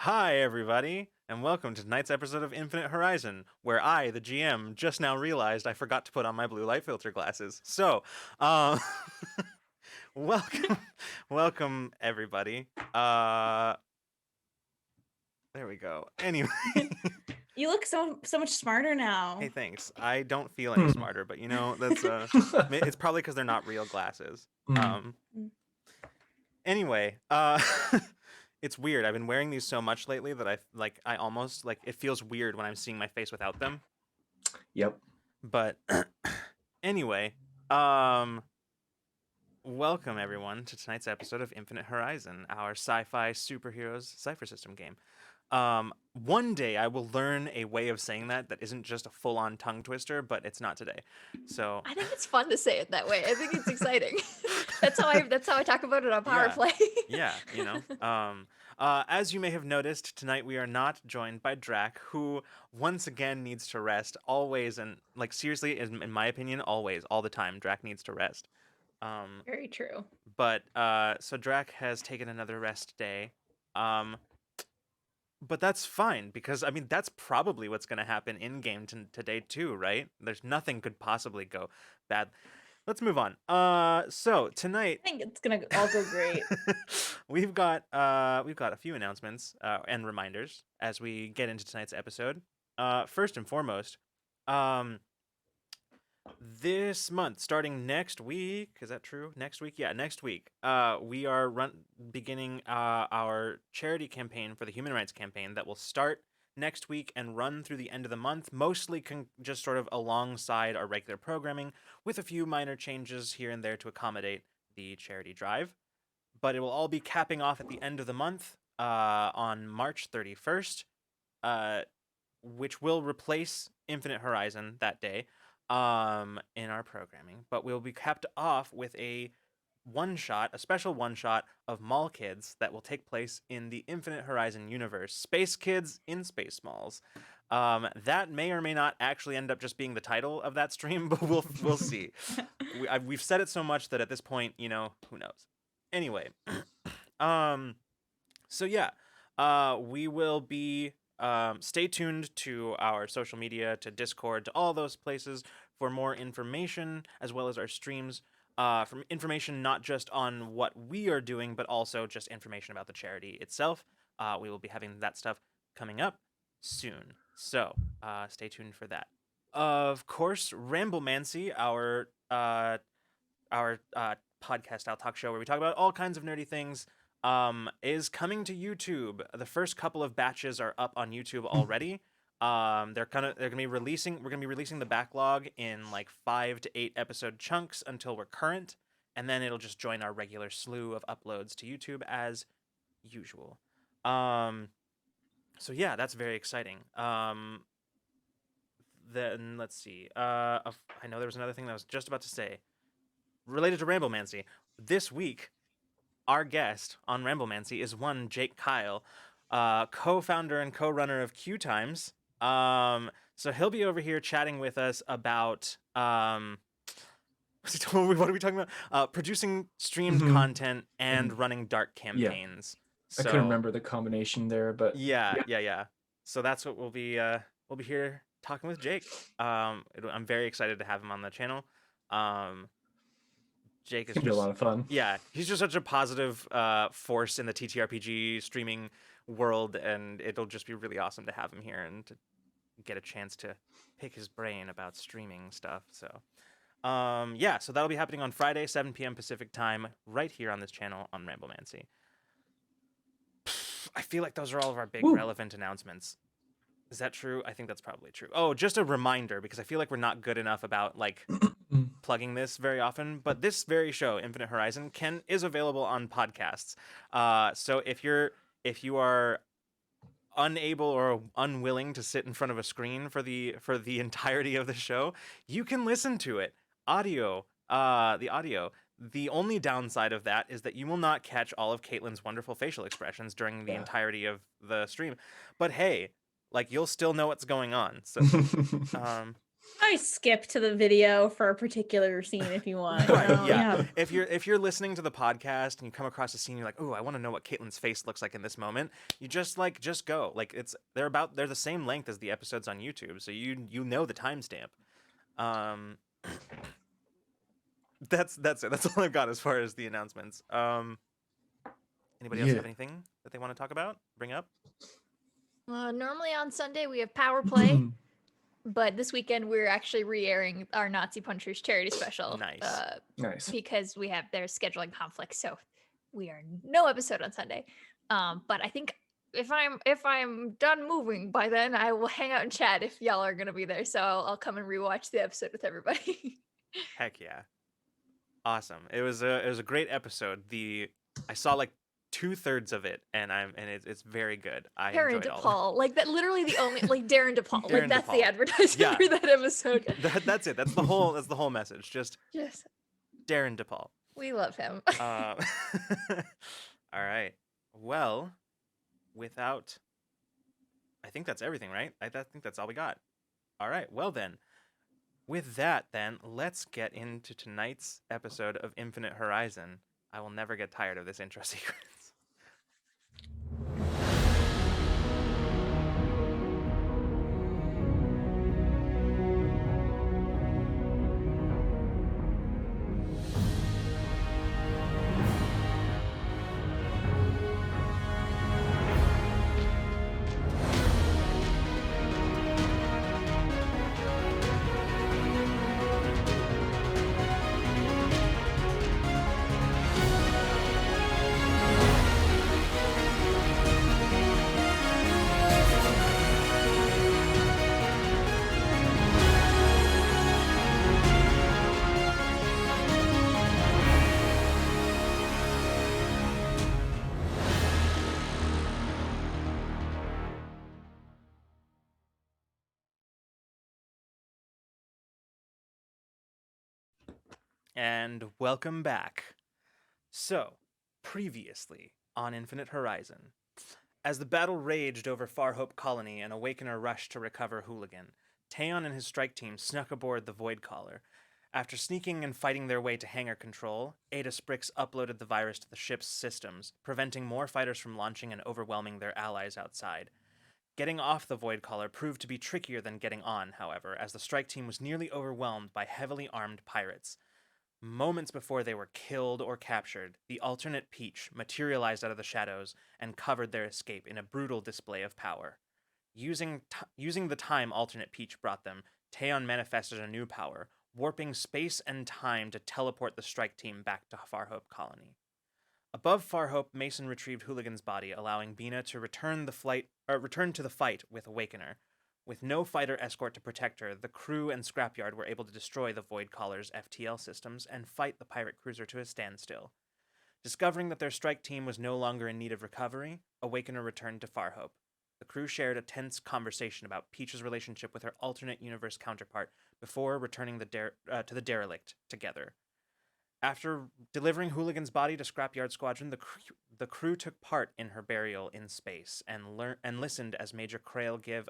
Hi, everybody, and welcome to tonight's episode of Infinite Horizon, where I, the GM, just now realized I forgot to put on my blue light filter glasses. So, um, welcome, welcome, everybody. There we go. Anyway, You look so much smarter now. hey, thanks. I don't feel any Hmm. smarter, but that's it's probably because they're not real glasses. Mm. Anyway, it's weird. I've been wearing these so much lately that I almost it feels weird when I'm seeing my face without them. Yep. But anyway, um welcome everyone to tonight's episode of Infinite Horizon, our sci-fi superheroes Cypher system game. One day I will learn a way of saying that isn't just a full-on tongue twister, but it's not today. So I think it's fun to say it that way. I think it's exciting. That's how I talk about it on Power Play. Yeah, as you may have noticed, tonight we are not joined by Drac, who once again needs to rest. Always, and seriously, in my opinion, always, all the time, Drac needs to rest. Very true. But so Drac has taken another rest day. But that's fine, because I mean that's probably what's going to happen in game today too, right? There's nothing could possibly go bad. Let's move on. So tonight I think it's gonna all go great. we've got a few announcements and reminders as we get into tonight's episode. First and foremost, this month, starting next week, is that true? Next week, yeah, next week. We are beginning our charity campaign for the Human Rights Campaign that will start next week and run through the end of the month, mostly just sort of alongside our regular programming, with a few minor changes here and there to accommodate the charity drive. But it will all be capping off at the end of the month on March 31st, which will replace Infinite Horizon that day in our programming. But we'll be capped off with a special one-shot of Mall Kids that will take place in the Infinite Horizon universe. Space Kids in Space Malls. That may or may not actually end up just being the title of that stream, but we'll see. We've said it so much that at this point, who knows. Anyway, so yeah, we will be stay tuned to our social media, to Discord, to all those places for more information, as well as our streams. From information not just on what we are doing, but also just information about the charity itself. We will be having that stuff coming up soon. So stay tuned for that. Of course, Ramblemancy, our podcast style talk show where we talk about all kinds of nerdy things, is coming to YouTube. The first couple of batches are up on YouTube already. We're gonna be releasing the backlog in like 5 to 8 episode chunks until we're current, and then it'll just join our regular slew of uploads to YouTube as usual. So yeah, that's very exciting. Then let's see. I know there was another thing that I was just about to say related to Ramblemancy. This week, our guest on Ramblemancy is one Jake Kyle, co-founder and co-runner of Q Times. So he'll be over here chatting with us about what are we talking about? Producing streamed content and running dark campaigns. I couldn't remember the combination there, but yeah. So that's what we'll be here talking with Jake. I'm very excited to have him on the channel. Jake is it's gonna be a lot of fun. Yeah, he's just such a positive force in the TTRPG streaming world, and it'll just be really awesome to have him here and to get a chance to pick his brain about streaming stuff. So, so that'll be happening on Friday, 7 p.m. Pacific time, right here on this channel on Ramblemancy. I feel like those are all of our big relevant announcements. Is that true? I think that's probably true. Oh, just a reminder, because I feel like we're not good enough about plugging this very often, but this very show, Infinite Horizon, is available on podcasts. So if you are unable or unwilling to sit in front of a screen for the entirety of the show, you can listen to it. The audio. The only downside of that is that you will not catch all of Caitlin's wonderful facial expressions during the entirety of the stream. But hey, you'll still know what's going on. So I skip to the video for a particular scene if you want. Right, No, yeah. If you're listening to the podcast and you come across a scene, you're like, oh, I want to know what Caitlin's face looks like in this moment. You just go. Like they're the same length as the episodes on YouTube, so you know the timestamp. That's it. That's all I've got as far as the announcements. Anybody else Yeah. have anything that they want to talk about? Bring up? Normally on Sunday we have Power Play, but this weekend we're actually re-airing our Nazi Punchers charity special. Nice. Nice. Because we have their scheduling conflicts, so we are no episode on Sunday. But I think if I'm done moving by then, I will hang out and chat if y'all are gonna be there. So I'll come and rewatch the episode with everybody. Heck yeah. Awesome. It was a great episode. I saw like 2/3 of it, and it's very good. I Darren enjoyed all of DePaul, like that. Literally the only like Darren DePaul, Darren like that's DePaul. the advertisement Yeah. for that episode. it. That's it. That's the whole message. Just Just Darren DePaul. we love him. All right. Well, I think that's everything, right? I think that's all we got. All right. Well then, with that, then let's get into tonight's episode of Infinite Horizon. I will never get tired of this intro sequence. And welcome back. So, previously on Infinite Horizon, as the battle raged over Farhope Colony and Awakener rushed to recover Hooligan, Taeon and his strike team snuck aboard the Void Caller. After sneaking and fighting their way to hangar control, Ada Sprix uploaded the virus to the ship's systems, preventing more fighters from launching and overwhelming their allies outside. Getting off the Void Caller proved to be trickier than getting on, however, as the strike team was nearly overwhelmed by heavily armed pirates. Moments before they were killed or captured, the alternate Peach materialized out of the shadows and covered their escape in a brutal display of power. Using the time alternate Peach brought them, Taeon manifested a new power, warping space and time to teleport the strike team back to Farhope Colony. Above Farhope, Mason retrieved Hooligan's body, allowing Bina to return to the fight with Awakener. With no fighter escort to protect her, the crew and scrapyard were able to destroy the Void Caller's FTL systems and fight the pirate cruiser to a standstill. Discovering that their strike team was no longer in need of recovery, Awakener returned to Farhope. The crew shared a tense conversation about Peach's relationship with her alternate universe counterpart before returning to the derelict together. After delivering Hooligan's body to Scrapyard Squadron, the crew took part in her burial in space and listened as Major Krail gave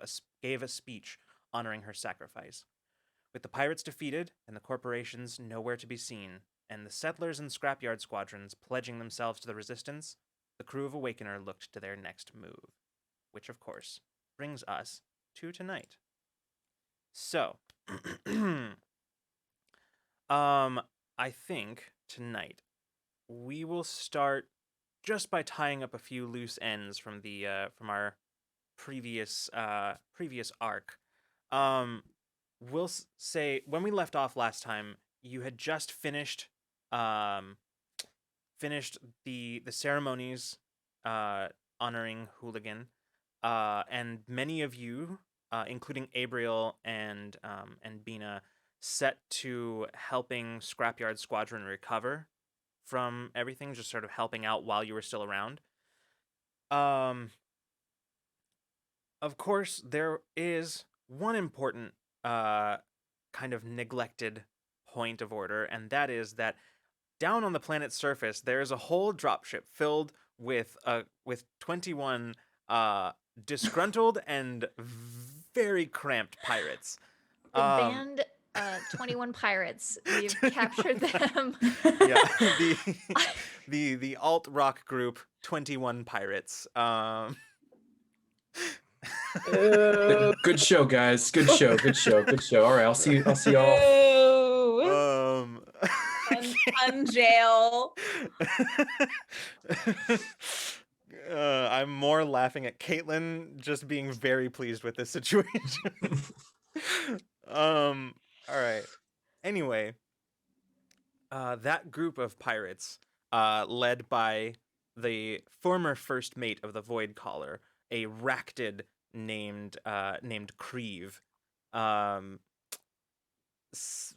a speech honoring her sacrifice. With the pirates defeated and the corporations nowhere to be seen, and the settlers and Scrapyard Squadrons pledging themselves to the resistance, the crew of Awakener looked to their next move, which of course brings us to tonight. So, I think tonight we will start just by tying up a few loose ends from our previous arc. We'll say when we left off last time, you had just finished the ceremonies honoring Hooligan, and many of you, including Abriel and Bina, set to helping Scrapyard Squadron recover from everything, just sort of helping out while you were still around. Of course, there is one important kind of neglected point of order, and that is that down on the planet's surface there is a whole dropship filled with 21 disgruntled and very cramped pirates. The Um, band 21 Pirates. We've captured them. yeah, the alt rock group 21 Pirates. Good show, guys. Good show. Good show. Good show. All right, I'll see y'all. Ew. Fun jail. I'm more laughing at Caitlin just being very pleased with this situation. All right. Anyway, that group of pirates, led by the former first mate of the Void Caller, a Ractid named Creve. Um,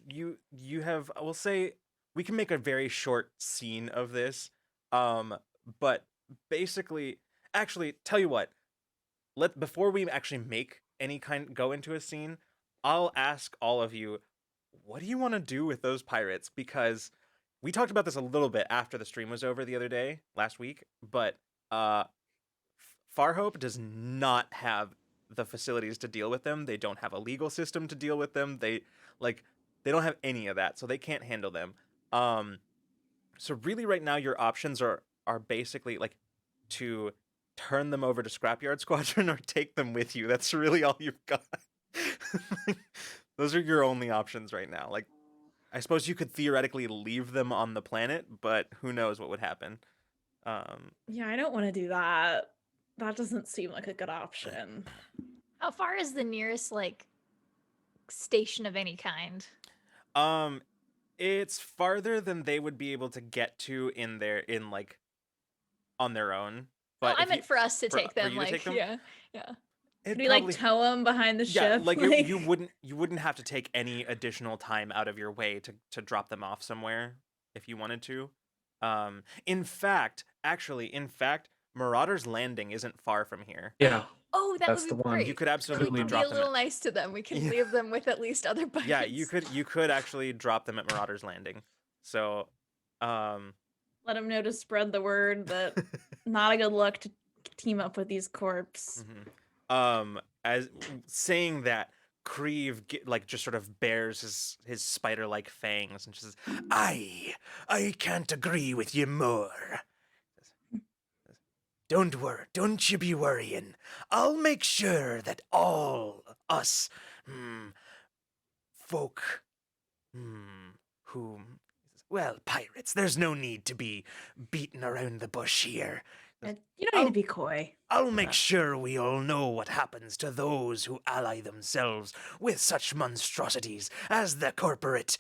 you have, I will say, we can make a very short scene of this. But basically, actually, tell you what, before we actually make any kind go into a scene, I'll ask all of you, what do you want to do with those pirates? Because we talked about this a little bit after the stream was over the other day, last week, but Farhope does not have the facilities to deal with them. They don't have a legal system to deal with them. They don't have any of that, so they can't handle them. So really right now your options are basically like to turn them over to Scrapyard Squadron or take them with you. That's really all you've got. Those are your only options right now. Like, I suppose you could theoretically leave them on the planet, but who knows what would happen. Yeah, I don't want to do that. That doesn't seem like a good option. How far is the nearest like station of any kind? It's farther than they would be able to get to on their own. But But I if meant for us to for- take for them. you to Like, take them? yeah. Could we like tow him behind the ship? like you wouldn't have to take any additional time out of your way to drop them off somewhere if you wanted to. In fact, Marauder's Landing isn't far from here. Yeah, Oh, that that's would the be one. great. You could So absolutely we can be drop a them. little nice to them. We can Yeah. leave them with at least other pirates. Yeah, you could actually drop them at Marauder's Landing. So, Let him know to spread the word that not a good look to team up with these corpse. as saying that, Creve just sort of bares his spider-like fangs and says, I can't agree with you more. Don't worry, don't you be worrying. I'll make sure that all us folk who, well, pirates, there's no need to be beaten around the bush here. You don't need to be coy. I'll make sure we all know what happens to those who ally themselves with such monstrosities as the corporate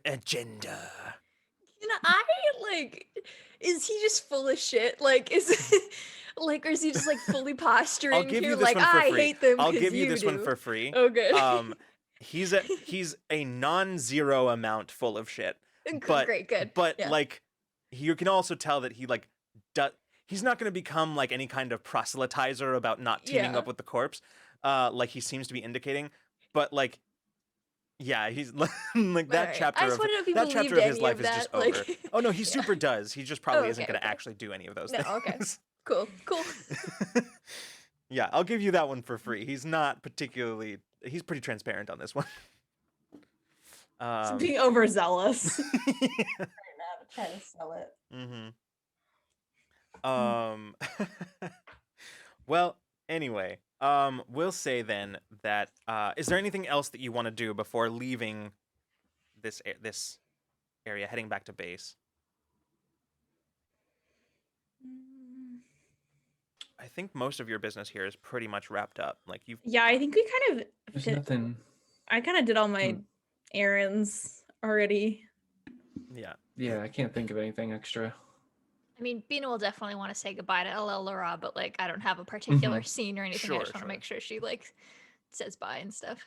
agenda. You know, I like. Is he just full of shit? Like, is like, or is he just like fully posturing? I'll give here, you this like, one for I free. hate them. I'll 'cause give you you this one do." for free. Okay. He's a non-zero amount full of shit. But Great, good. But Yeah. like, you can also tell that he like he's not going to become like any kind of proselytizer about not teaming Yeah. up with the corpse, like he seems to be indicating. But like, yeah, he's like that Alright. chapter I just of wanted to know if he that chapter believed of his any life of is just that, over. like- Oh no, he Yeah. super does. He just probably Oh, isn't okay, going to okay. actually do any of those No, things. okay. Cool. Yeah, I'll give you that one for free. He's not particularly. He's pretty transparent on this one. He's being overzealous. Yeah. Try to sell it. Well, anyway, we'll say then that is there anything else that you want to do before leaving this area, heading back to base? I think most of your business here is pretty much wrapped up. Like you've Yeah, I think we kind of. There's nothing. I kind of did all my errands already. yeah. Yeah, I can't think of anything extra. I mean, Bina will definitely want to say goodbye to LL Laura, but like, I don't have a particular Mhm. scene or anything. I Sure, just want to sure. make sure she like says bye and stuff.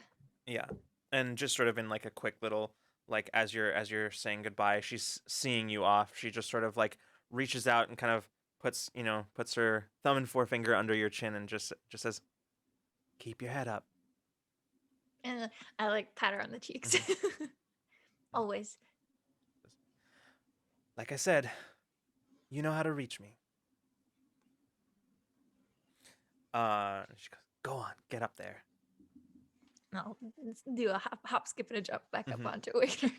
Yeah, and just sort of in like a quick little like as you're saying goodbye, she's seeing you off. She just sort of like reaches out and kind of puts her thumb and forefinger under your chin and just says, "Keep your head up." And I like pat her on the cheeks. Always. Like I said, you know how to reach me. She goes, "Go on, get up there." I'll do a hop, skip, and a jump back up Mhm. onto Awakener.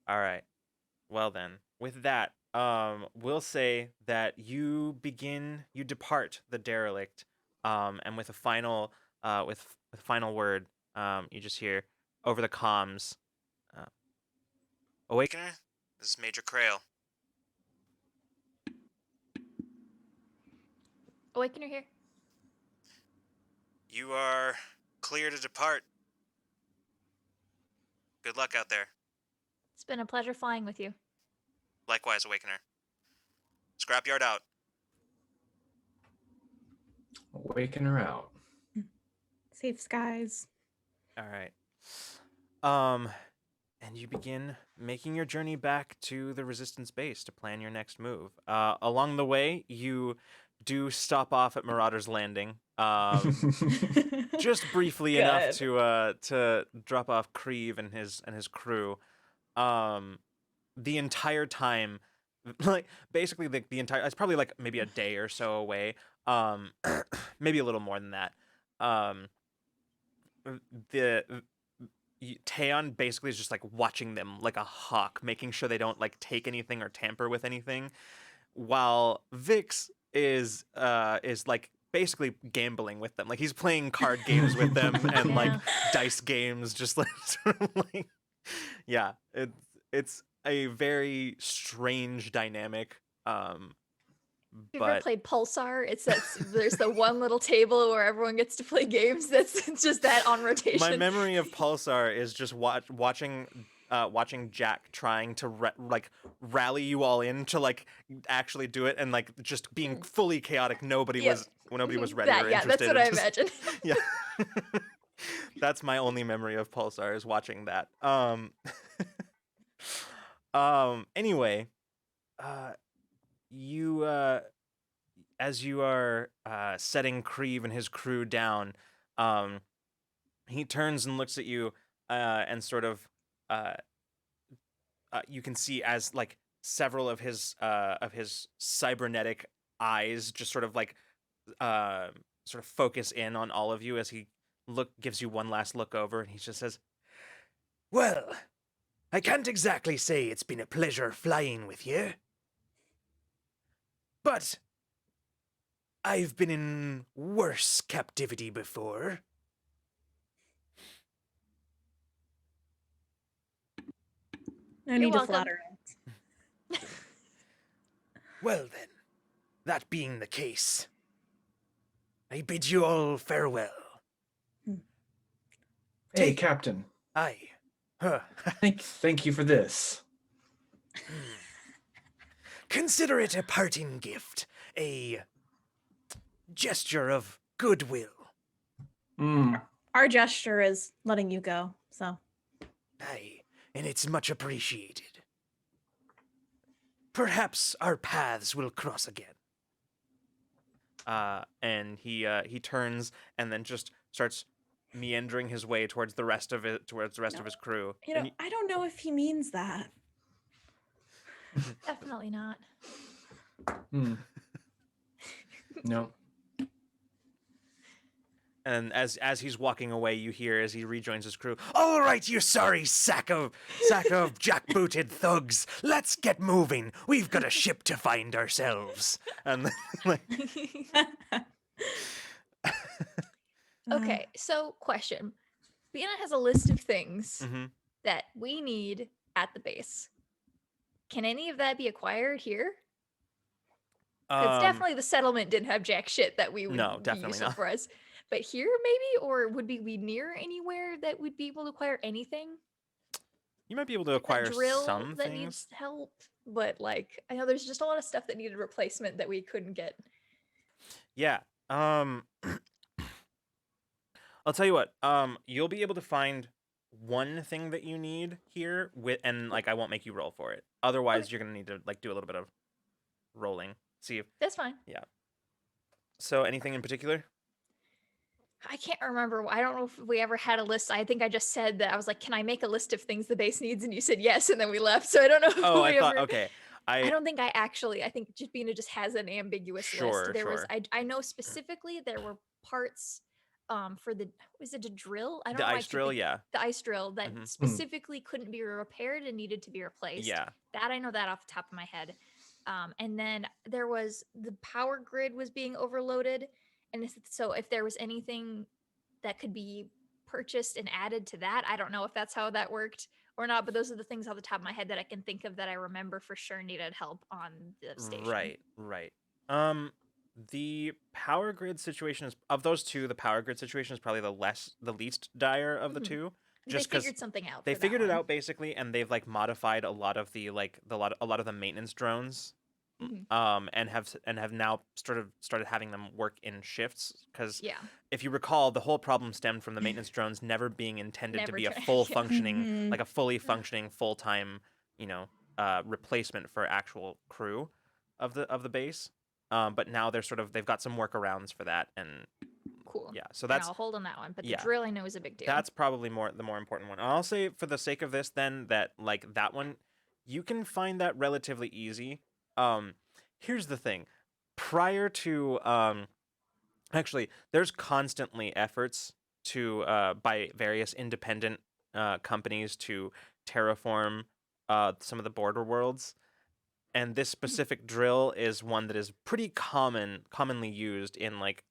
All right. Well then, with that, we'll say that you depart the derelict, and with a final, with a final word, you just hear over the comms, uh, Awakener, this is Major Krail. Awakener here. You are clear to depart. Good luck out there. It's been a pleasure flying with you. Likewise, Awakener. Scrapyard out. Awakener out. Safe skies. All right. And you begin making your journey back to the Resistance base to plan your next move. Along the way, you do stop off at Marauder's Landing, just briefly enough Good. to drop off Creve and his crew. The entire time, like basically the entire, it's probably like maybe a day or so away. Maybe a little more than that. The Taeon basically is just like watching them like a hawk, making sure they don't like take anything or tamper with anything, while Vix is like basically gambling with them. Like he's playing card games with them and like Yeah. dice games, just like sort of like yeah, it's a very strange dynamic. Have you ever But played Pulsar? There's the one little table where everyone gets to play games. That's just that on rotation. my memory of Pulsar is just watching Jack trying to rally you all in to like actually do it, and like just being fully chaotic. Nobody Yep. was ready or Yeah, that's interested. what and I just- imagine. Yeah. That's my only memory of Pulsar, is watching that. Anyway, you as you are setting Creve and his crew down, he turns and looks at you, and sort of uh, you can see as like several of his cybernetic eyes just sort of like sort of focus in on all of you as he gives you one last look over, and he just says, "Well, I can't exactly say it's been a pleasure flying with you, but I've been in worse captivity before." No You're need to welcome. flatter it. Well then, that being the case, I bid you all farewell. Hey, Captain. Aye. Huh. Thank you for this. Consider it a parting gift, a gesture of goodwill. Our gesture is letting you go, so. Aye, and it's much appreciated. Perhaps our paths will cross again. And he turns and then just starts meandering his way towards the rest of his crew. You know, And I don't know if he means that. Definitely not. No. And as he's walking away, you hear as he rejoins his crew, "All right, you sorry sack of jackbooted thugs. Let's get moving. We've got a ship to find ourselves." And like, Okay, so question. Bina has a list of things mhm. that we need at the base. Can any of that be acquired here? Because definitely the settlement didn't have jack shit that we would No, be definitely useful not. for us. But here maybe, or would we be near anywhere that would be able to acquire anything? You might be able to Like acquire that drill some that things. needs help, but like I know there's just a lot of stuff that needed replacement that we couldn't get. Yeah. I'll tell you what. You'll be able to find one thing that you need here and like I won't make you roll for it. Otherwise, you're gonna need to like do a little bit of rolling. See if That's fine. so. Anything in particular? I can't remember. I don't know if we ever had a list. I think I just said that I was like, "Can I make a list of things the base needs?" And you said yes, and then we left. So I don't know. If Oh, we I thought ever... okay. I don't think I actually. I think Bina just has an ambiguous Sure, list. There was. sure. I know specifically there were parts for the was it a drill? I don't The know why I ice keep drill, thinking- yeah. the ice drill that Mhm. specifically couldn't be repaired and needed to be replaced. Yeah. That I know that off the top of my head. And then there was the power grid was being overloaded, and so if there was anything that could be purchased and added to that, I don't know if that's how that worked or not. But those are the things off the top of my head that I can think of that I remember for sure needed help on the station. Right. The power grid situation is, of those two, the power grid situation is probably the least dire of the Mhm. two. They Just because figured something out. they for that figured it one. out basically, and they've like modified a lot of a lot of the maintenance drones, Mhm. and have now started having them work in shifts. Because Yeah. if you recall, the whole problem stemmed from the maintenance drones never being intended to Never be a tra- full yeah. functioning, Mhm. like a fully functioning full time, replacement for actual crew of the base. But now they've got some workarounds for that, and Cool. yeah, so And that's I'll hold on that one. But the yeah. drill I know is a big deal. That's probably the more important one. I'll say for the sake of this then that like that one, you can find that relatively easy. Here's the thing. Prior to actually there's constantly efforts to by various independent companies to terraform some of the border worlds. And this specific drill is one that is pretty commonly used in like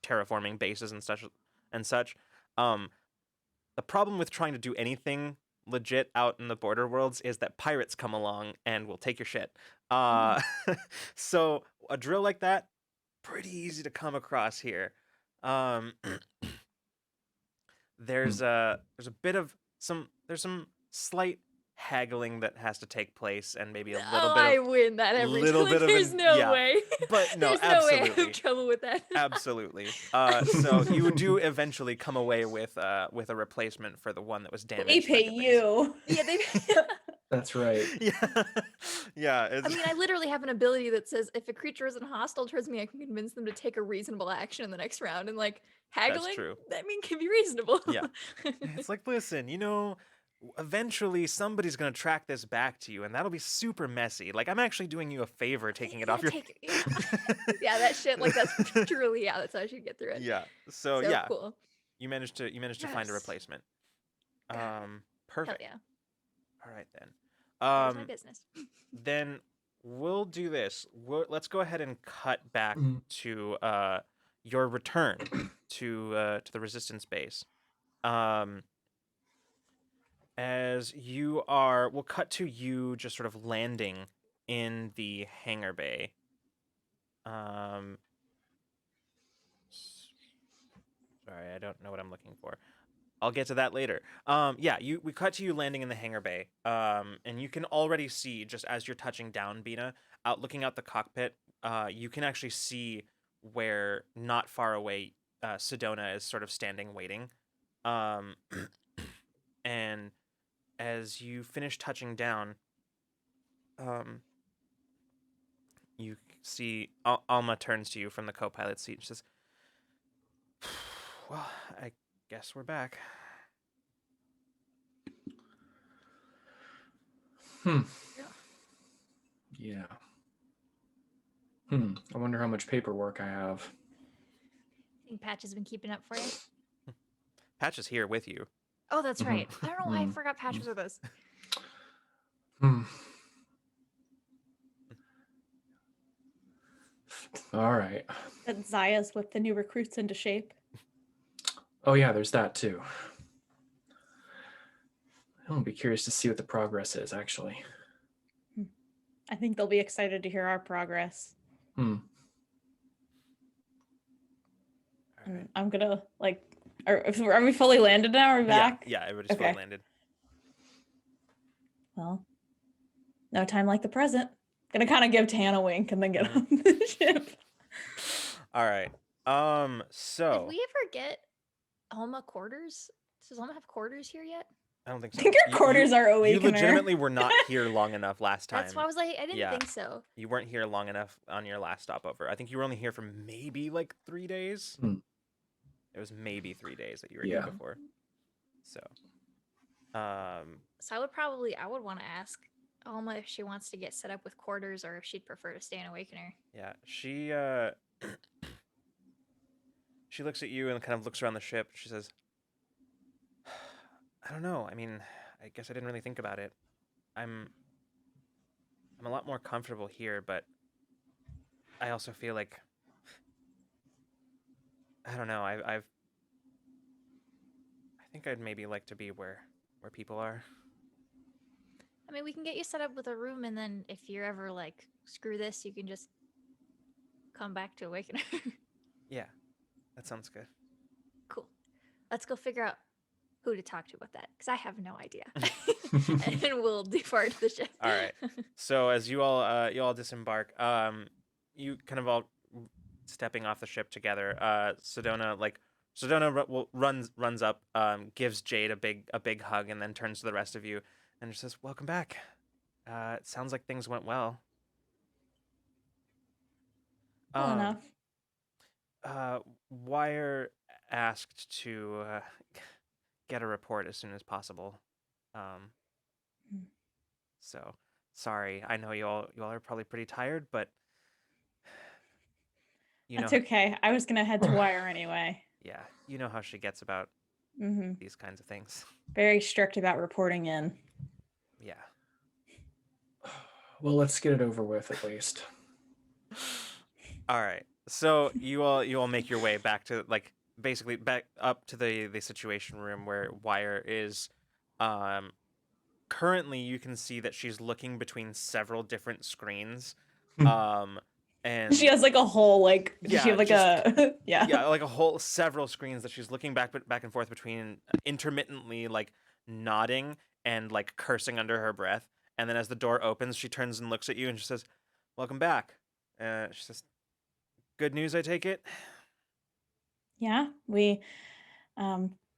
terraforming bases and such. Um, the problem with trying to do anything legit out in the border worlds is that pirates come along and will take your shit. So a drill like that, pretty easy to come across here. Um, there's a bit of there's some slight haggling that has to take place, and maybe a little bit I of win that every little time. bit of There's no yeah. way. But no, There's no way I absolutely. have trouble with that. Absolutely. So you do eventually come away with a replacement for the one that was damaged. They by pay the base. you. Yeah, they. That's right. Yeah, yeah. I mean, I literally have an ability that says if a creature isn't hostile towards me, I can convince them to take a reasonable action in the next round. And like haggling, true. I mean, can be reasonable. Yeah. It's like, listen, eventually somebody's gonna track this back to you, and that'll be super messy. Like, I'm actually doing you a favor taking it off your. Yeah, that shit. Like that's truly that's how I should get through it. Yeah. So So yeah, cool. you managed to find a Yes. replacement. Got it. Hell Perfect. yeah. All right then. There's my business. Then we'll do this. Let's go ahead and cut back Mhm. to your return to the resistance base. As we'll cut to you just sort of landing in the hangar bay. Sorry, I don't know what I'm looking for. I'll get to that later. We cut to you landing in the hangar bay. And you can already see, just as you're touching down, Bina, looking out the cockpit, you can actually see where not far away Sedona is sort of standing waiting. And as you finish touching down, you see Alma turns to you from the co-pilot seat and says, "Well, I guess we're back." Yeah. I wonder how much paperwork I have. I think Patch has been keeping up for you. Patch is here with you. Oh, that's Mhm. right. I don't know why I forgot Patch was with us. All right. That Zaya's whipped the new recruits into shape. Oh yeah, there's that too. I'll be curious to see what the progress is, actually. I think they'll be excited to hear our progress. All right. And I'm gonna are we fully landed now? Are we back? Yeah, everybody's fully landed. Well, no time like the present. Gonna kind of give Tan a wink and then get on the ship. All right. So Did we ever get Alma quarters? Does Alma have quarters here yet? I don't think so. I think our quarters are Awakener. You legitimately were not here long enough last time. That's why I was like, I didn't think so. You weren't here long enough on your last stopover. I think you were only here for maybe like 3 days. It was maybe 3 days that you were here before. So, So I would want to ask Alma if she wants to get set up with quarters or if she'd prefer to stay in Awakener. yeah, she she looks at you and kind of looks around the ship. She says, I don't know. I mean, I guess I didn't really think about it. I'm a lot more comfortable here, but I also feel like I don't know. I think I'd maybe like to be where people are. I mean, we can get you set up with a room, and then if you're ever like, screw this, you can just come back to Awakener. Yeah, that sounds good. Cool. Let's go figure out who to talk to about that, because I have no idea. And we'll depart the ship. All right. So as you all disembark, you kind of all stepping off the ship together. Sedona runs up, gives Jade a big hug, and then turns to the rest of you and just says, "Welcome back. It sounds like things went well." Well enough. Wire asked to get a report as soon as possible. So sorry. I know you all are probably pretty tired, but That's okay. I was gonna head to Wire anyway. Yeah, you know how she gets about these kinds of things. Very strict about reporting in. Yeah. Well, let's get it over with at least. All right. So you all make your way back to basically back up to the situation room where Wire is. Currently, you can see that she's looking between several different screens. And she has like a whole like Yeah, she have like a yeah, like a whole several screens that she's looking back and forth between, intermittently like nodding and like cursing under her breath. And then as the door opens, she turns and looks at you and she says, "Welcome back." She says, "Good news, I take it." Yeah, we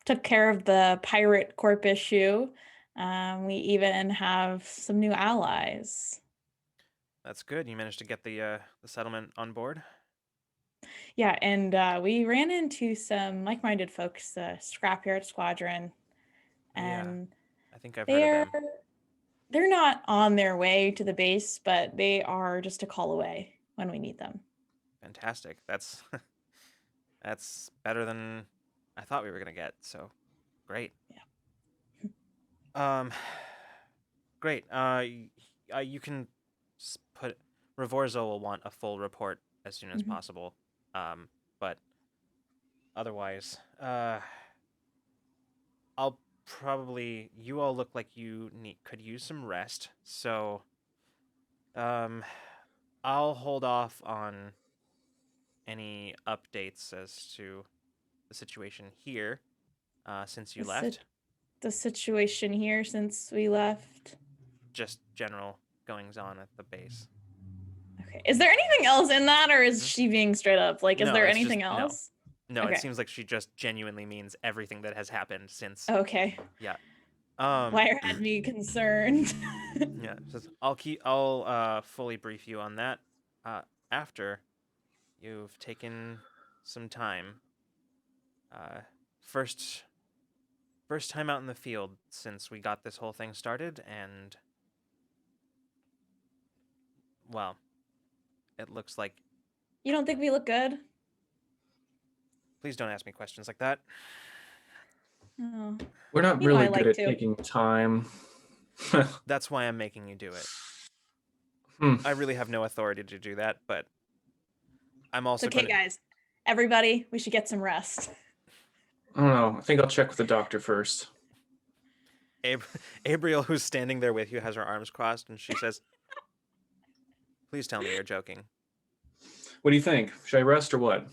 took care of the pirate corp issue. We even have some new allies. That's good. You managed to get the settlement on board. Yeah, and we ran into some like-minded folks, the Scrapyard Squadron, and I think I've heard of them. they're not on their way to the base, but they are just a call away when we need them. Fantastic. That's that's better than I thought we were gonna get. So great. Yeah. Great. You can put Revorzo will want a full report as soon as possible. But otherwise, I'll probably. You all look like you could use some rest. So, I'll hold off on any updates as to the situation here, since you left. The situation here since we left. Just general goings on at the base. Okay. Is there anything else in that, or is she being straight up? Like, is No, there it's anything just- else? No, Okay. it seems like she just genuinely means everything that has happened since. Okay. Yeah. Wire had me concerned. Yeah. I'll fully brief you on that after you've taken some time. First time out in the field since we got this whole thing started, and well, it looks like. You don't think we look good? Please don't ask me questions like that. Oh. We're not You know, really I good like at to. taking time. That's why I'm making you do it. Hmm. I really have no authority to do that, but I'm also It's okay, guys. Everybody, we should get some rest. I don't know. I think I'll check with the doctor first. Abriel, who's standing there with you, has her arms crossed, and she says, "Please tell me you're joking." What do you think? Should I rest or what?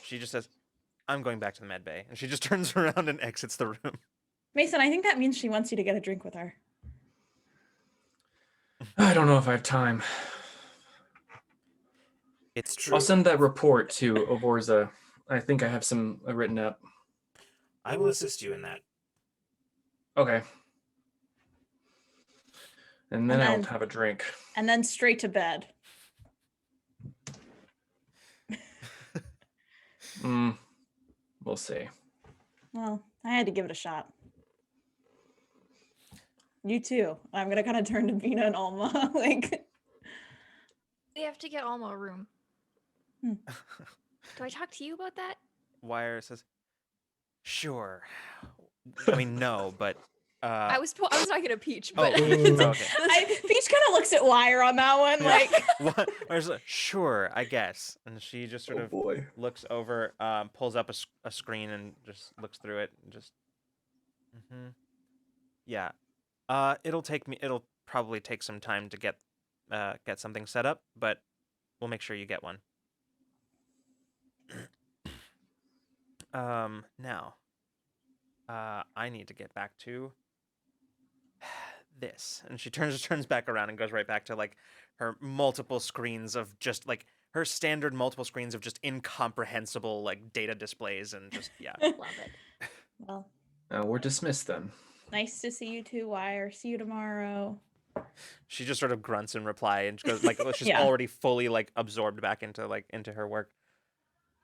She just says, "I'm going back to the med bay," and she just turns around and exits the room. Mason, I think that means she wants you to get a drink with her. I don't know if I have time. It's true. I'll send that report to Ovorza. I think I have some written up. I will assist you in that. Okay. And then And I'll have a drink. And then straight to bed. We'll see. Well, I had to give it a shot. You too. I'm gonna kind of turn to Bina and Alma. We have to get Alma a room. Do I talk to you about that? Wire says, "Sure." I mean, no, but I was talking to Peach, oh, but Ooh. okay. Peach kind of looks at Wire on that one, Yeah. like, What? Wire's like, "Sure, I guess," and she just sort Oh of boy. looks over, pulls up a screen and just looks through it and just, yeah. It'll probably take some time to get something set up, but we'll make sure you get one. Now, I need to get back to this, and she turns back around and goes right back to like her multiple screens of just like her standard multiple screens of just incomprehensible like data displays and just yeah. love it. well, We're dismissed then. nice to see you too, Wire. See you tomorrow. She just sort of grunts in reply and she goes like she's Yeah. already fully like absorbed back into her work.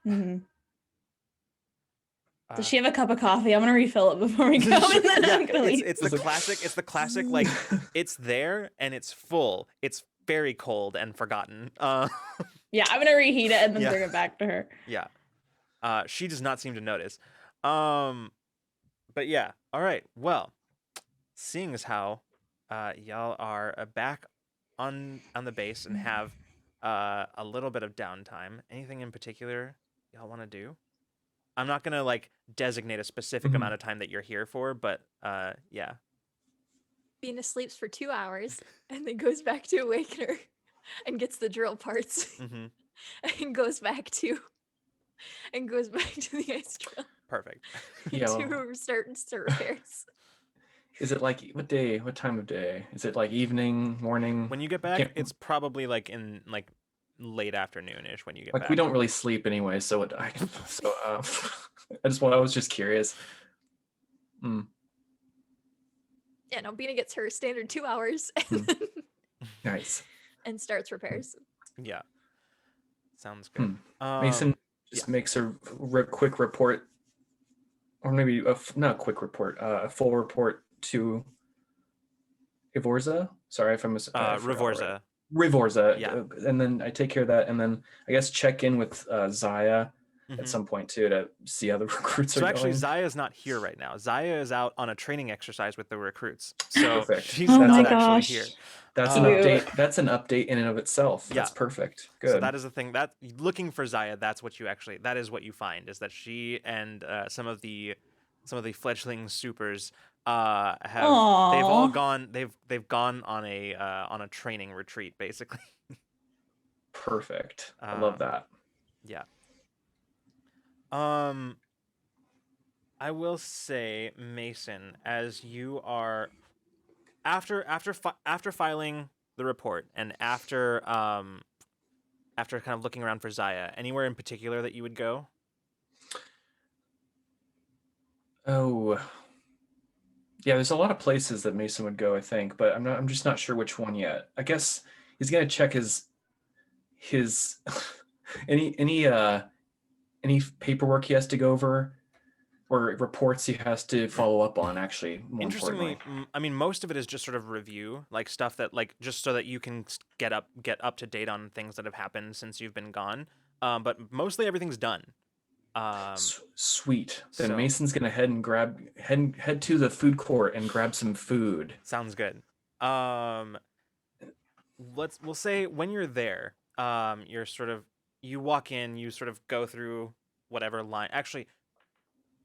hmm Uh, Does she have a cup of coffee? I'm gonna refill it before we go, and then yeah, I'm gonna leave. it's the classic. It's the classic. Like it's there and it's full. It's very cold and forgotten. Yeah, I'm gonna reheat it and then Yeah. bring it back to her. Yeah. She does not seem to notice. But yeah. All right. Well, seeing as how y'all are back on the base and have a little bit of downtime, anything in particular y'all want to do? I'm not gonna like designate a specific Mhm. amount of time that you're here for, but yeah. Bina sleeps for 2 hours and then goes back to Awakener and gets the drill parts Mm-hmm. and goes back to the ice drill Perfect. Yeah. to start repairs. Is it like what day? What time of day? Is it like evening, morning? When you get back, Can't- it's probably like in like late afternoon-ish when you get like back. we don't really sleep anyway, so I was just curious. Mm, Yeah, no, Bina gets her standard 2 hours Hmm. nice. and starts repairs. Yeah. Sounds good. Mason just makes a quick report, or maybe not a quick report, a full report to Ivorza. Sorry if I forgot already. Rivorza. Rivorza. Yeah. And then I take care of that, and then I guess check in with Zaya Mhm. at some point too to see how the recruits So are actually, going. Zaya's not here right now. Zaya is out on a training exercise with the recruits. So Perfect. she's Oh not my actually gosh. here. That's an Cute. update. That's an update in and of itself. Yeah. That's perfect. Good. So that is the thing that looking for Zaya, that is what you find is that she and some of the fledgling supers have they've all Aw. gone they've gone on a training retreat basically. Perfect. I love that. Yeah. I will say, Mason, as you are after filing the report and after kind of looking around for Zaya, anywhere in particular that you would go? Oh, yeah. There's a lot of places that Mason would go, I think, but I'm just not sure which one yet. I guess he's gonna check his any paperwork he has to go over or reports he has to follow up on. Actually, more Interestingly, importantly, I mean, most of it is just sort of review, like stuff that, like, just so that you can get up to date on things that have happened since you've been gone. But mostly everything's done. Sweet. Then so- Mason's gonna head to the food court and grab some food. Sounds good. We'll say when you're there, you walk in, you sort of go through whatever line. Actually,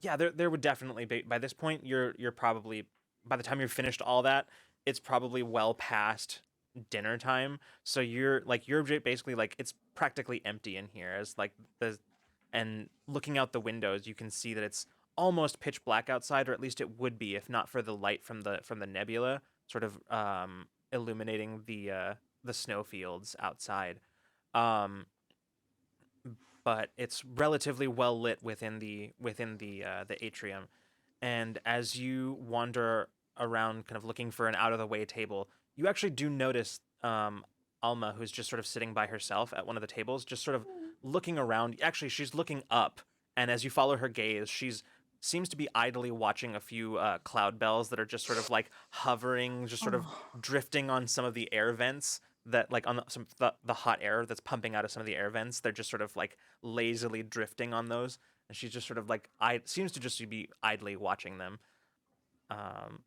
yeah, there would definitely be by this point. You're probably by the time you're finished all that, it's probably well past dinner time. So you're basically like it's practically empty in here as like and looking out the windows, you can see that it's almost pitch black outside, or at least it would be if not for the light from the nebula, sort of illuminating the snowfields outside. But it's relatively well lit within the atrium, and as you wander around, kind of looking for an out of the way table, you actually do notice Alma, who's just sort of sitting by herself at one of the tables, just sort of looking around. Actually, she's looking up, and as you follow her gaze, she's seems to be idly watching a few cloud bells that are just sort of like hovering, just sort of drifting on some of the air vents that like on the hot air that's pumping out of some of the air vents, they're just sort of like lazily drifting on those, and she's just sort of like seems to just be idly watching them. Um,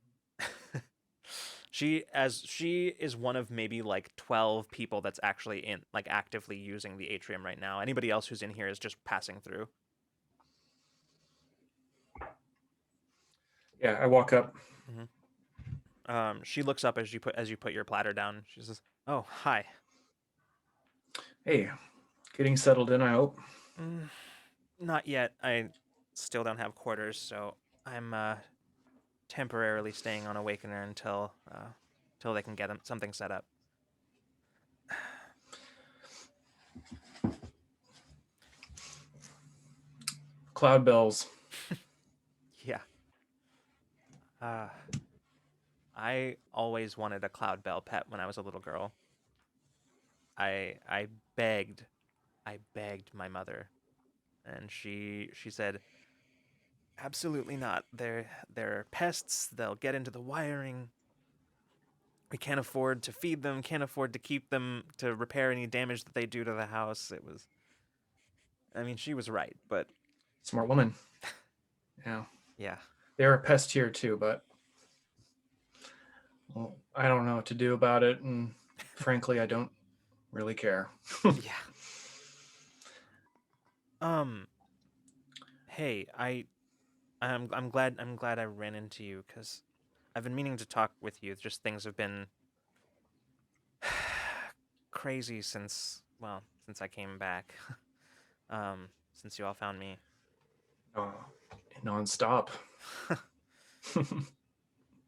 she is one of maybe like 12 people that's actually in like actively using the atrium right now. Anybody else who's in here is just passing through. Yeah, I walk up. She looks up as you put your platter down. She says, "Oh, hi." Hey, getting settled in, I hope. Not yet. I still don't have quarters, so I'm temporarily staying on Awakener until they can get something set up. Cloud bells. Yeah. I always wanted a cloud bell pet when I was a little girl. I begged my mother, and she said, "Absolutely not. They're pests. They'll get into the wiring. We can't afford to feed them, can't afford to keep them, to repair any damage that they do to the house." It was, I mean, she was right, but Smart woman. Yeah. yeah. They're a pest here too, but well, I don't know what to do about it, and frankly, I don't really care. Yeah. Hey, I'm glad I ran into you, because I've been meaning to talk with you. Just things have been crazy since I came back. Since you all found me. Non-stop.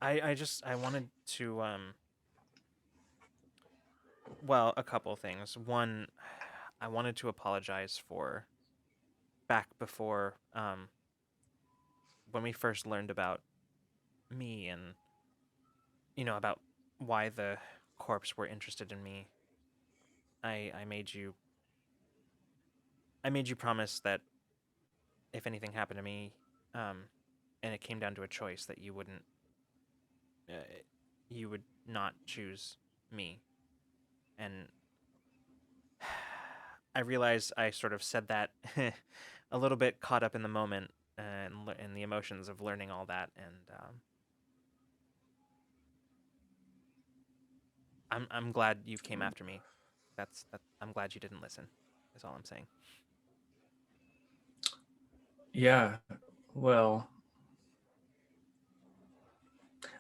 I wanted to well, a couple things. One, I wanted to apologize for back before when we first learned about me, and about why the corps were interested in me. I made you promise that if anything happened to me, and it came down to a choice, that you wouldn't uh, you would not choose me. And I realize I sort of said that a little bit caught up in the moment and the emotions of learning all that, and I'm glad you came after me. I'm glad you didn't listen. Is all I'm saying. Yeah, well,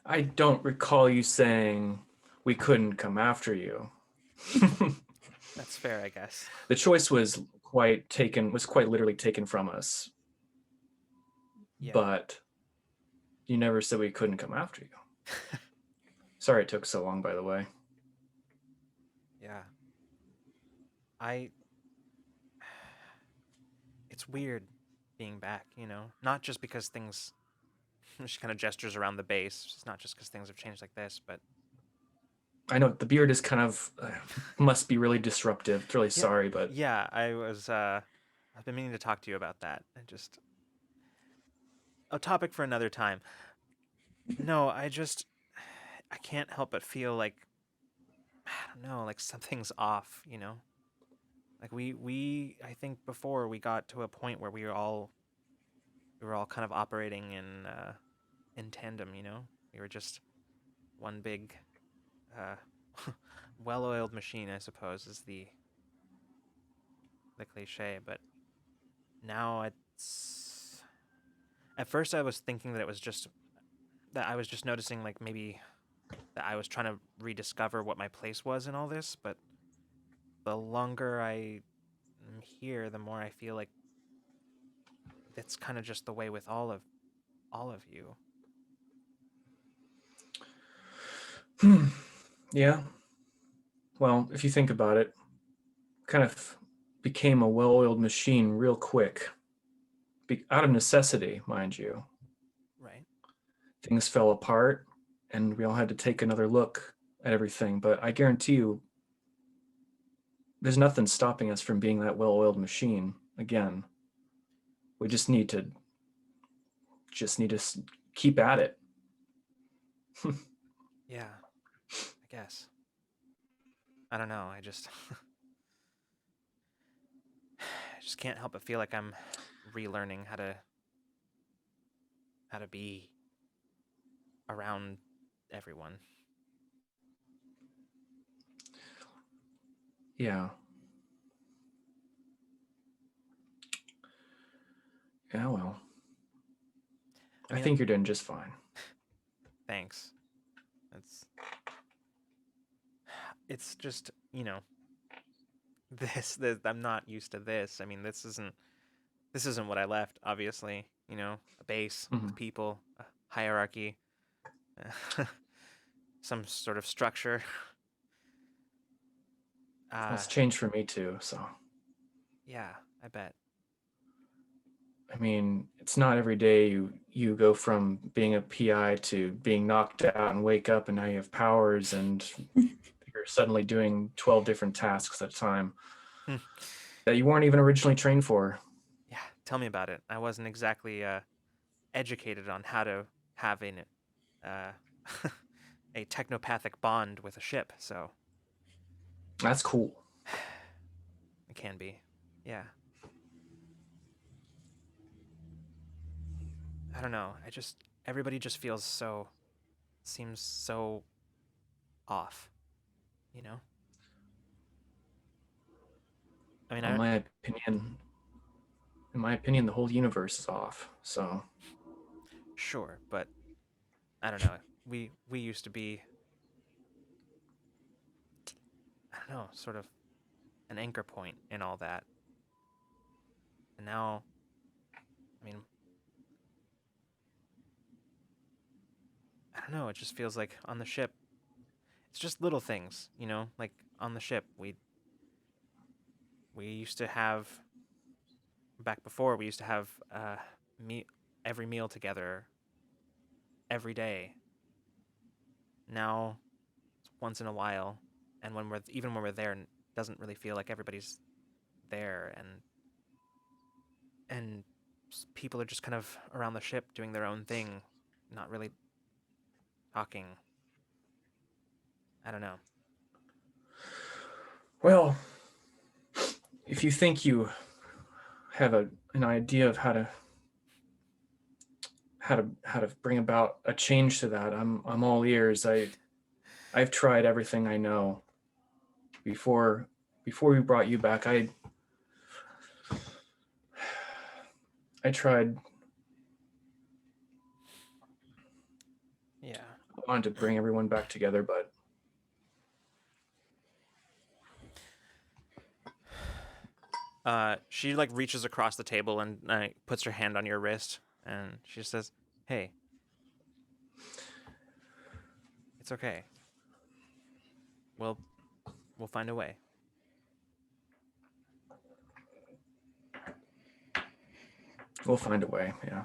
I don't recall you saying we couldn't come after you. That's fair, I guess. The choice was quite literally taken from us. Yeah. But you never said we couldn't come after you. Sorry it took so long, by the way. Yeah. It's weird being back, not just because things, she kind of gestures around the base. It's not just because things have changed like this, but I know the beard is kind of must be really disruptive. Really yeah, sorry, but yeah, I've been meaning to talk to you about that. A topic for another time. No, I can't help but feel like, I don't know, like something's off, Like I think before we got to a point where we were all kind of operating in tandem, We were just one big uh well-oiled machine, I suppose, is the cliche, but now it's, at first I was thinking that it was just that I was just noticing, like, maybe that I was trying to rediscover what my place was in all this, but the longer I am here, the more I feel like that's kind of just the way with all of you. yeah. Well, if you think about it, kind of became a well-oiled machine real quick. Out of necessity, mind you. Right. Things fell apart and we all had to take another look at everything. But I guarantee you, there's nothing stopping us from being that well-oiled machine again. We just need to keep at it. Yeah, I guess. I don't know. I just I just can't help but feel like I'm relearning how to be around everyone. Yeah. Yeah, well. I I mean, think you're doing just fine. thanks. It's just, this I'm not used to this. I mean, this isn't what I left, obviously, a base Mhm. with people, a hierarchy, some sort of structure. Well, it's changed for me too, so. Yeah, I bet. I mean, it's not every day you go from being a PI to being knocked out and wake up and now you have powers and you're suddenly doing 12 different tasks at a time Hmm. that you weren't even originally trained for. Yeah, tell me about it. I wasn't exactly educated on how to have uh, a technopathic bond with a ship, so That's cool. it can be. Yeah. I don't know. Everybody just seems so off, you know? I mean, In my opinion, the whole universe is off. So sure, but I don't know. We used to be, I don't know, sort of an anchor point in all that. And now, I mean, I don't know, it just feels like on the ship, it's just little things, like on the ship, we used to have back before we used to have me every meal together every day. Now it's once in a while, and when we're there, it doesn't really feel like everybody's there, and people are just kind of around the ship doing their own thing, not really talking. I don't know. well, if you think you have an idea of how to bring about a change to that, I'm all ears. I've tried everything I know. Before we brought you back, I tried. Yeah. I wanted to bring everyone back together, but She like reaches across the table and puts her hand on your wrist, and she says, "Hey, it's okay. We'll we'll find a way." we'll find a way. Yeah,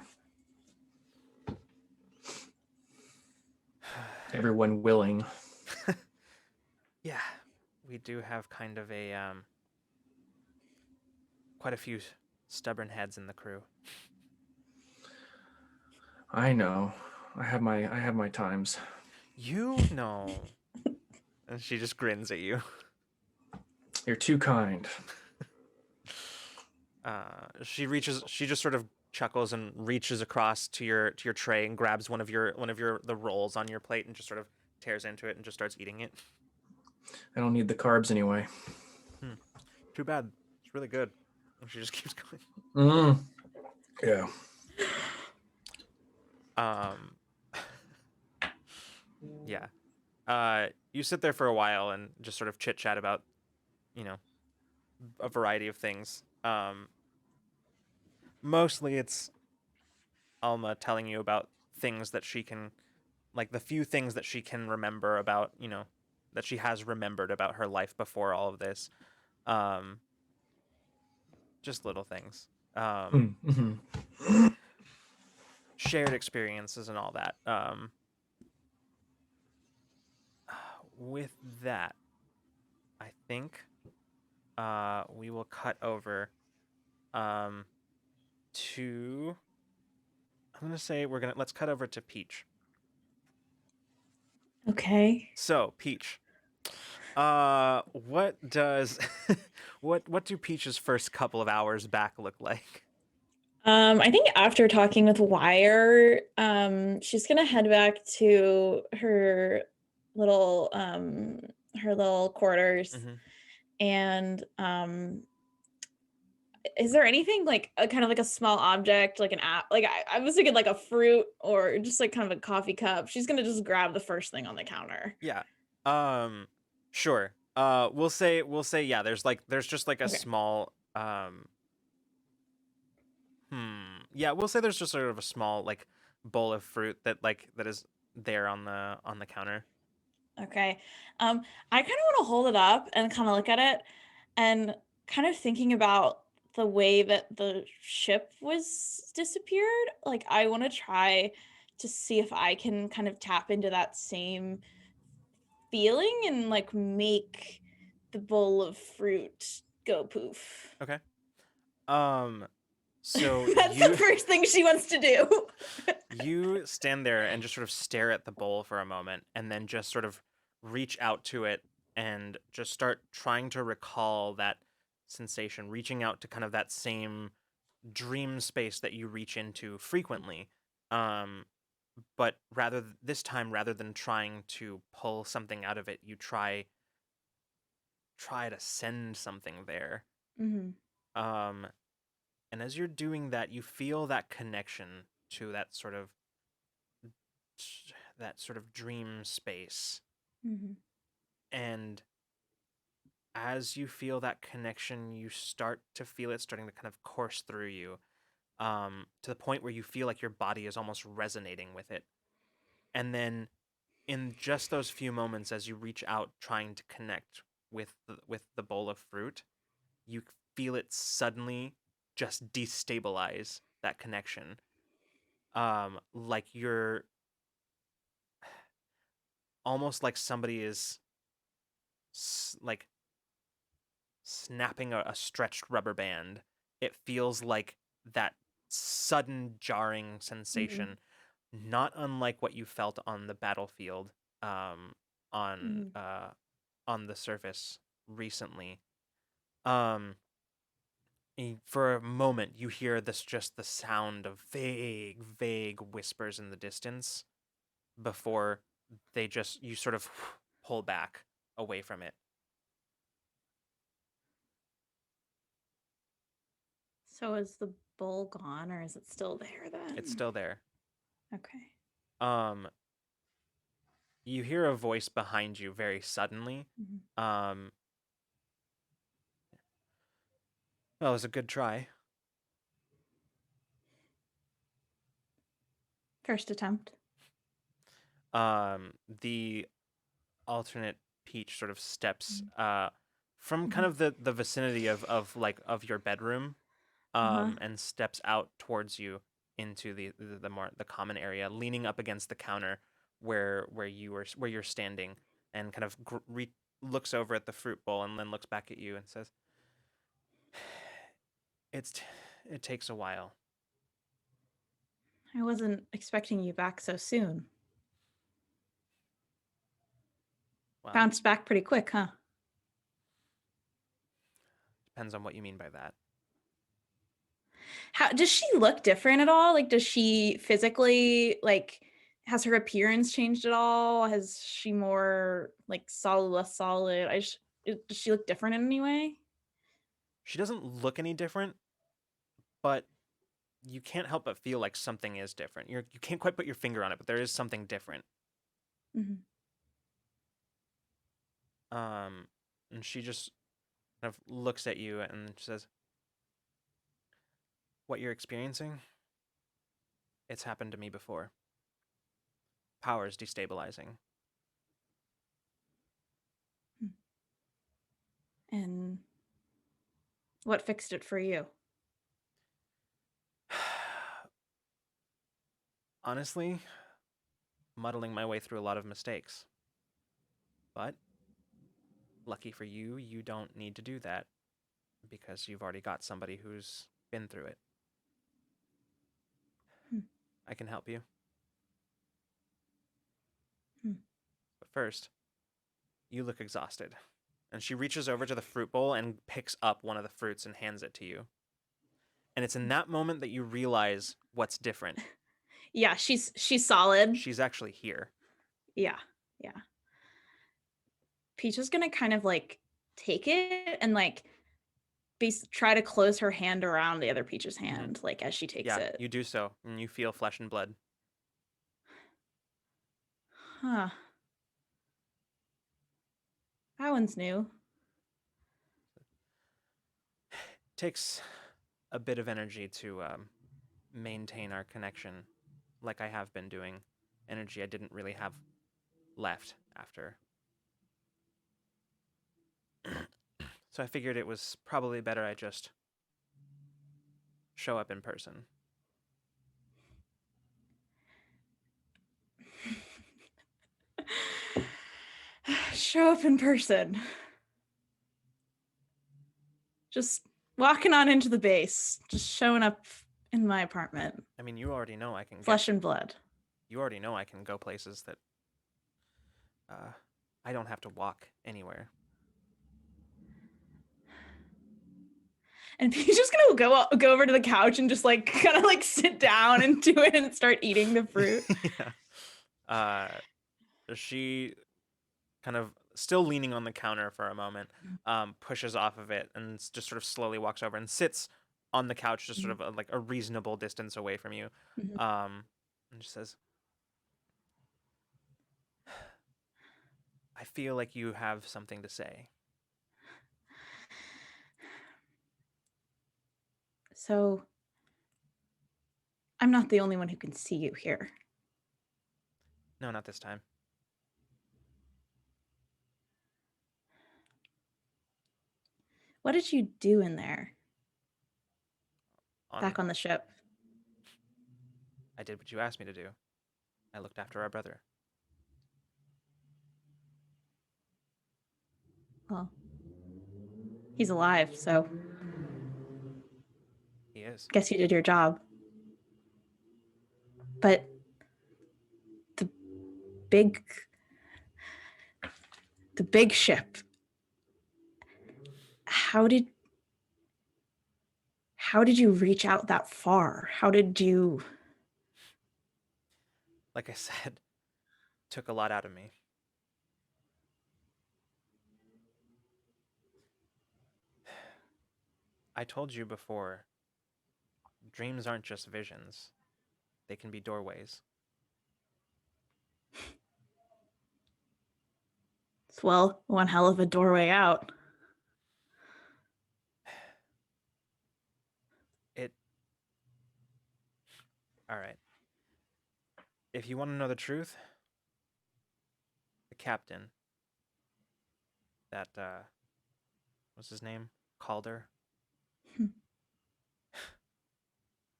everyone willing. Yeah, we do have kind of a quite a few stubborn heads in the crew. I know. I have my times. You know. And she just grins at you. You're too kind. She just sort of chuckles and reaches across to your tray and grabs one of the rolls on your plate and just sort of tears into it and just starts eating it. I don't need the carbs anyway. Too bad. It's really good. And she just keeps going. Yeah. Yeah. You sit there for a while and just sort of chit chat about, you know, a variety of things. Mostly it's Alma telling you about things that she can, like the few things that she can remember about, that she has remembered about her life before all of this. Just little things. Shared experiences and all that. With that, I think we will cut over to. I'm gonna say let's cut over to Peach. Okay. So Peach, What does what do Peach's first couple of hours back look like? I think after talking with Wire, she's gonna head back to her little quarters. Mm-hmm. And is there anything like a kind of like a small object, like an app? Like I was thinking like a fruit or just like kind of a coffee cup. She's gonna just grab the first thing on the counter. Yeah. Sure. We'll say yeah, there's just like a Okay. small yeah, we'll say there's just sort of a small like bowl of fruit that is there on the counter. Okay. I kind of want to hold it up and kind of look at it and kind of thinking about the way that the ship was disappeared. Like I want to try to see if I can kind of tap into that same feeling and like make the bowl of fruit go poof. Okay. So That's the first thing she wants to do. you stand there and just sort of stare at the bowl for a moment and then just sort of reach out to it and just start trying to recall that sensation, reaching out to kind of that same dream space that you reach into frequently. But this time, rather than trying to pull something out of it, you try to send something there. Mm-hmm. And as you're doing that, you feel that connection to that sort of dream space. Mm-hmm. And as you feel that connection, you start to feel it starting to kind of course through you, to the point where you feel like your body is almost resonating with it. And then, in just those few moments, as you reach out trying to connect with the bowl of fruit, you feel it suddenly just destabilize that connection. Like you're almost like somebody is like snapping a stretched rubber band. It feels like that sudden jarring sensation, not unlike what you felt on the battlefield, um, on Mm-hmm. uh, on the surface recently. Um, for a moment, you hear just the sound of vague whispers in the distance before you sort of pull back away from it. So is the bowl gone or is it still there then? It's still there. Okay. Um, you hear a voice behind you very suddenly. Mm-hmm. Well, it was a good try. First attempt. The alternate Peach sort of steps from Mm-hmm. kind of the vicinity of your bedroom, Uh-huh. and steps out towards you into the common area, leaning up against the counter where you're standing, and kind of looks over at the fruit bowl and then looks back at you and says, "It takes a while." I wasn't expecting you back so soon. Well, Bounced back pretty quick, huh? depends on what you mean by that. How does she look different at all? Like, does she physically like has her appearance changed at all? Has she more like solid, less solid? Does she look different in any way? She doesn't look any different, but you can't help but feel like something is different. You can't quite put your finger on it, but there is something different. Mm-hmm. And she just kind of looks at you and says, "What you're experiencing, it's happened to me before. Powers destabilizing." And what fixed it for you? Honestly, muddling my way through a lot of mistakes. But lucky for you, you don't need to do that because you've already got somebody who's been through it. Hmm. I can help you. Hmm. But first, you look exhausted. And she reaches over to the fruit bowl and picks up one of the fruits and hands it to you. And it's in that moment that you realize what's different. Yeah, she's solid. She's actually here. Yeah. Peach is gonna kind of like take it and like try to close her hand around the other Peach's hand, like as she takes it. You do so, and you feel flesh and blood. Huh. That one's new. Takes a bit of energy to maintain our connection, like I have been doing. Energy I didn't really have left after. So I figured it was probably better I just show up in person. Show up in person. Just walking on into the base. Just showing up in my apartment. I mean, you already know I can Flesh and blood. You already know I can go places that I don't have to walk anywhere. And Peach is gonna go over to the couch and just like kind of like sit down and do it and start eating the fruit. Yeah. She kind of still leaning on the counter for a moment, pushes off of it and just sort of slowly walks over and sits on the couch, just sort of like a reasonable distance away from you. And just says, I feel like you have something to say. So, I'm not the only one who can see you here. No, not this time. What did you do in there? Back on the ship? I did what you asked me to do. I looked after our brother. Well, he's alive, so He is. guess you did your job. But the big ship, how did you reach out that far? How did you... Like I said, took a lot out of me. I told you before, dreams aren't just visions. They can be doorways. It's, well, one hell of a doorway out. All right. If you want to know the truth, the captain, that, what's his name? Calder.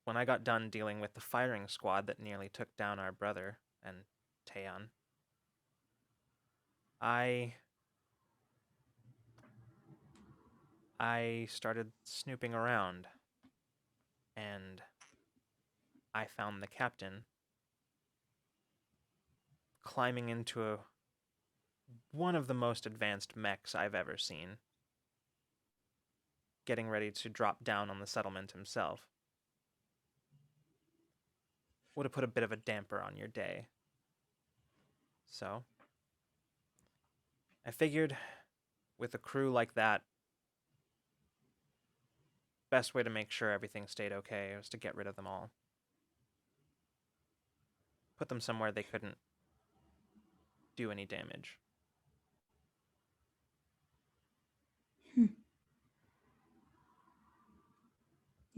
When I got done dealing with the firing squad that nearly took down our brother and Taeyeon, I started snooping around, and I found the captain climbing into one of the most advanced mechs I've ever seen, getting ready to drop down on the settlement himself. Would have put a bit of a damper on your day. So, I figured with a crew like that, best way to make sure everything stayed okay was to get rid of them all. Put them somewhere they couldn't do any damage. You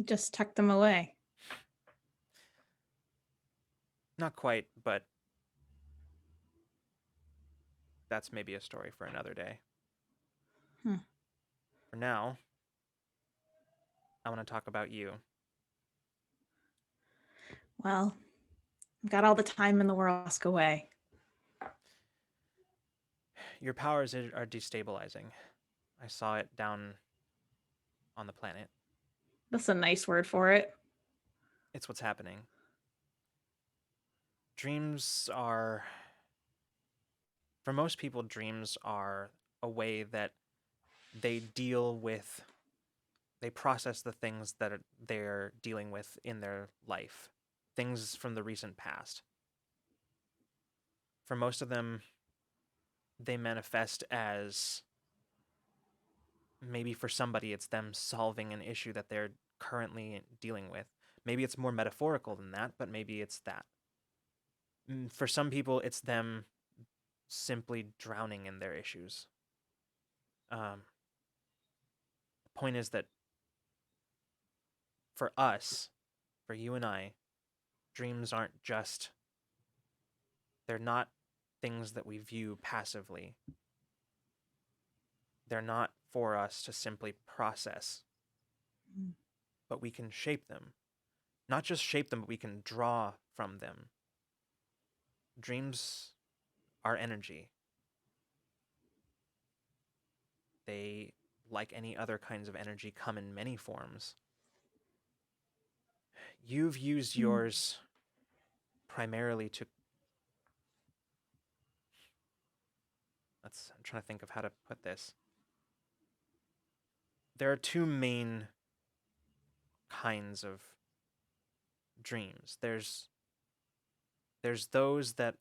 just tucked them away. Not quite, but that's maybe a story for another day. For now, I want to talk about you. Well, I've got all the time in the world to ask away. Your powers are destabilizing. I saw it down on the planet. That's a nice word for it. It's what's happening. Dreams are... For most people, dreams are a way that they process the things that they're dealing with in their life, things from the recent past. For most of them, they manifest as, maybe for somebody it's them solving an issue that they're currently dealing with. Maybe it's more metaphorical than that, but maybe it's that. For some people, it's them simply drowning in their issues. The point is that for us, for you and I, dreams aren't just, they're not things that we view passively. They're not for us to simply process, but we can shape them. Not just shape them, but we can draw from them. Dreams are energy. They, like any other kinds of energy, come in many forms. You've used yours primarily to... I'm trying to think of how to put this. There are two main kinds of dreams. There's those that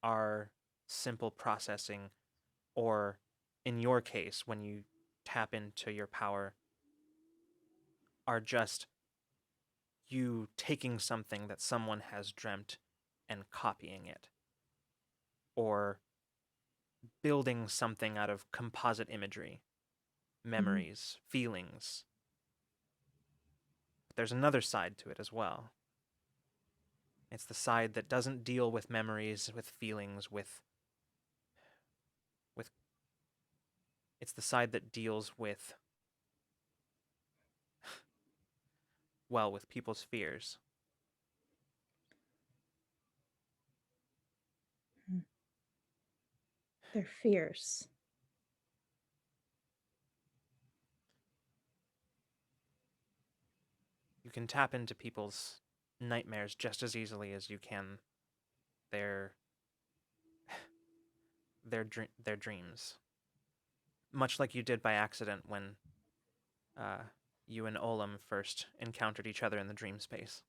are simple processing, or in your case, when you tap into your power, are just you taking something that someone has dreamt and copying it, or building something out of composite imagery, memories, feelings. But there's another side to it as well. It's the side that doesn't deal with memories, with feelings, with it's the side that deals with, well, with people's fears. Their fears. You can tap into people's nightmares just as easily as you can their dreams. Much like you did by accident when you and Olam first encountered each other in the dream space.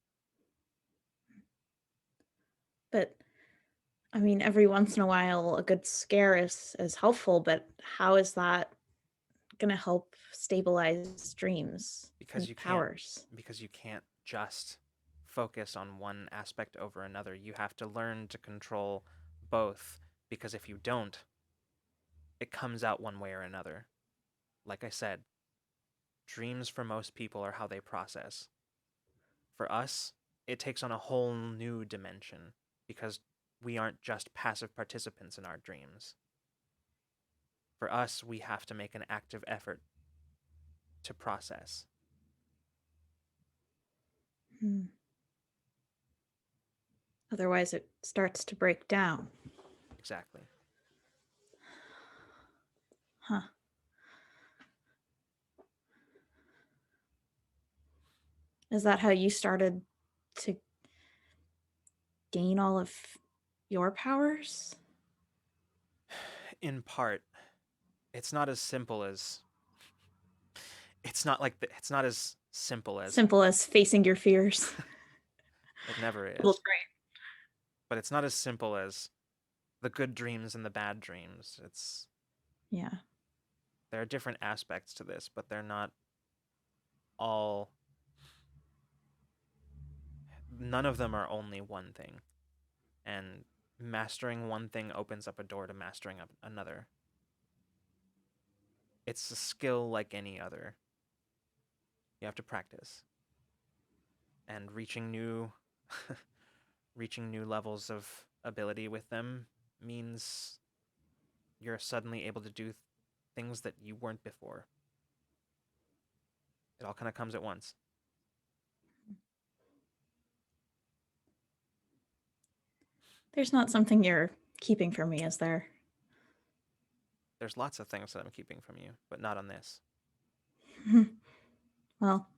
But I mean, every once in a while, a good scare is helpful, but how is that going to help stabilize dreams Because and you powers? because you can't just focus on one aspect over another. You have to learn to control both, because if you don't, it comes out one way or another. Like I said, dreams for most people are how they process. For us, it takes on a whole new dimension, because we aren't just passive participants in our dreams. For us, we have to make an active effort to process. Otherwise, it starts to break down. Exactly. Huh. Is that how you started to gain all of your powers? In part, it's not as simple as... It's not as simple as... Simple as facing your fears. It never is. Well, great. But it's not as simple as the good dreams and the bad dreams. Yeah. There are different aspects to this, but they're not all... None of them are only one thing. And mastering one thing opens up a door to mastering another. It's a skill like any other. You have to practice. And reaching new levels of ability with them means you're suddenly able to do things that you weren't before. It all kind of comes at once. There's not something you're keeping from me, is there? There's lots of things that I'm keeping from you, but not on this. Well,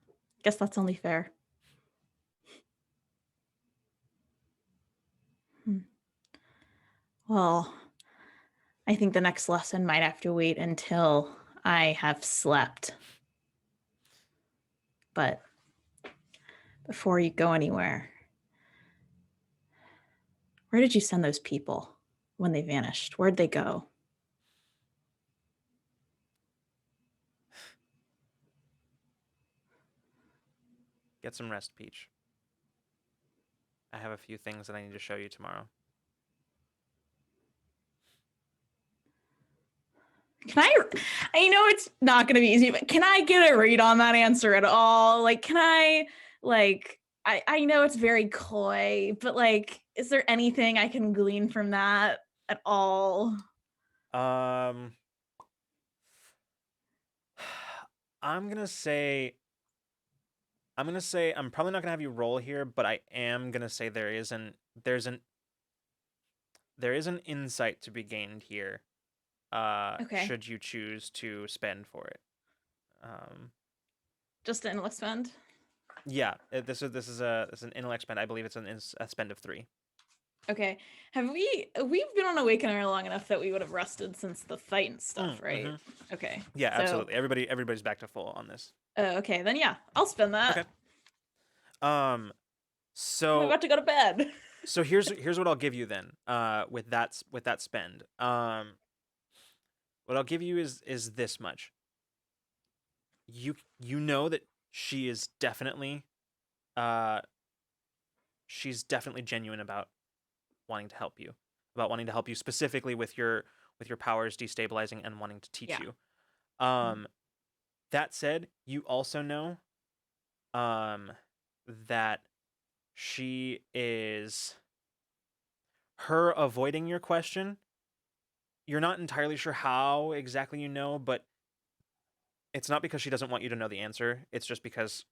guess that's only fair. Well, I think the next lesson might have to wait until I have slept. But before you go anywhere, where did you send those people when they vanished? Where'd they go? Get some rest, Peach. I have a few things that I need to show you tomorrow. Can I know it's not going to be easy, but can I get a read on that answer at all? Like, can I, like, I know it's very coy, but like, is there anything I can glean from that at all? I'm gonna say I'm probably not gonna have you roll here, but I am gonna say there's an insight to be gained here. Okay. Should you choose to spend for it. Just an intellect spend? Yeah, this is an intellect spend. I believe it's a spend of 3. Okay. We've been on Awakener long enough that we would have rested since the fight and stuff, right? Okay. Yeah, So- absolutely. Everybody's back to full on this. Okay, then yeah, I'll spend that. Okay. I'm So about to go to bed. so here's what I'll give you then. With that spend. What I'll give you is this much. You know that she is definitely she's definitely genuine about wanting to help you, specifically with your powers destabilizing and wanting to teach Yeah. you. That said, you also know that she is her avoiding your question. You're not entirely sure how exactly you know, but it's not because she doesn't want you to know the answer. It's just because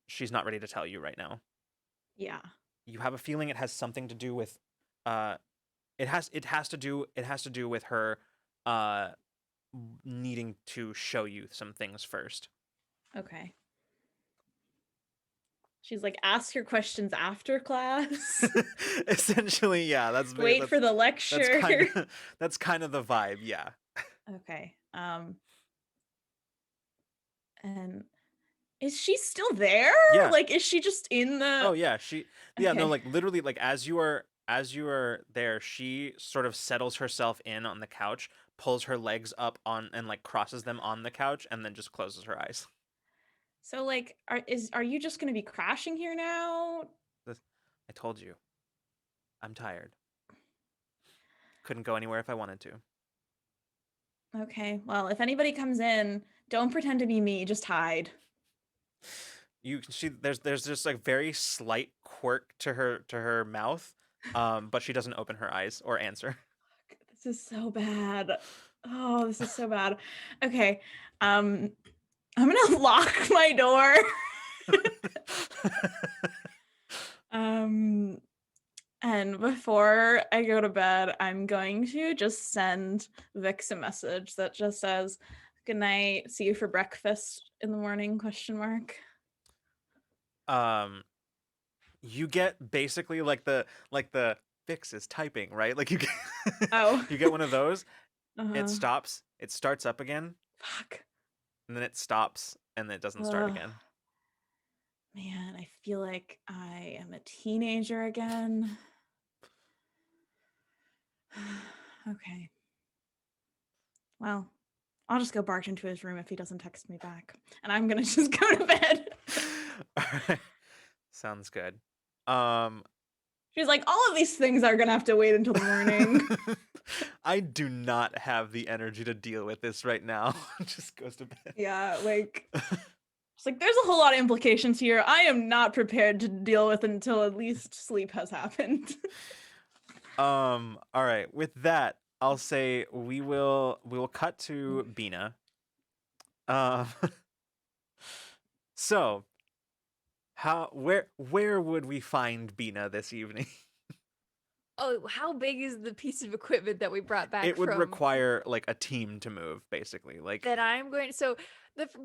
she's not ready to tell you right now. Yeah. You have a feeling it has something to do with it has to do with her needing to show you some things first. Okay. She's like, ask your questions after class. Essentially, yeah. Wait for the lecture. That's kind of the vibe, yeah. Okay. And is she still there? Yeah. Like, is she just in the? Oh yeah, no, Okay. like literally, like as you are there, she sort of settles herself in on the couch, pulls her legs up on and like crosses them on the couch, and then just closes her eyes. So like, are you just gonna be crashing here now? I told you, I'm tired. Couldn't go anywhere if I wanted to. Okay. Well, if anybody comes in, don't pretend to be me. Just hide. You can see there's just like very slight quirk to her mouth, but she doesn't open her eyes or answer. This is so bad. Oh, this is so bad. Okay. I'm gonna lock my door. And before I go to bed, I'm going to just send Vix a message that just says, "Good night. See you for breakfast in the morning?" ? You get basically like the Vix is typing, right? Like you get Oh. you get one of those. Uh-huh. It stops. It starts up again. Fuck. And then it stops, and then it doesn't start again. Man, I feel like I am a teenager again. Okay. Well, I'll just go barge into his room if he doesn't text me back. And I'm gonna just go to bed. All right. Sounds good. She's like, all of these things are gonna have to wait until the morning. I do not have the energy to deal with this right now. Just goes to bed. Yeah, like it's like there's a whole lot of implications here. I am not prepared to deal with until at least sleep has happened. All right. With that, I'll say we will cut to Bina. So where would we find Bina this evening? Oh, how big is the piece of equipment that we brought back? It would from require like a team to move, basically. Like that I'm going. So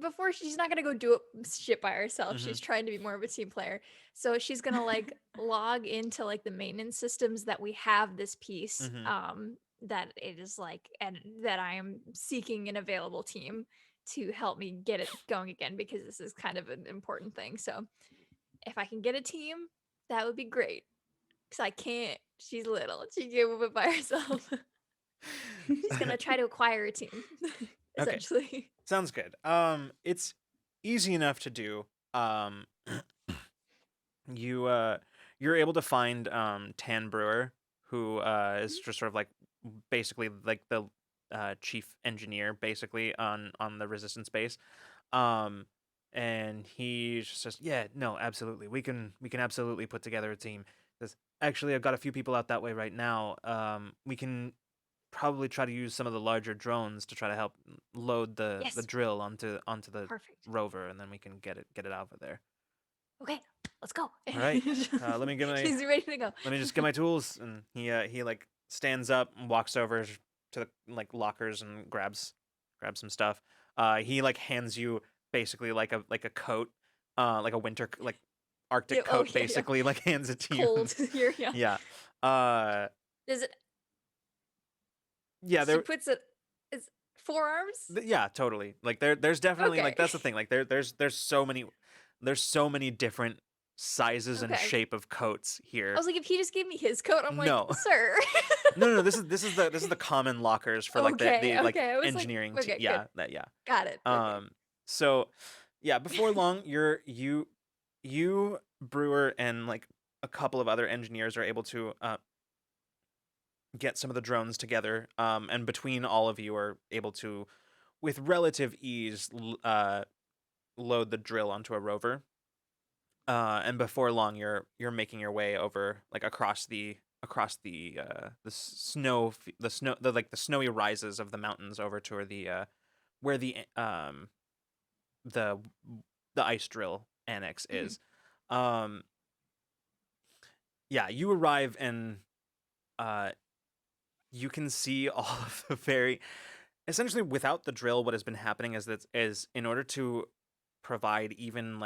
before she's not gonna go do shit by herself. Mhm. She's trying to be more of a team player. So she's gonna like log into like the maintenance systems that we have this piece. Mhm. that it is like, and that I am seeking an available team to help me get it going again, because this is kind of an important thing. So if I can get a team, that would be great. Because I can't. She's little. She can't move it by herself. She's gonna try to acquire a team, Okay. essentially. Sounds good. It's easy enough to do. You you're able to find Tan Brewer, who is just sort of like basically like the chief engineer basically on the resistance base. Um and he just says, "Yeah, no, absolutely. We can absolutely put together a team." Says, "Actually, I've got a few people out that way right now. We can probably try to use some of the larger drones to try to help load the Yes, drill onto the perfect. rover, and then we can get it over there." Okay, let's go. All right. Let me get my She's ready to go. let me just get my tools. And he like stands up and walks over to the like lockers and grabs some stuff. He like hands you basically like a coat, like a winter like Yeah, Arctic oh coat, yeah, yeah. basically like hands it It's to you. cold here. Yeah. Yeah. Uh Does it? yeah, She puts it. It's forearms. yeah, totally. Like there's definitely like Okay. that's the thing. Like there's so many different sizes and Okay. shape of coats I here. was like, if he just gave me his coat, I'm No. like, sir. No, this is the common lockers for like the Okay, like okay. I was like, engineering okay, good. yeah, that yeah. Got it. Okay. So yeah, before long you Brewer and like a couple of other engineers are able to get some of the drones together, and between all of you are able to with relative ease load the drill onto a rover. And before long, you're making your way over like across the snow the snowy rises of the mountains over to where the the ice drill annex Mhm. is. Um, yeah, you arrive and uh, you can see all of the very essentially without the drill. What has been happening is in order to provide even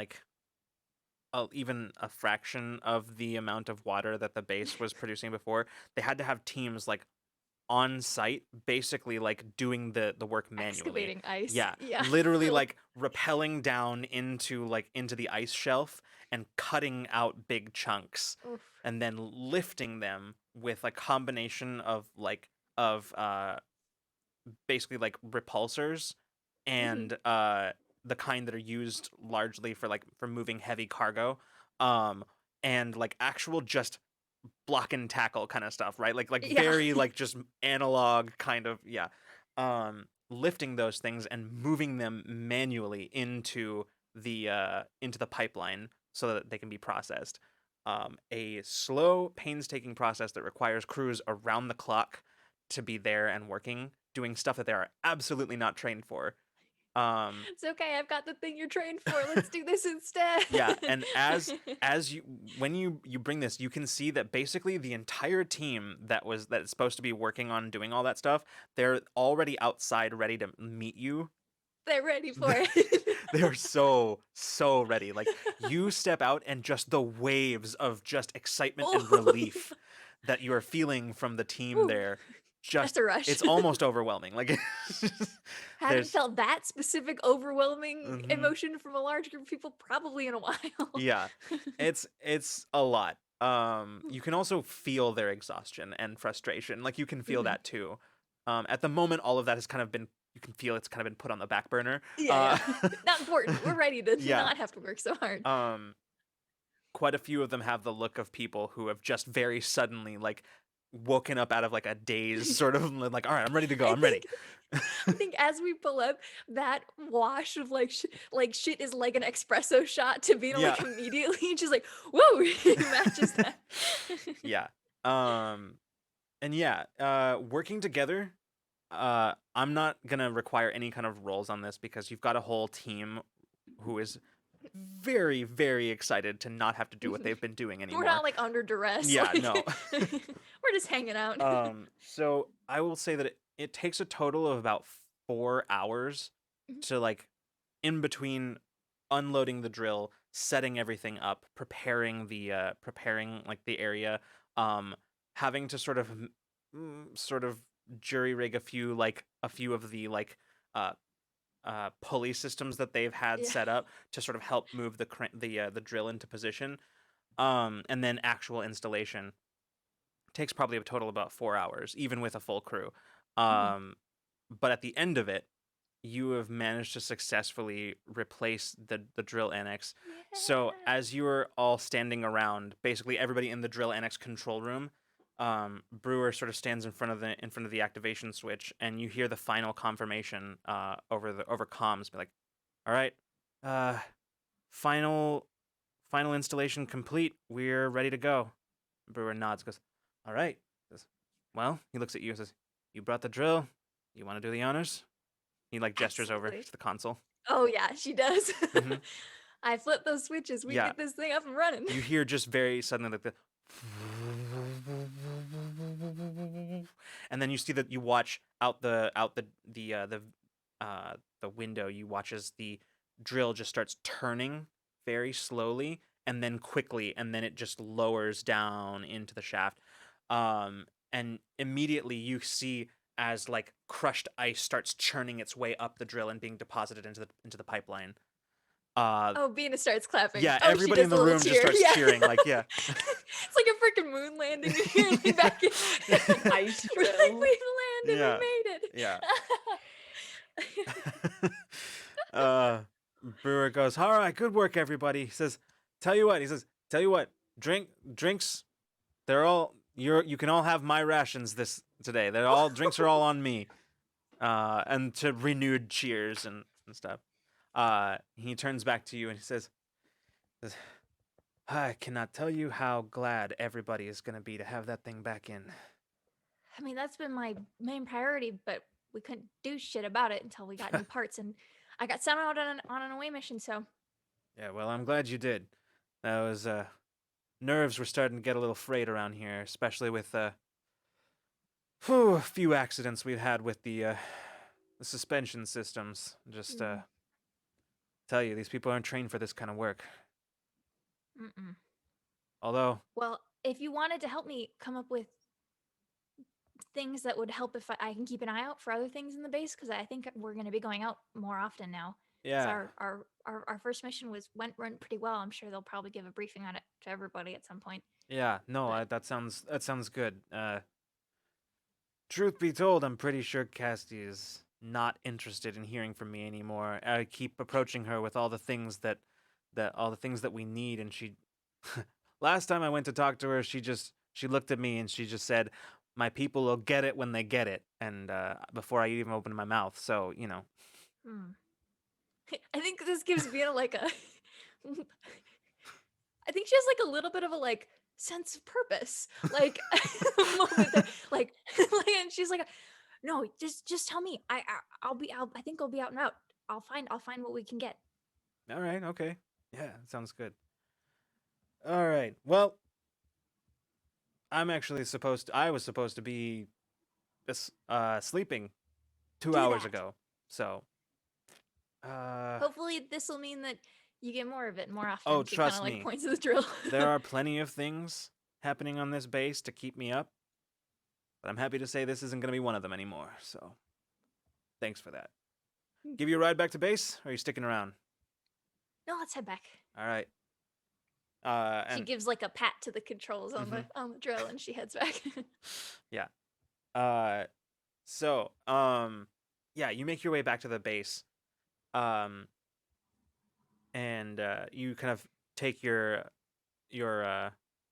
a fraction of the amount of water that the base was producing before, they had to have teams like on site, basically like doing the work manually. Excavating ice. Yeah, Yeah. literally like rappelling down into the ice shelf and cutting out big chunks, Oof. and then lifting them with a combination of basically like repulsors and the kind that are used largely for moving heavy cargo, um and like actual just block and tackle kind of stuff, right? Like Yeah. very like just analog kind of, yeah. Lifting those things and moving them manually into the pipeline so that they can be processed. A slow, painstaking process that requires crews around the clock to be there and working, doing stuff that they are absolutely not trained for. It's okay. I've got the thing you're trained for. Let's do this instead. Yeah, and as you when you bring this, you can see that basically the entire team that's supposed to be working on doing all that stuff, they're already outside ready to meet you. They're ready for it. They are so ready. Like you step out and just the waves of just excitement and Oh. relief that you are feeling from the team Whew. there, That's just a rush. it's almost overwhelming. Like Haven't there's felt that specific overwhelming Mhm. emotion from a large group of people probably in a while. Yeah, it's a lot. You can also feel their exhaustion and frustration. Like you can feel Mhm. that too. At the moment, all of that has kind of been you can feel it's kind of been put on the back burner. Yeah, yeah. Not important. We're ready to Yeah. not have to work so hard. Quite a few of them have the look of people who have just very suddenly like woken up out of like a daze, sort of like, all right, I'm ready to go. I'm ready. I think as we pull up, that wash of like shit is like an espresso shot to Bina like Yeah. immediately. And she's like, whoa, it matches that. Yeah. And yeah, working together, I'm not gonna require any kind of roles on this because you've got a whole team who is very, very excited to not have to do what they've been doing anymore. We're not like under duress. Yeah, like, no. We're just hanging out. So I will say that it takes a total of about 4 hours Mhm. to like in between unloading the drill, setting everything up, preparing like the area, having to sort of jury rig a few of the pulley systems that they've had Yeah. set up to sort of help move the drill into position. And then actual installation takes probably a total of about 4 hours, even with a full crew. But at the end of it, you have managed to successfully replace the drill annex. So Yeah. as you are all standing around, basically everybody in the drill annex control room, Brewer sort of stands in front of the activation switch, and you hear the final confirmation over comms, be like, "All right, final installation complete. We're ready to go." Brewer nods, goes, "All right." Says, "Well," he looks at you and says, "You brought the drill. You want to do the honors?" He gestures over Absolutely. to the console. Oh yeah, she does. Mhm. I flip those switches. We Yeah. get this thing up and running. You hear just very suddenly the and then you see that you watch out the window. You watch as the drill just starts turning very slowly and then quickly, and then it just lowers down into the shaft. And immediately you see as crushed ice starts churning its way up the drill and being deposited into the pipeline. Oh, Bina starts clapping. Yeah, Oh, everybody she in does the a little room just cheer. starts Yeah. cheering, yeah. It's like a freaking moon landing. You're leaning back in. Ice We're like, drill. we've landed. Yeah. We made it. Yeah. Brewer goes, "All right, good work, everybody." He says, "Tell you what, drinks, you can all have my rations today. Drinks are all on me." And to renewed cheers and stuff. He turns back to you and he says, "I cannot tell you how glad everybody is going to be to have that thing back in." I mean, that's been my main priority, but we couldn't do shit about it until we got new parts, and I got sent out on an away mission, so. Yeah, well, I'm glad you did. That was, nerves were starting to get a little frayed around here, especially with, a few accidents we've had with the suspension systems. Just, tell you, these people aren't trained for this kind of work. Mm-mm. Although, Well, if you wanted to help me come up with things that would help if I can keep an eye out for other things in the base, because I think we're going to be going out more often now. So yeah, our first mission went pretty well. I'm sure they'll probably give a briefing on it to everybody at some point. yeah, no, But- that sounds good. Truth be told, I'm pretty sure Cassidy is not interested in hearing from me anymore. I keep approaching her with all the things that we need, and she last time I went to talk to her, she looked at me and she just said, "My people will get it when they get it," and before I even opened my mouth. So, I think this gives Bina like a I think she has like a little bit of a sense of purpose. Like a moment that, and she's like, "No, just tell me. I think I'll be out and out. I'll find what we can get." all right, okay. Yeah, sounds good. All right. Well, I was supposed to be sleeping 2 Do hours that. ago. So, Hopefully this will mean that you get more of it more often. Oh, She kind trust of me. points to the drill. there are plenty of things happening on this base to keep me up, but I'm happy to say this isn't going to be one of them anymore. So, thanks for that. Give you a ride back to base, or are you sticking around? No, let's head back. All right. She And gives like a pat to the controls on the drill, and she heads back. yeah. So, yeah, you make your way back to the base. And you kind of take your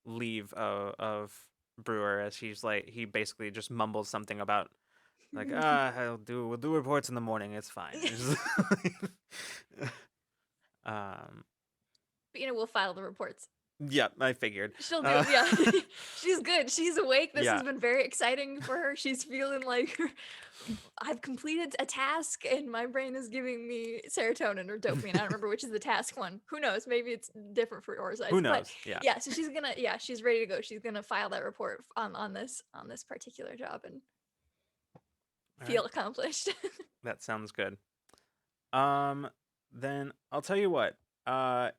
leave of Brewer, as he basically just mumbles something about we'll do reports in the morning, it's fine. Bina will file the reports. Yeah, I figured. She'll do it. Yeah, she's good. She's awake. This Yeah. has been very exciting for her. She's feeling like I've completed a task, and my brain is giving me serotonin or dopamine. I don't remember which is the task one. Who knows? Maybe it's different for yours. Who knows? But Yeah. so she's gonna. Yeah, she's ready to go. She's gonna file that report on this particular job and All feel right. accomplished. That sounds good. Then I'll tell you what.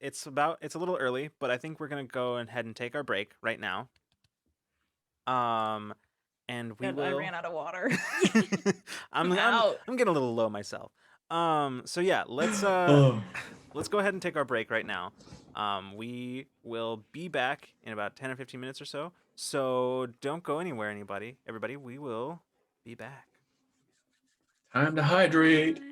It's a little early, but I think we're gonna go ahead and take our break right now. and we Good, will. I ran out of water. I'm out. getting a little low myself. So yeah, let's Oh, let's go ahead and take our break right now. We will be back in about 10 or 15 minutes or so. So don't go anywhere, everybody. We will be back. time to hydrate. Bye.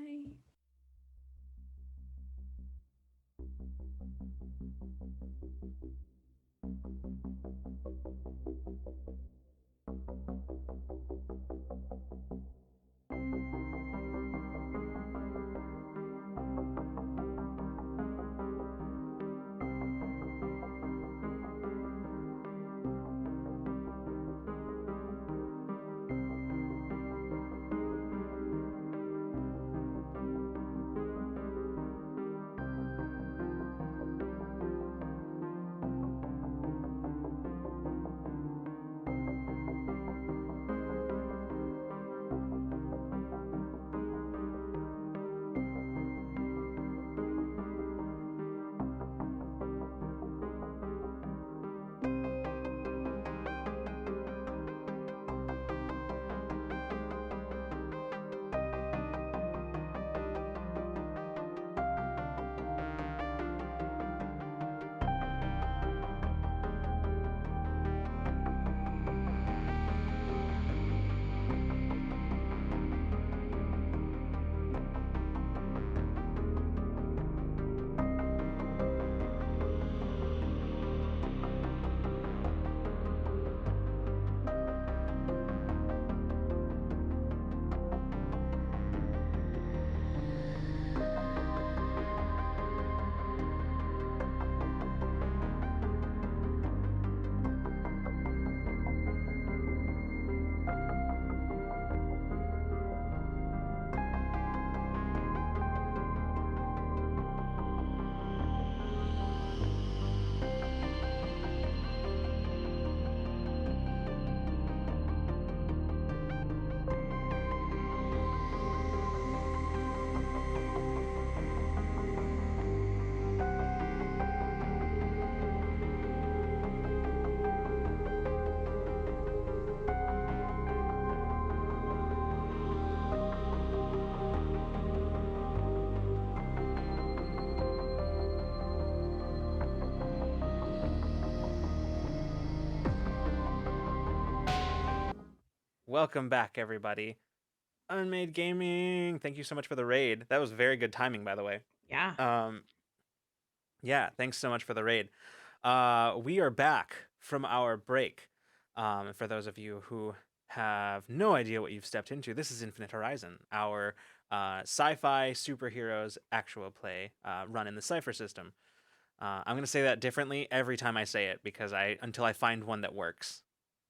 Welcome back, everybody. Unmade Gaming. Thank you so much for the raid. That was very good timing, by the way. Yeah. Yeah, thanks so much for the raid. We are back from our break. For those of you who have no idea what you've stepped into, this is Infinite Horizon, our sci-fi superheroes actual play run in the Cypher system. I'm going to say that differently every time I say it because until I find one that works,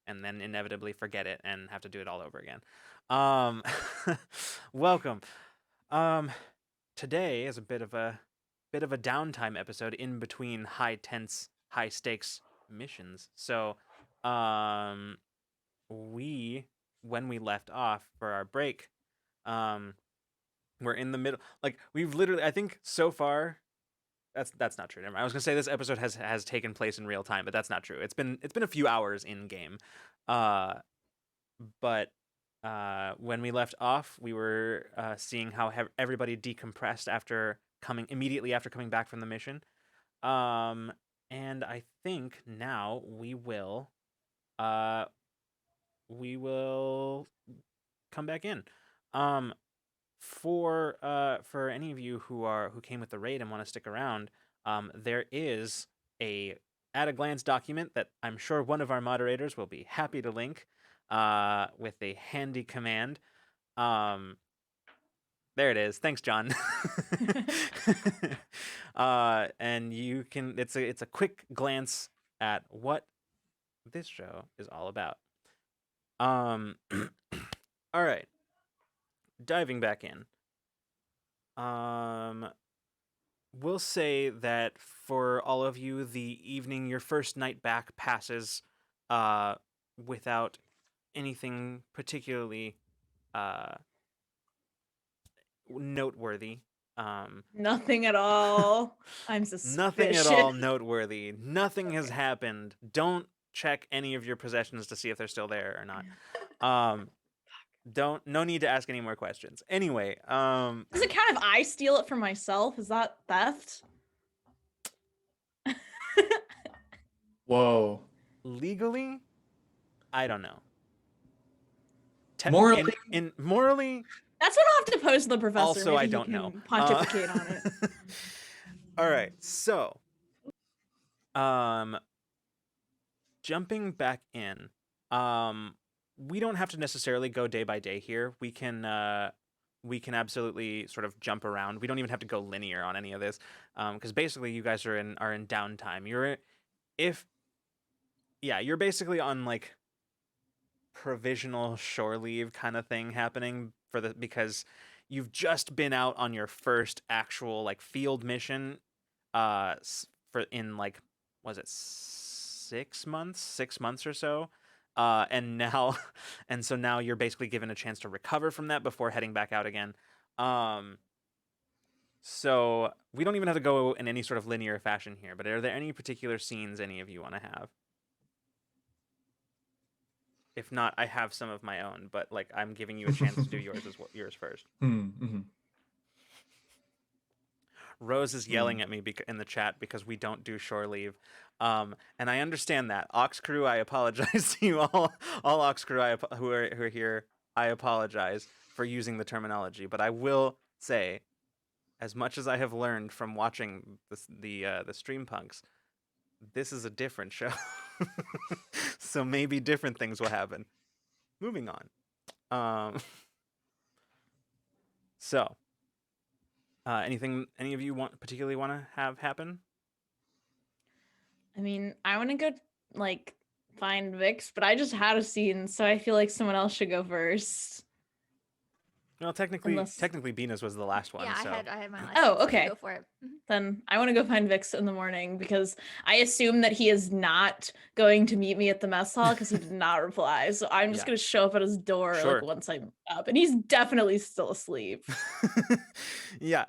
and then inevitably forget it and have to do it all over again. Welcome. Today is a bit of a downtime episode in between high tense, high stakes missions. So, when we left off for our break, we're in the middle. Like we've literally, I think so far. That's not true. Never mind. I was gonna say this episode has taken place in real time, but that's not true. It's been a few hours in game. But when we left off, we were seeing how everybody decompressed immediately after coming back from the mission. And I think now we will come back in. For any of you who came with the raid and want to stick around, there is a at a glance document that I'm sure one of our moderators will be happy to link with a handy command. There it is. Thanks, John. And you can it's a quick glance at what this show is all about. All right. Diving back in. We'll say that for all of you, the evening, your first night back passes without anything particularly noteworthy. Nothing at all. I'm suspicious. Nothing at all noteworthy. Nothing has happened. Don't check any of your possessions to see if they're still there or not. No need to ask any more questions. Anyway, Does it count if I steal it for myself? Is that theft? Whoa. legally, I don't know. Morally? Morally, That's what I'll have to pose to the professor. also Maybe I he don't can know. pontificate on it. All right, so jumping back in, we don't have to necessarily go day by day here. We can absolutely sort of jump around. We don't even have to go linear on any of this, because basically you guys are in downtime. You're basically on like provisional shore leave kind of thing happening because you've just been out on your first actual like field mission for in like, was it 6 months or so, and now and so now you're basically given a chance to recover from that before heading back out again. So we don't even have to go in any sort of linear fashion here, but are there any particular scenes any of you want to have? If not, I have some of my own, but like I'm giving you a chance to do yours first. Mm-hmm. Rose is yelling at me in the chat because we don't do shore leave, and I understand that. Ox crew, I apologize to you all. All Ox crew who are here, I apologize for using the terminology, but I will say, as much as I have learned from watching the stream punks, this is a different show, so maybe different things will happen. Moving on. So, anything any of you particularly want to have happen? I mean, I want to go like find Vix, but I just had a scene, so I feel like someone else should go first. Well, technically, Bina's was the last one. Yeah, so. I had my last. Oh, one, so okay. Go for it. Then I want to go find Vix in the morning because I assume that he is not going to meet me at the mess hall because he did not reply. So I'm just gonna show up at his door like once I'm up, and he's definitely still asleep. Yeah.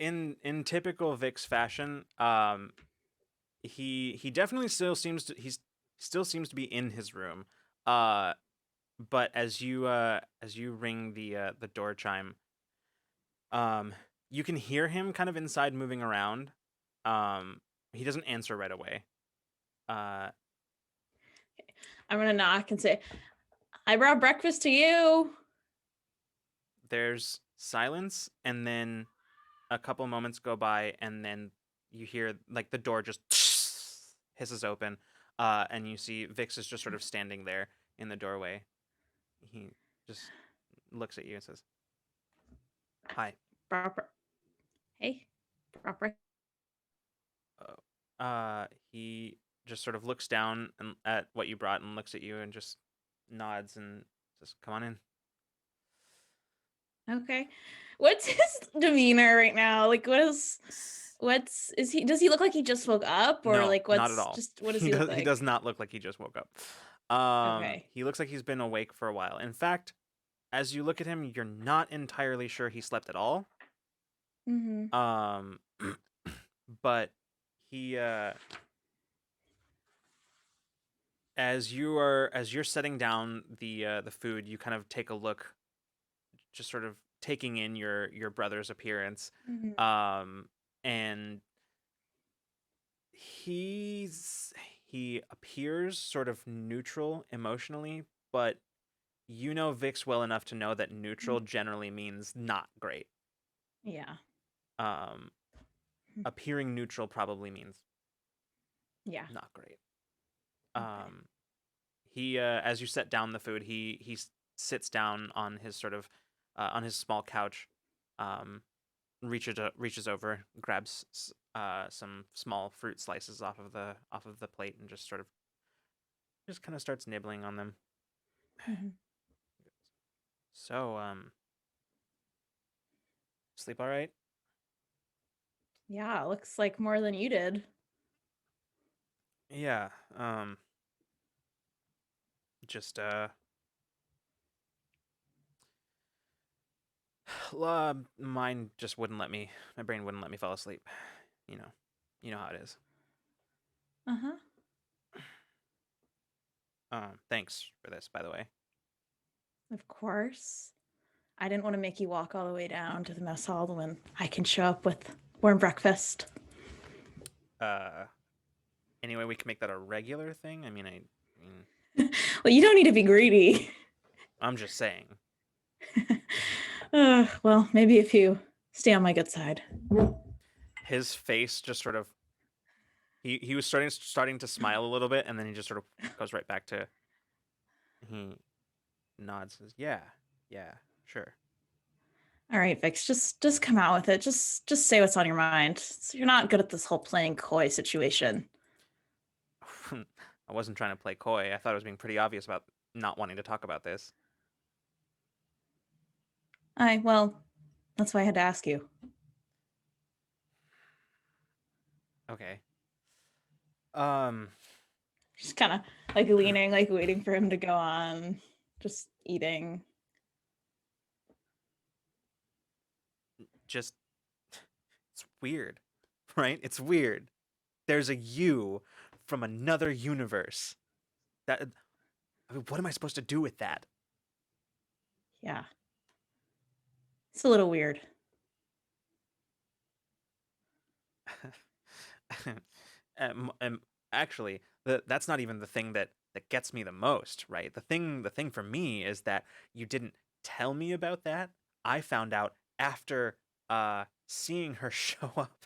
In typical Vix fashion, he definitely still seems to be in his room. But as you ring the door chime, you can hear him kind of inside moving around. He doesn't answer right away. I'm gonna knock and say, "I brought breakfast to you." There's silence, and then a couple moments go by, and then you hear like the door just hisses open, and you see Vix is just sort of standing there in the doorway. He just looks at you and says, "Hi." Hey, proper. He just sort of looks down at what you brought and looks at you and just nods and says, "Come on in." Okay. What's his demeanor right now? Like, does he look like he just woke up, or No, like not at all. what does he look like? He does not look like he just woke up. Okay. He looks like he's been awake for a while. In fact, as you look at him, you're not entirely sure he slept at all. Mm-hmm. But he as you're setting down the food, you kind of take a look, just sort of taking in your brother's appearance. Mm-hmm. And he appears sort of neutral emotionally, but you know Vix well enough to know that neutral generally means not great. Yeah. Appearing neutral probably means not great. Okay. He as you set down the food, he sits down on his sort of on his small couch, reaches over, grabs some small fruit slices off of the plate, and just kind of starts nibbling on them. Mm-hmm. So, sleep all right? Yeah, looks like more than you did. Yeah. Just mine just wouldn't let me. My brain wouldn't let me fall asleep. You know how it is. Uh-huh. Thanks for this, by the way. Of course. I didn't want to make you walk all the way down to the mess hall when I can show up with warm breakfast. Anyway, we can make that a regular thing. I mean, Well, you don't need to be greedy. I'm just saying. Well, maybe if you stay on my good side. His face just sort of he was starting to smile a little bit, and then he just sort of goes right back to. He nods, says, "Yeah, sure." All right, Vix, just come out with it. Just say what's on your mind. You're not good at this whole playing coy situation. I wasn't trying to play coy. I thought I was being pretty obvious about not wanting to talk about this. Well, that's why I had to ask you. Okay. Just kind of like leaning, like waiting for him to go on, just eating. Just it's weird, right? It's weird. There's a you from another universe. That I mean, what am I supposed to do with that? Yeah. It's a little weird. Actually, that's not even the thing that gets me the most, right? The thing for me is that you didn't tell me about that. I found out after seeing her show up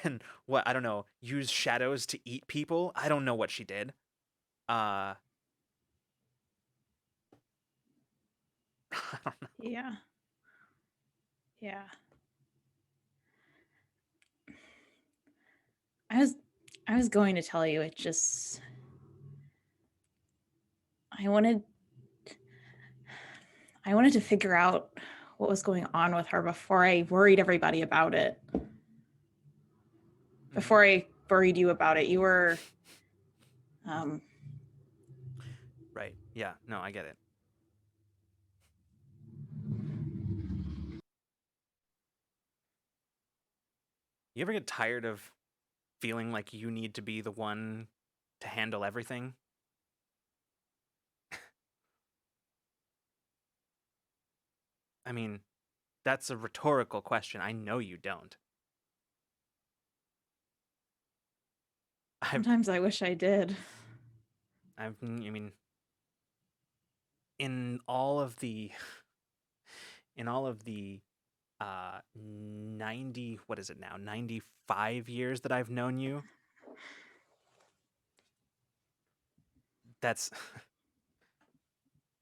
and what I don't know, use shadows to eat people. I don't know what she did. I don't know. Yeah. Yeah. I was going to tell you, it just I wanted to figure out what was going on with her before I worried everybody about it. Before I worried you about it. You were Right. Yeah. No, I get it. You ever get tired of feeling like you need to be the one to handle everything? I mean, that's a rhetorical question. I know you don't. sometimes I wish I did. I mean, in all of the, in all of the, 90, what is it now? 95 years that I've known you. That's,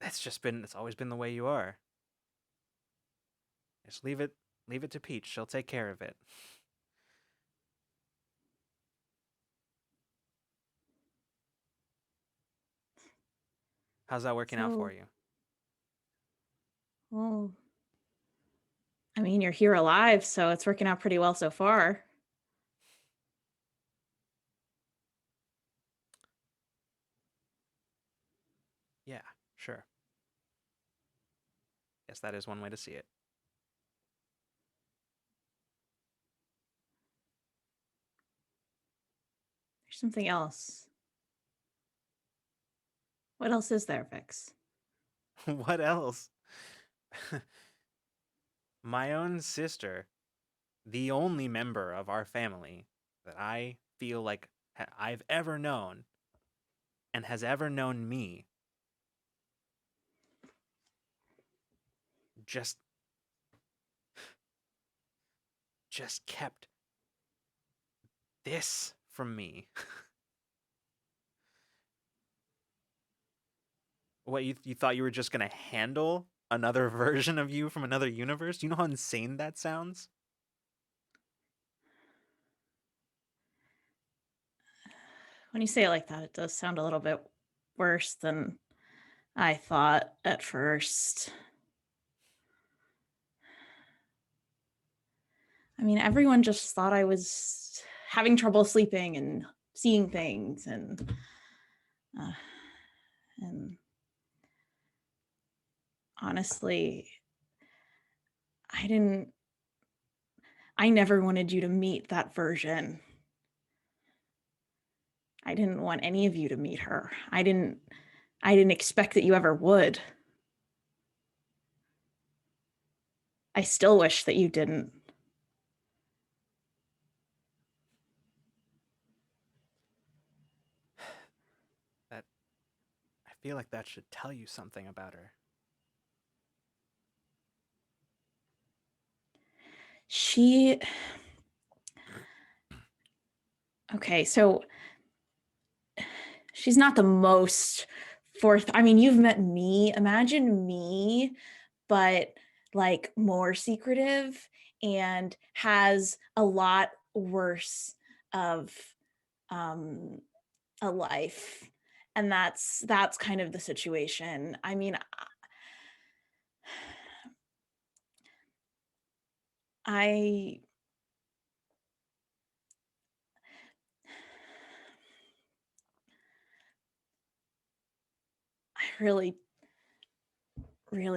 it's always been the way you are. Just leave it to Peach. She'll take care of it. How's that working out for you? Well, I mean, you're here alive, so it's working out pretty well so far. Yeah, sure. Guess that is one way to see it. There's something else. What else is there, Vix? What else? My own sister, the only member of our family that I feel like I've ever known and has ever known me, just kept this from me. What, you thought you were just going to handle another version of you from another universe? Do you know how insane that sounds? When you say it like that, it does sound a little bit worse than I thought at first. I mean, everyone just thought I was having trouble sleeping and seeing things, and honestly, I never wanted you to meet that version. I didn't want any of you to meet her. I didn't I didn't expect that you ever would. I still wish that you didn't. That I feel like that should tell you something about her. She. Okay, so she's not the most I mean, you've met me. Imagine me, but like more secretive and has a lot worse of a life. And that's kind of the situation. I mean, I really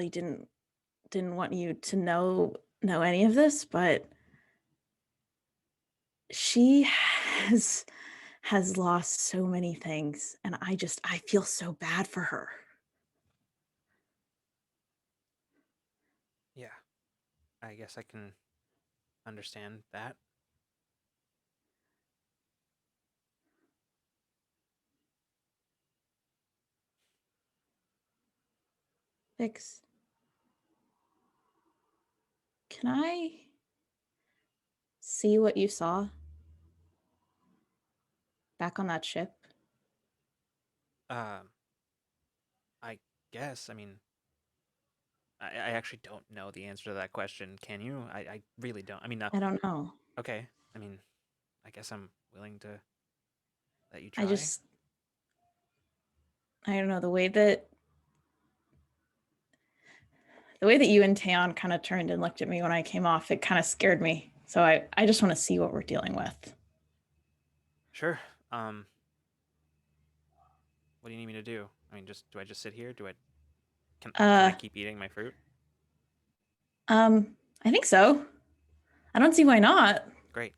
didn't want you to know any of this, but she has lost so many things, and I feel so bad for her. Yeah, I guess I can understand that. Vix, can I see what you saw back on that ship? Um, I guess. I mean, I actually don't know the answer to that question. Can you? I really don't. I mean, I don't know. okay. I mean, I guess I'm willing to let you I try. don't know, the way that you and Taeon kind of turned and looked at me when I came off, it kind of scared me. So I just want to see what we're dealing with. Sure. What do you need me to do? I mean, do I just sit here? Can I keep eating my fruit? I think so. I don't see why not. Great.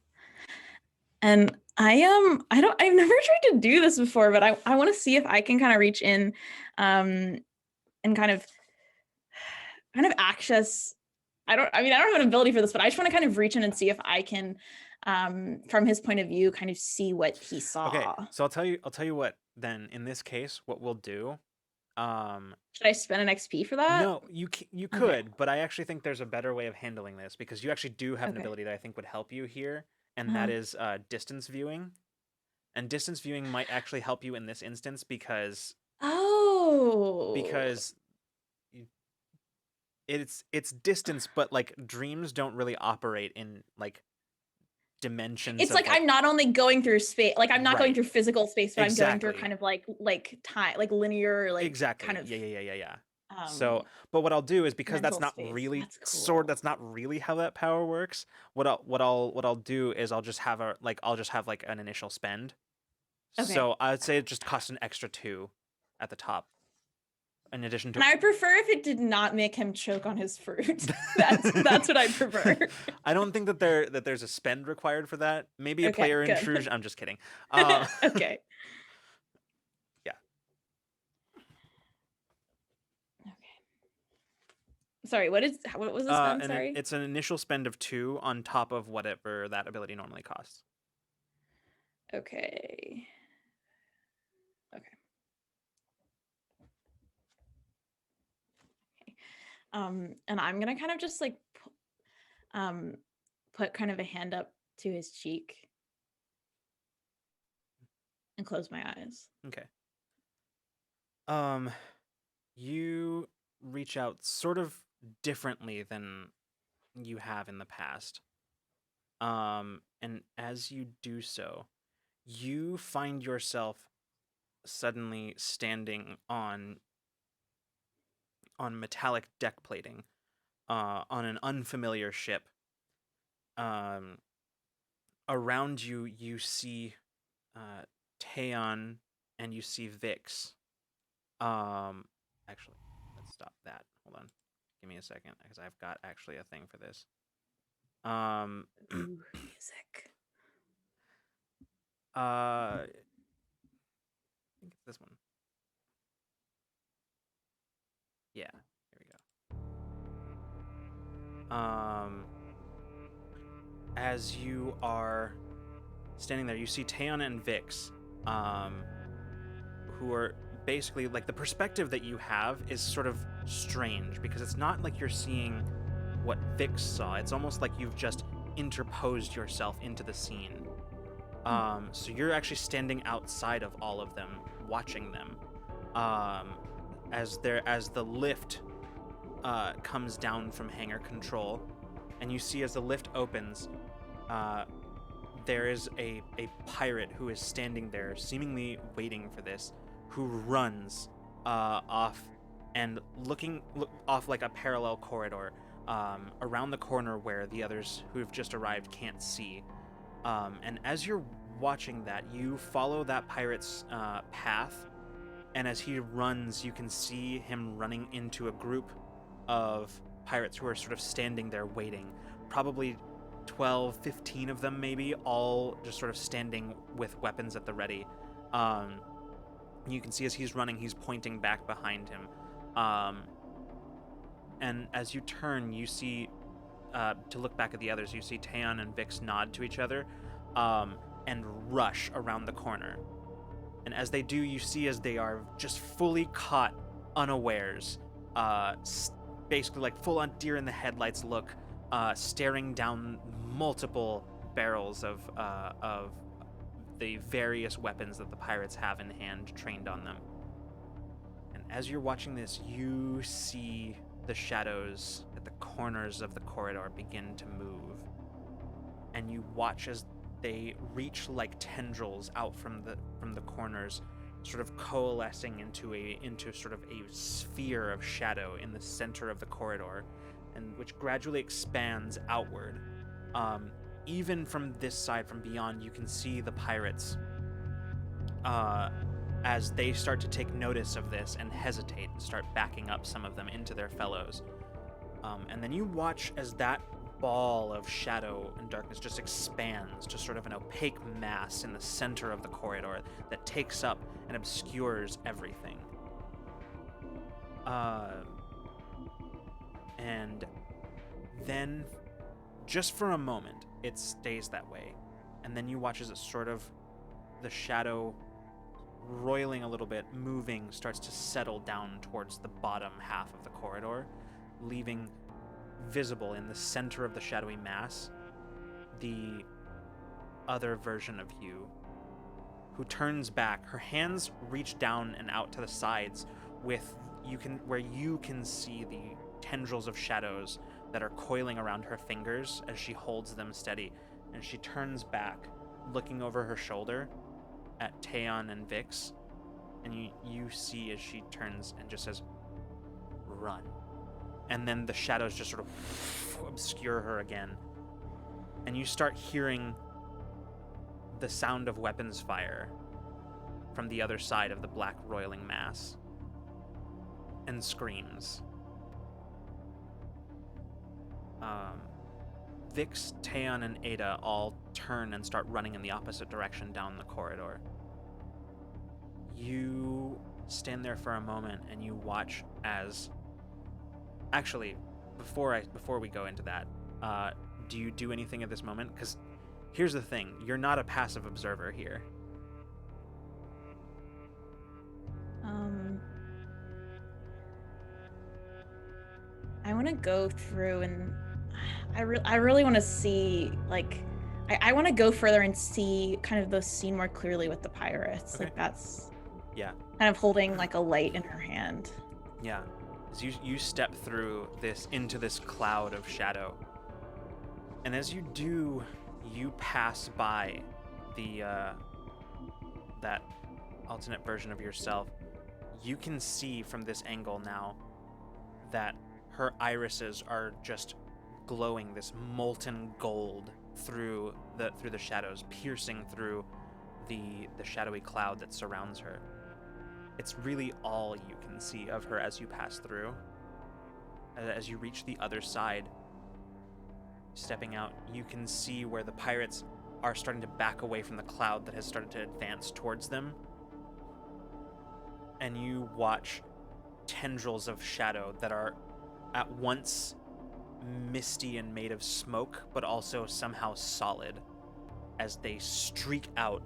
And I've never tried to do this before, but I want to see if I can kind of reach in and kind of access. I don't have an ability for this, but I just want to kind of reach in and see if I can from his point of view kind of see what he saw. Okay. So I'll tell you what then in this case what we'll do. Should I spend an XP for that? No, you could, but I actually think there's a better way of handling this because you actually do have an Okay. ability that I think would help you here, and that is distance viewing. And distance viewing might actually help you in this instance because Oh. you- it's distance, but like dreams don't really operate in like dimensions. It's of, like I'm not only going through space, like I'm not going Right. through physical space, but I'm going through Exactly. kind of like time, like linear, like Exactly. kind of Yeah. So, um but what I'll do is because that's mental not space. really That's cool. that's not really how that power works. What I'll do is I'll just have like an initial spend. Okay. So I'd say it just costs an extra 2 at the top, in addition to. And I prefer if it did not make him choke on his fruit. That's what I prefer. I don't think that there's a spend required for that. Maybe a Okay, player good. intrusion. I'm just kidding. Okay. Yeah. Okay. Sorry, what was the spend? And Sorry. it's an initial spend of 2 on top of whatever that ability normally costs. Okay. And I'm gonna kind of just like put kind of a hand up to his cheek and close my eyes. Okay. You reach out sort of differently than you have in the past. And as you do so, you find yourself suddenly standing on metallic deck plating, on an unfamiliar ship. Um, Around you, you see Taeon and you see Vix. Actually, let's stop that. Hold on. Give me a second because I've got actually a thing for this. Ooh, music. I think it's this one. Yeah, here we go. As you are standing there, you see Taeon and Vix, who are basically like the perspective that you have is sort of strange because it's not like you're seeing what Vix saw. It's almost like you've just interposed yourself into the scene. So you're actually standing outside of all of them, watching them, as the lift comes down from hangar control, and you see as the lift opens, there is a pirate who is standing there, seemingly waiting for this, who runs off and look off like a parallel corridor around the corner where the others who have just arrived can't see. And as you're watching that, you follow that pirate's path, and as he runs, you can see him running into a group of pirates who are sort of standing there waiting. Probably 12, 15 of them maybe, all just sort of standing with weapons at the ready. You can see as he's running, he's pointing back behind him. And as you turn, you see, to look back at the others, you see Taeon and Vix nod to each other and rush around the corner. And as they do, you see as they are just fully caught unawares, basically like full on deer in the headlights look, staring down multiple barrels of the various weapons that the pirates have in hand, trained on them. And as you're watching this, you see the shadows at the corners of the corridor begin to move, and you watch as they reach like tendrils out from the corners, sort of coalescing into sort of a sphere of shadow in the center of the corridor, and which gradually expands outward. Even from this side, from beyond, you can see the pirates as they start to take notice of this and hesitate and start backing up some of them into their fellows. And then you watch as that ball of shadow and darkness just expands to sort of an opaque mass in the center of the corridor that takes up and obscures everything. And then, just for a moment, it stays that way. And then you watch as it sort of, the shadow roiling a little bit, moving, starts to settle down towards the bottom half of the corridor, leaving visible in the center of the shadowy mass the other version of you, who turns back. Her hands reach down and out to the sides where you can see the tendrils of shadows that are coiling around her fingers as she holds them steady, and she turns back, looking over her shoulder at Taeon and Vix, and you see as she turns and just says, "Run." And then the shadows just sort of obscure her again, and you start hearing the sound of weapons fire from the other side of the black roiling mass, and screams. Vix, Taeon, and Ada all turn and start running in the opposite direction down the corridor. You stand there for a moment and you watch as... Actually, before we go into that, do you do anything at this moment? Because here's the thing, you're not a passive observer here. I want to go through and I really want to see, like, I want to go further and see kind of the scene more clearly with the pirates. Okay. Like, that's Yeah. kind of holding like a light in her hand. Yeah. As you step through into this cloud of shadow. And as you do, you pass by that alternate version of yourself. You can see from this angle now that her irises are just glowing this molten gold through the shadows, piercing through the shadowy cloud that surrounds her. It's really all you can see of her as you pass through. As you reach the other side, stepping out, you can see where the pirates are starting to back away from the cloud that has started to advance towards them. And you watch tendrils of shadow that are at once misty and made of smoke, but also somehow solid as they streak out.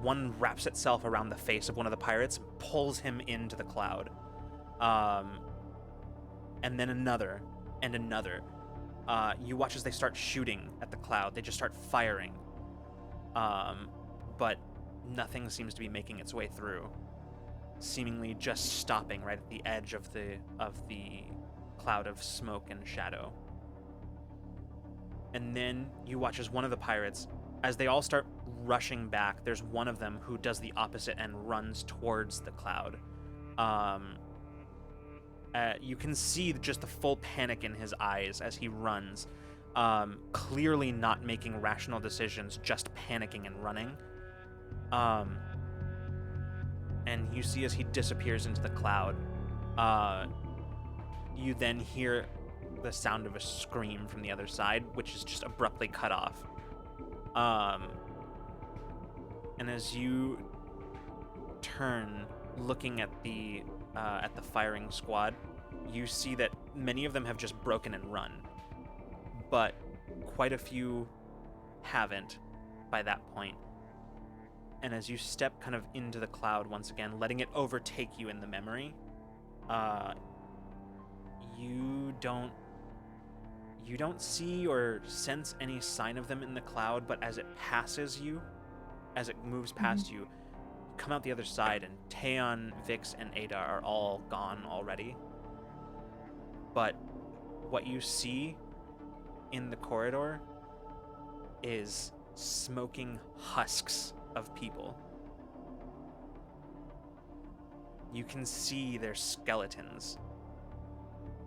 One wraps itself around the face of one of the pirates and pulls him into the cloud. And then another and another. You watch as they start shooting at the cloud. They just start firing. But nothing seems to be making its way through, seemingly just stopping right at the edge of the cloud of smoke and shadow. And then you watch as one of the pirates, as they all start rushing back, there's one of them who does the opposite and runs towards the cloud. You can see just the full panic in his eyes as he runs, clearly not making rational decisions, just panicking and running. And you see as he disappears into the cloud, you then hear the sound of a scream from the other side, which is just abruptly cut off. And as you turn, looking at the firing squad, you see that many of them have just broken and run, but quite a few haven't by that point. And as you step kind of into the cloud once again, letting it overtake you in the memory, you don't see or sense any sign of them in the cloud, but as it passes you, as it moves past you, come out the other side, and Taeon, Vix, and Ada are all gone already. But what you see in the corridor is smoking husks of people. You can see their skeletons,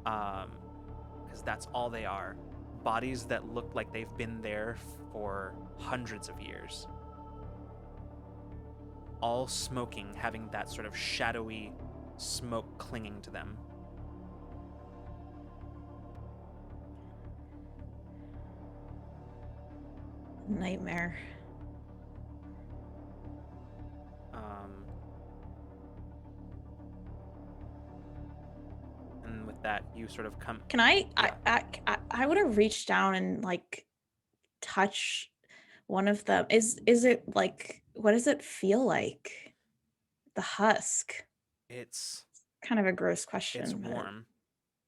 because that's all they are. Bodies that look like they've been there for hundreds of years. All smoking, having that sort of shadowy smoke clinging to them. Nightmare. And with that, you sort of come. Can I? Yeah. I would have reached down and like touch one of them. Is it like, what does it feel like? The husk. It's Kind of a gross question. It's but- warm.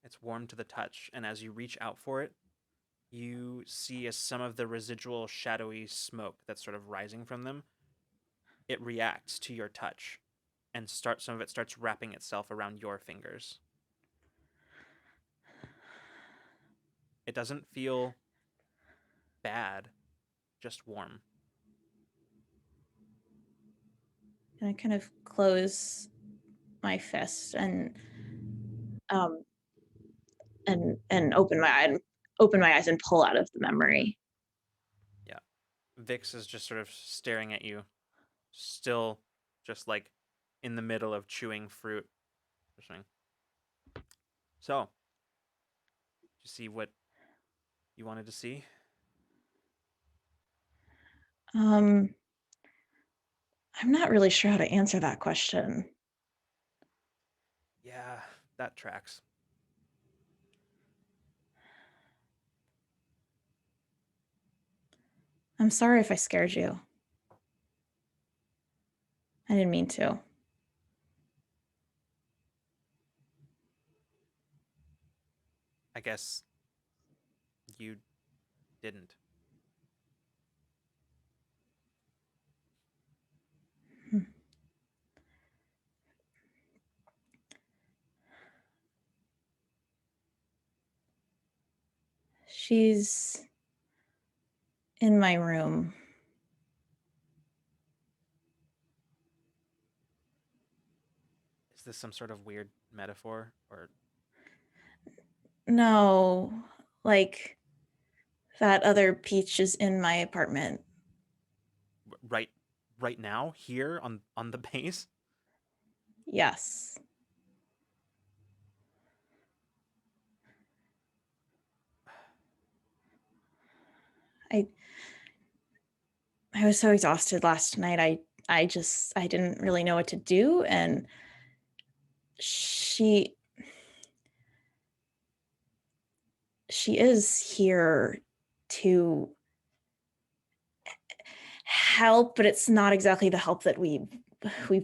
It's warm to the touch, and as you reach out for it, you see as some of the residual shadowy smoke that's sort of rising from them, it reacts to your touch, and some of it starts wrapping itself around your fingers. It doesn't feel bad, just warm. And I kind of close my fist and open my eyes and pull out of the memory. Yeah. Vix is just sort of staring at you, still just like in the middle of chewing fruit or something. So, did you see what you wanted to see? I'm not really sure how to answer that question. Yeah, that tracks. I'm sorry if I scared you. I didn't mean to. I guess you didn't. She's in my room. Is this some sort of weird metaphor, or No, like that other peach is in my apartment. right now here on the base? Yes. I was so exhausted last night. I didn't really know what to do, and she is here to help, but it's not exactly the help that we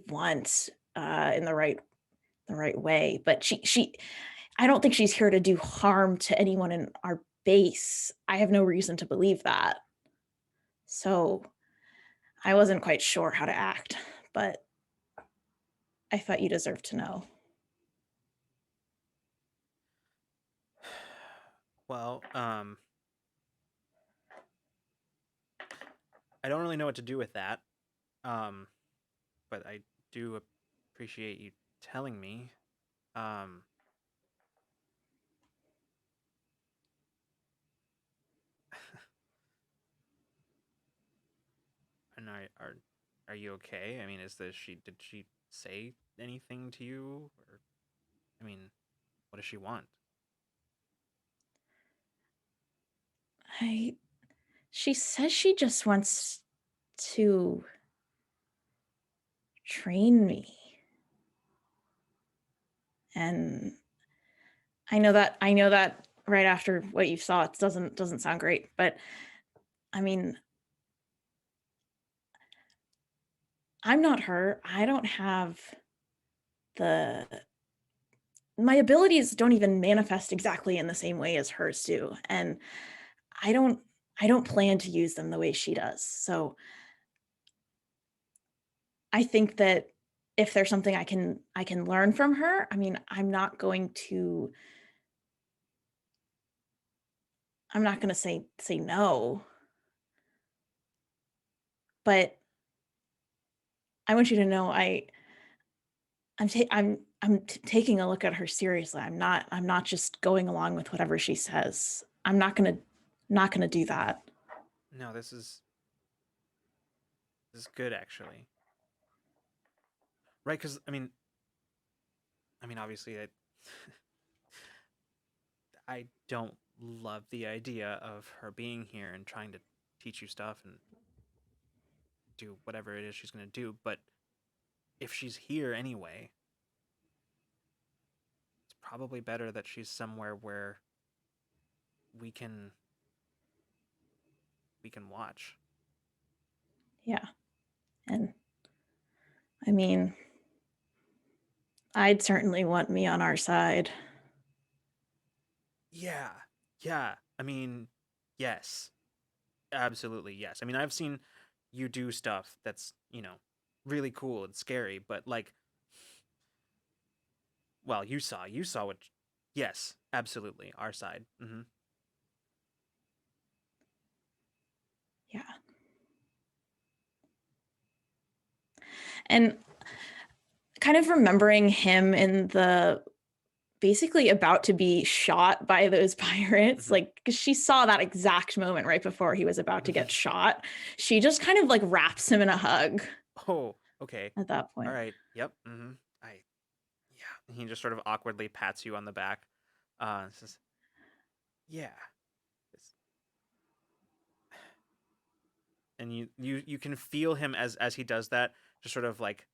want in the right way. But she I don't think she's here to do harm to anyone in our base. I have no reason to believe that. So I wasn't quite sure how to act, but I thought you deserved to know. Well, I don't really know what to do with that. But I do appreciate you telling me. Um, and are you okay? I mean, did she say anything to you, or I mean, what does she want? She says she just wants to train me. And I know that right after what you saw, it doesn't sound great, but I mean, I'm not her. I don't have the my abilities don't even manifest exactly in the same way as hers do. And I don't I don't plan to use them the way she does. So I think that if there's something I can learn from her, I mean, I'm not going to say no, but I want you to know I'm taking a look at her seriously. I'm not just going along with whatever she says. I'm not going to do that. No, this is good actually. Right? Because I mean, obviously, I don't love the idea of her being here and trying to teach you stuff and do whatever it is she's gonna do. But if she's here anyway, it's probably better that she's somewhere where we can watch. Yeah. And I mean, I'd certainly want me on our side. Yeah, yeah. I mean, yes, absolutely, yes. I mean, I've seen you do stuff that's really cool and scary, but like, well, you saw what. Yes, absolutely, our side. Yeah. And kind of remembering him in the basically about to be shot by those pirates, Mhm. like, because she saw that exact moment right before he was about to get shot. She just kind of like wraps him in a hug Oh, okay. at that All point. right. Yep. Yeah. He just sort of awkwardly pats you on the back. Says, "Yeah." It's- And you can feel him as he does that, just sort of like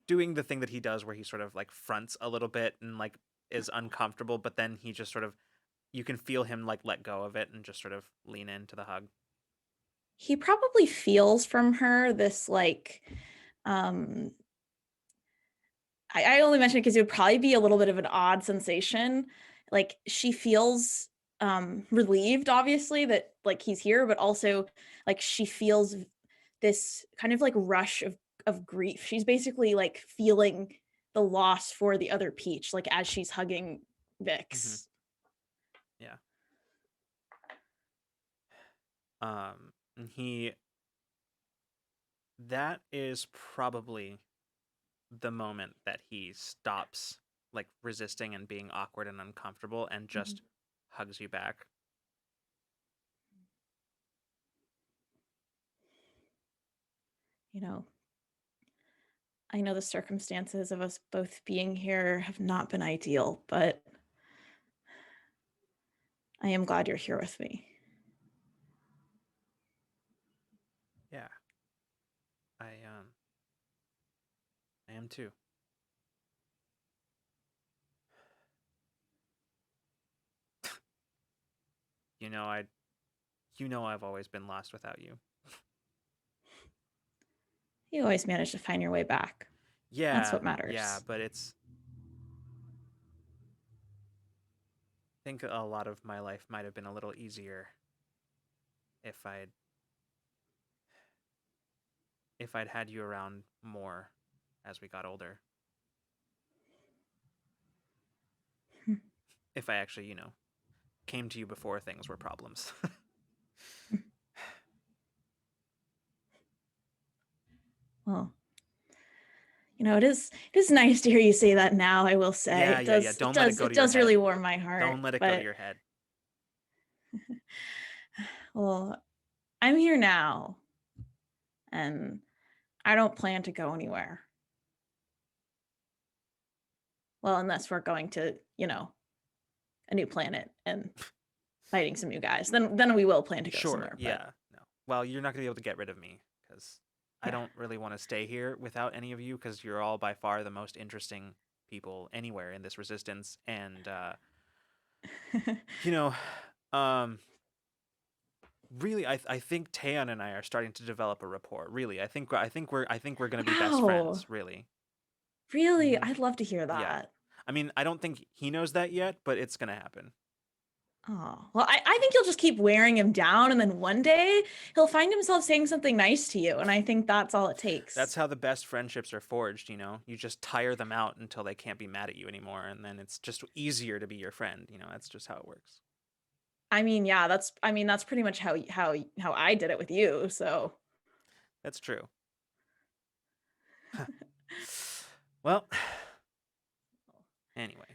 doing the thing that he does, where he sort of like fronts a little bit and like is uncomfortable, but then he just sort of you can feel him like let go of it and just sort of lean into the hug. He probably feels from her this like um I only mention it because it would probably be a little bit of an odd sensation. Like she feels relieved, obviously, that like he's here, but also like she feels this kind of like rush of grief. She's basically like feeling the loss for the other Peach, like as she's hugging Mm-hmm. Vix. Yeah. And he that is probably the moment that he stops like resisting and being awkward and uncomfortable and Mhm. just hugs you back. You know, I know the circumstances of us both being here have not been ideal, but I am glad you're here with me. Yeah. I I am too. I've always been lost without you. You always manage to find your way back. Yeah. That's what matters. Yeah, but I think a lot of my life might have been a little easier if I'd had you around more as we got older. If I actually, came to you before things were problems. Well, it is nice to hear you say that now, I will say. Yeah, it yeah, does, yeah. Don't it let it does, go it to your does really head. warm my heart. Don't let it go to your head. Well, I'm here now, and I don't plan to go anywhere. Well, unless we're going to, a new planet and fighting some new guys, then we will plan to go somewhere. Sure, yeah. No. Well, you're not going to be able to get rid of me because I don't really want to stay here without any of you because you're all by far the most interesting people anywhere in this resistance. And, really, I think Taeyeon and I are starting to develop a rapport. Really, I think we're going to be best friends. Really. Really, Mhm. I'd love to hear that. Yeah. I mean, I don't think he knows that yet, but it's going to happen. Oh, well, I think you'll just keep wearing him down, and then one day he'll find himself saying something nice to you, and I think that's all it takes. That's how the best friendships are forged, You just tire them out until they can't be mad at you anymore, and then it's just easier to be your friend, That's just how it works. I mean, yeah, that's pretty much how I did it with you, so. That's true. Well, anyway.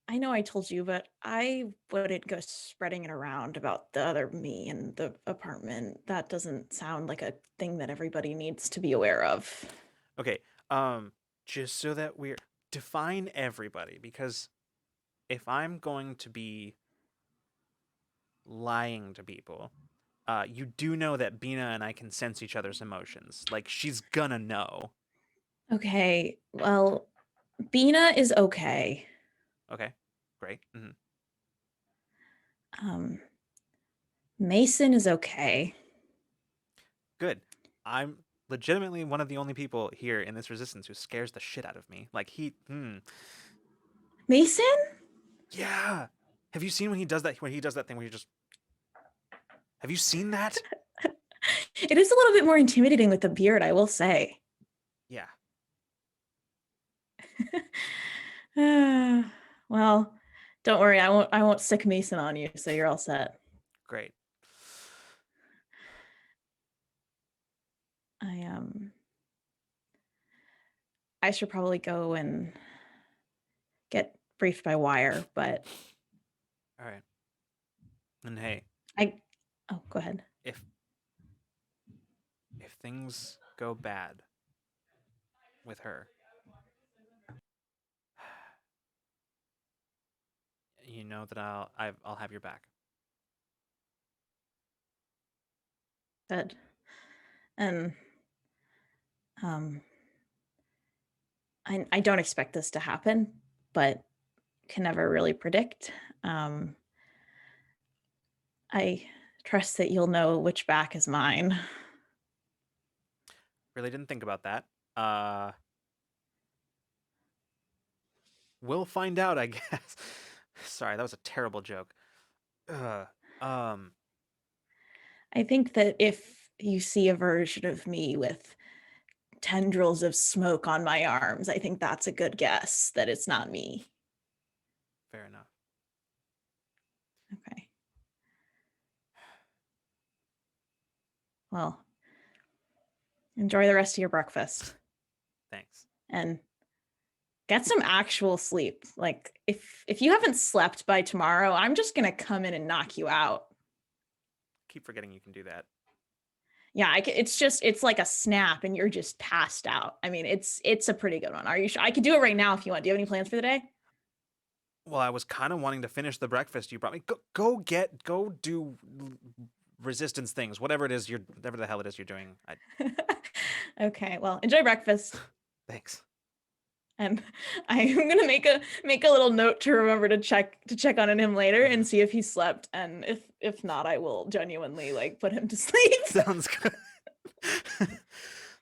I know I told you, but I wouldn't go spreading it around about the other me in the apartment. That doesn't sound like a thing that everybody needs to be aware of. Okay, just so that we're define everybody, because if I'm going to be lying to people, you do know that Bina and I can sense each other's emotions. Like, she's gonna know. Okay, well, Bina is okay. Okay, great. Mm-hmm. Mason is okay. Good. I'm legitimately one of the only people here in this resistance who scares the shit out of me. Like, Mason? Yeah. Have you seen when he does that thing where he just... Have you seen that? It is a little bit more intimidating with the beard, I will say. Yeah. Well, don't worry, I won't sick Mason on you, so you're all set. Great. I should probably go and get briefed by wire, but All right. And hey, go ahead. If things go bad with her, you know that I'll have your back. Good. And I don't expect this to happen, but can never really predict. I trust that you'll know which back is mine. Really didn't think about that. We'll find out, I guess. Sorry, that was a terrible joke. I think that if you see a version of me with tendrils of smoke on my arms, I think that's a good guess that it's not me. Fair enough. Okay. Well, enjoy the rest of your breakfast. Thanks. And get some actual sleep. Like, if you haven't slept by tomorrow, I'm just gonna come in and knock you out. Keep forgetting you can do that. Yeah, it's like a snap and you're just passed out. I mean, it's a pretty good one. Are you sure? I could do it right now if you want. Do you have any plans for the day? Well, I was kind of wanting to finish the breakfast you brought me. Go do resistance things, whatever the hell it is you're doing. Okay, well, enjoy breakfast. Thanks. And I'm gonna make a little note to remember to check on him later Mhm. and see if he slept. And if not, I will genuinely like put him to sleep. Sounds good.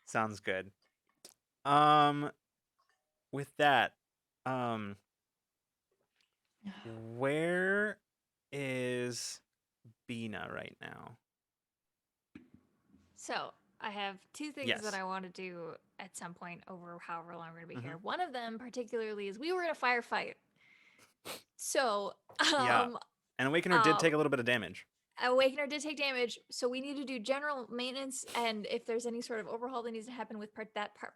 Sounds good. Um, with that, um, where is Bina right now? So I have two things Yes. that I want to do at some point over however long we're gonna be here. Mhm. One of them particularly is we were in a firefight. So Yeah. And Awakener did take a little bit of damage. Awakener did take damage, so we need to do general maintenance, and if there's any sort of overhaul that needs to happen with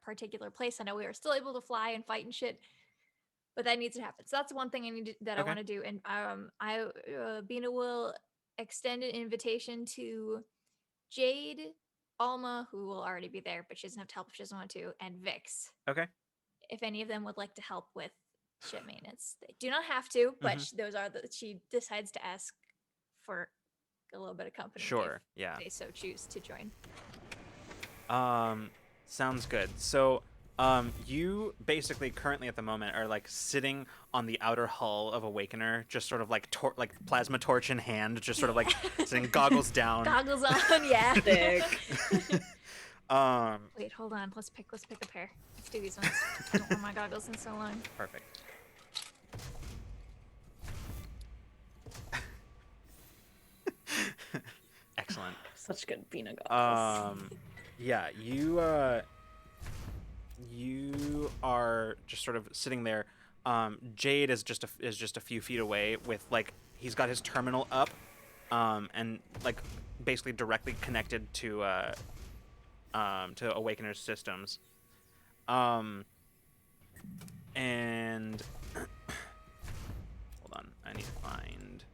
particular place, I know we are still able to fly and fight and shit, but that needs to happen. So that's one thing I Okay. want to do, and Bina will extend an invitation to Jade, Alma, who will already be there, but she doesn't have to help if she doesn't want to, and Vix. Okay. If any of them would like to help with ship maintenance, they do not have to, but Mhm. those are she decides to ask for a little bit of company Sure. if Yeah. they so choose to join. Sounds good. So, you basically currently at the moment are like sitting on the outer hull of Awakener, just sort of like like plasma torch in hand, just sort of like sitting goggles down. Goggles on, yeah. Sick. Wait, hold on. Let's pick a pair. Let's do these ones. I don't wear my goggles in so long. Perfect. Excellent. Such good Bina goggles. Yeah, you are just sort of sitting there. Jade is just a few feet away with like he's got his terminal up, and like basically directly connected to Awakener's systems. And hold on, I need to find.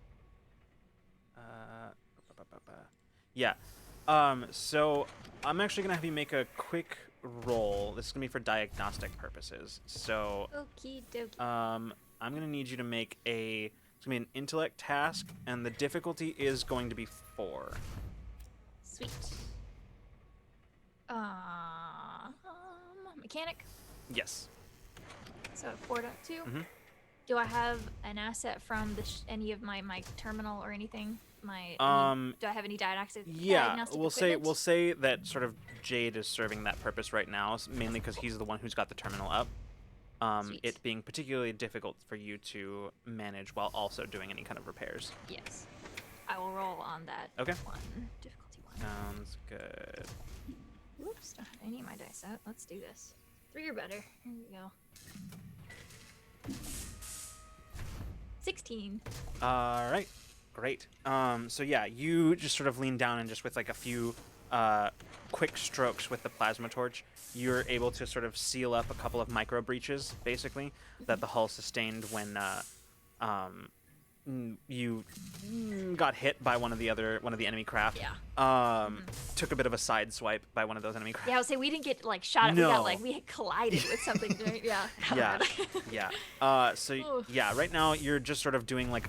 Yeah. So I'm actually gonna have you make a quick roll. This is gonna be for diagnostic purposes. So Okie dokie. I'm gonna need you to make it's gonna be an intellect task, and the difficulty is going to be 4. Sweet. Mechanic. Yes. So 4.2. Mhm. Do I have an asset from any of my terminal or anything? Do I have any diagnostic? Yeah, diagnostic we'll equipment? say that sort of Jade is serving that purpose right now, mainly because he's the one who's got the terminal up. Sweet. It being particularly difficult for you to manage while also doing any kind of repairs. Yes. I will roll on that. Okay. One difficulty one. Sounds good. Whoops! Don't have any of my dice out. Let's do this. 3 or better. Here we go. 16. All right, great. So yeah, you just sort of lean down and just with like a few quick strokes with the plasma torch, you're able to sort of seal up a couple of micro breaches, basically, that the hull sustained when you got hit by one of the enemy craft. Yeah. Took a bit of a side swipe by one of those enemy craft. Yeah, I would say we didn't get like shot at. No. We got like we collided with something. Yeah. Yeah, yeah. So Oof. yeah, right now you're just sort of doing like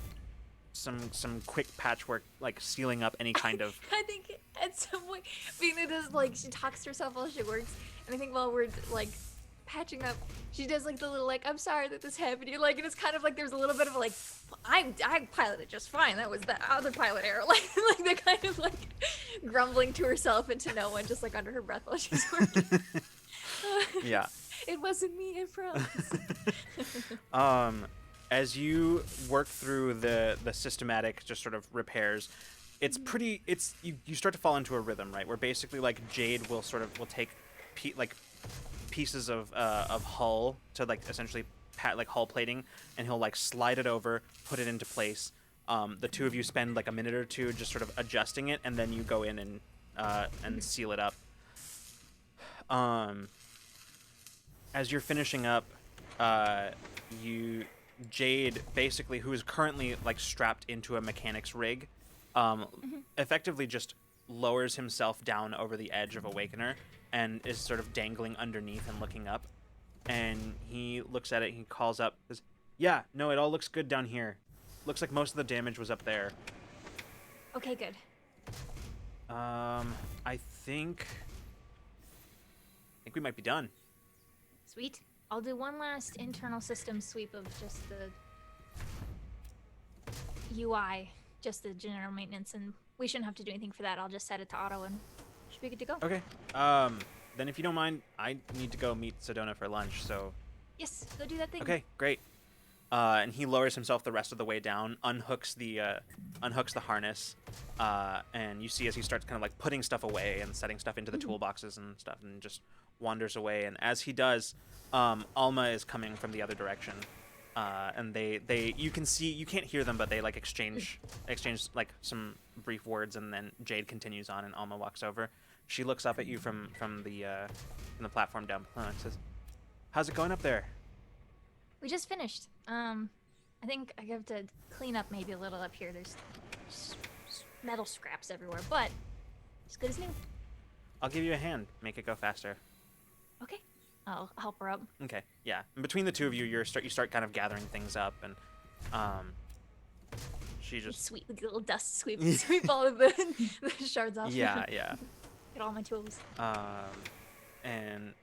some quick patchwork, like sealing up any kind of. I think at some point, Bina does like she talks to herself while she works, and I think while we're like patching up, she does like the little like I'm sorry that this happened. You're like, and it's kind of like there's a little bit of like I piloted just fine. That was the other pilot error. Like the kind of like grumbling to herself and to no one, just like under her breath while she's working. Yeah. It wasn't me, I promise. As you work through the systematic just sort of repairs, it's pretty. You start to fall into a rhythm, right? Where basically like Jade will take pieces of hull to like essentially like hull plating, and he'll like slide it over, put it into place. The two of you spend like a minute or two just sort of adjusting it, and then you go in and seal it up. As you're finishing up, Jade, basically, who is currently like strapped into a mechanic's rig, effectively just lowers himself down over the edge of Awakener and is sort of dangling underneath and looking up. And he looks at it, he calls up, says, "Yeah, no, it all looks good down here. Looks like most of the damage was up there." Okay, good. I think we might be done. Sweet. I'll do one last internal system sweep of just the UI, just the general maintenance, and we shouldn't have to do anything for that. I'll just set it to auto and should be good to go. Okay. Then if you don't mind, I need to go meet Sedona for lunch, so... Yes, go do that thing. Okay, great. And he lowers himself the rest of the way down, unhooks the harness, and you see as he starts kind of like putting stuff away and setting stuff into the toolboxes and stuff, and just wanders away. And as he does, Alma is coming from the other direction, and you can't hear them, but they like exchange like some brief words, and then Jade continues on, and Alma walks over. She looks up at you from the platform down below and says, "How's it going up there?" We just finished. I think I have to clean up maybe a little up here. There's metal scraps everywhere, but it's good as new. I'll give you a hand. Make it go faster. Okay, I'll help her up. Okay, yeah. And between the two of you, you start kind of gathering things up, and she just Sweep, like a little dust sweep, sweep all of the shards off. yeah. Get all my tools. And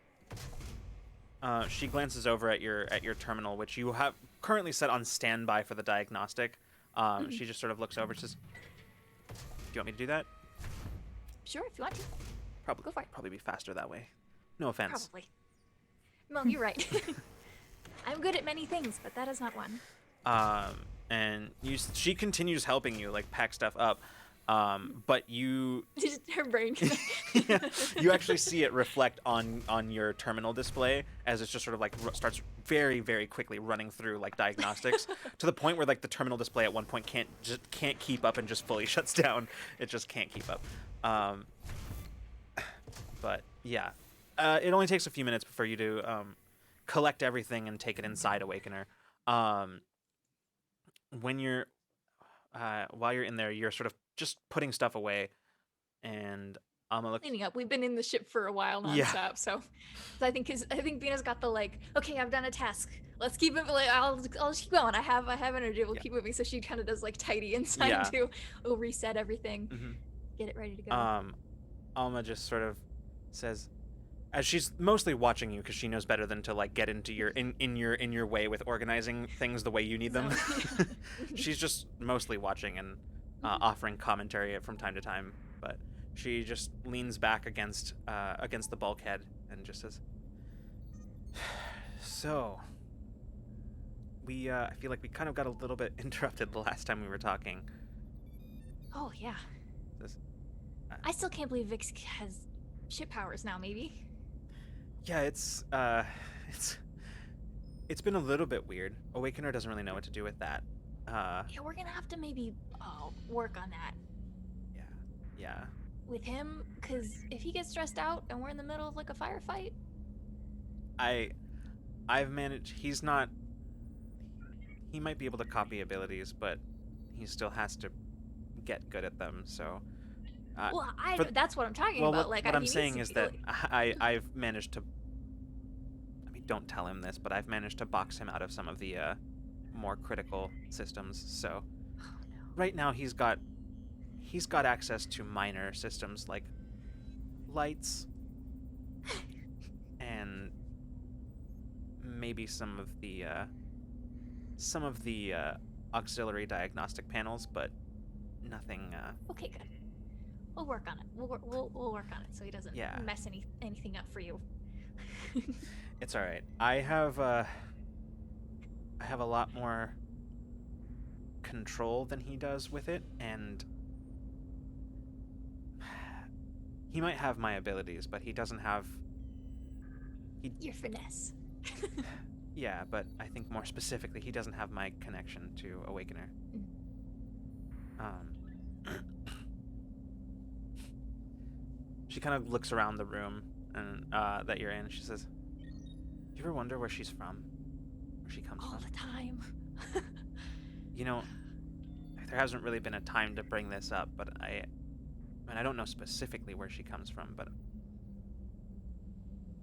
she glances over at your terminal, which you have currently set on standby for the diagnostic. She just sort of looks over and says, "Do you want me to do that?" Sure, if you want to. Probably Go for it. Probably be faster that way. No offense. Probably. No, you're right. I'm good at many things, but that is not one. And she continues helping you, like pack stuff up. But you Just her brain. you actually see it reflect on your terminal display as it's just sort of like starts very, very quickly running through like diagnostics to the point where like the terminal display at one point can't keep up and just fully shuts down. It just can't keep up. But yeah, it only takes a few minutes for you to collect everything and take it inside Awakener. When you're while you're in there, you're sort of just putting stuff away, and Alma looks. Cleaning up. We've been in the ship for a while nonstop, Yeah. so I think Bina's got the like. Okay, I've done a task. Let's keep it. Like, I'll just keep going. I have energy. We'll keep moving. So she kind of does like tidy inside Yeah. too. We'll reset everything. Mhm. Get it ready to go. Alma just sort of says, as she's mostly watching you because she knows better than to like get into your in your way with organizing things the way you need them. So- She's just mostly watching and offering commentary from time to time, but she just leans back against the bulkhead and just says, "So, I feel like we kind of got a little bit interrupted the last time we were talking." Oh yeah. This- I still can't believe Vix has ship powers now. Maybe. Yeah, it's been a little bit weird. Awakener doesn't really know what to do with that. Yeah, we're gonna have to maybe work on that Yeah. with him, because if he gets stressed out and we're in the middle of like a firefight. I've managed. He might be able to copy abilities, but he still has to get good at them. So. Well, for- that's what I'm talking Well, about. what Like, I'm he needs saying to is be, that like- I've managed to. I mean, don't tell him this, but I've managed to box him out of some of the more critical systems. So Oh, no. right now he's got access to minor systems like lights and maybe some of the auxiliary diagnostic panels, but nothing. Okay, good. We'll work on it. We'll work on it so he doesn't Yeah. mess anything up for you. It's all right. I have a lot more control than he does with it, and he might have my abilities, but he doesn't have. Your finesse. Yeah, but I think more specifically, he doesn't have my connection to Awakener. She kind of looks around the room and that you're in. She says, "Do you ever wonder where she's from? Where she comes All from? the time. You know, there hasn't really been a time to bring this up, but I don't know specifically where she comes from, but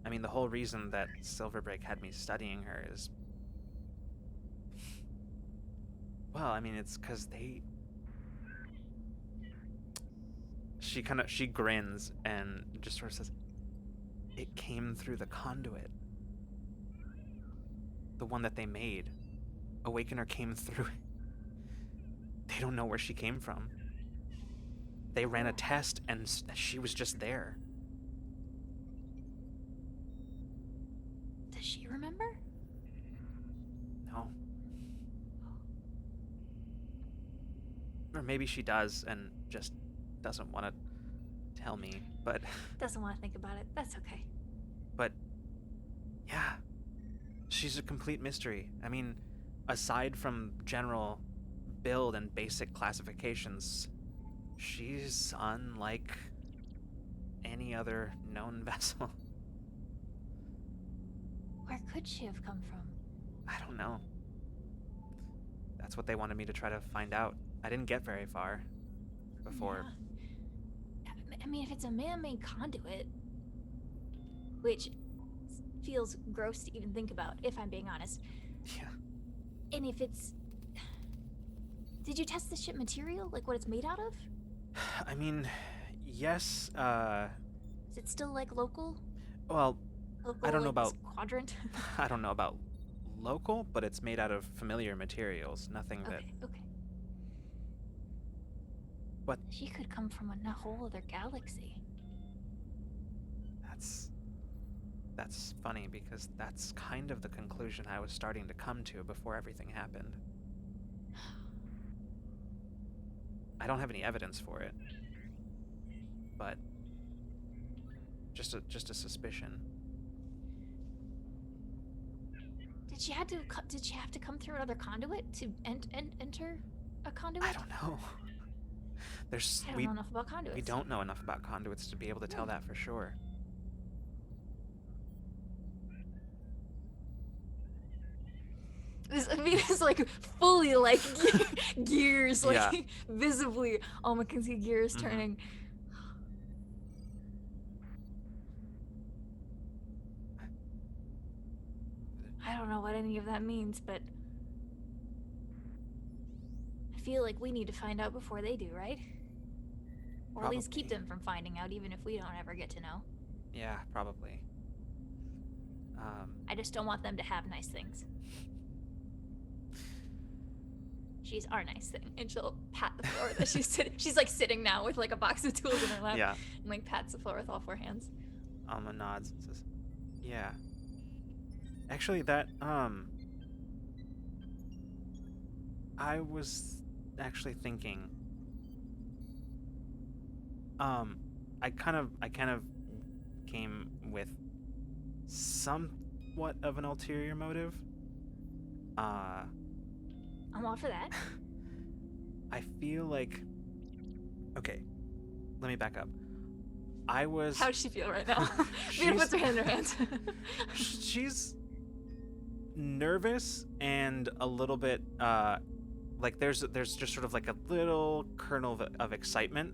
I mean, the whole reason that Silverbreak had me studying her is, well, I mean, it's because they." She grins and just sort of says, "It came through the conduit." the one that they made. Awakener came through. They don't know where she came from. They ran a test and she was just there. Does she remember? No. Or maybe she does and just doesn't want to tell me, but Doesn't want to think about it. That's okay. but yeah. She's a complete mystery. I mean, aside from general build and basic classifications, she's unlike any other known vessel. Where could she have come from? I don't know. That's what they wanted me to try to find out. I didn't get very far before. Yeah. I mean, if it's a man-made conduit, which feels gross to even think about, if I'm being honest. Yeah. And if it's... Did you test the ship material? Like what it's made out of? I mean, yes, Is it still like local? well, Local I don't know like, about quadrant? I don't know about local, but it's made out of familiar materials. Nothing that Okay. What? She could come from a whole other galaxy. That's funny because that's kind of the conclusion I was starting to come to before everything happened. I don't have any evidence for it, but just a suspicion. Did she have to come through another conduit to enter a conduit? I don't know. I don't know enough about conduits. We don't know enough about conduits to be able to tell that for sure. It's like fully like gears, like Yeah. visibly. Alma can see gears Mhm. turning. I don't know what any of that means, but I feel like we need to find out before they do, right? Or at least keep Probably. them from finding out, even if we don't ever get to know. Yeah, probably. I just don't want them to have nice things. She's our nice thing, and she'll pat the floor that she's sitting. She's like sitting now with like a box of tools in her lap, Yeah. and like pats the floor with all four hands. Alma nods and says, "Yeah. Actually, that I was actually thinking. I kind of came with somewhat of an ulterior motive. I'm all for that. I feel like. Okay, let me back up. I was. How does she feel right now? Bina She's- puts her hand in her hands. She's nervous and a little bit like there's just sort of like a little kernel of excitement.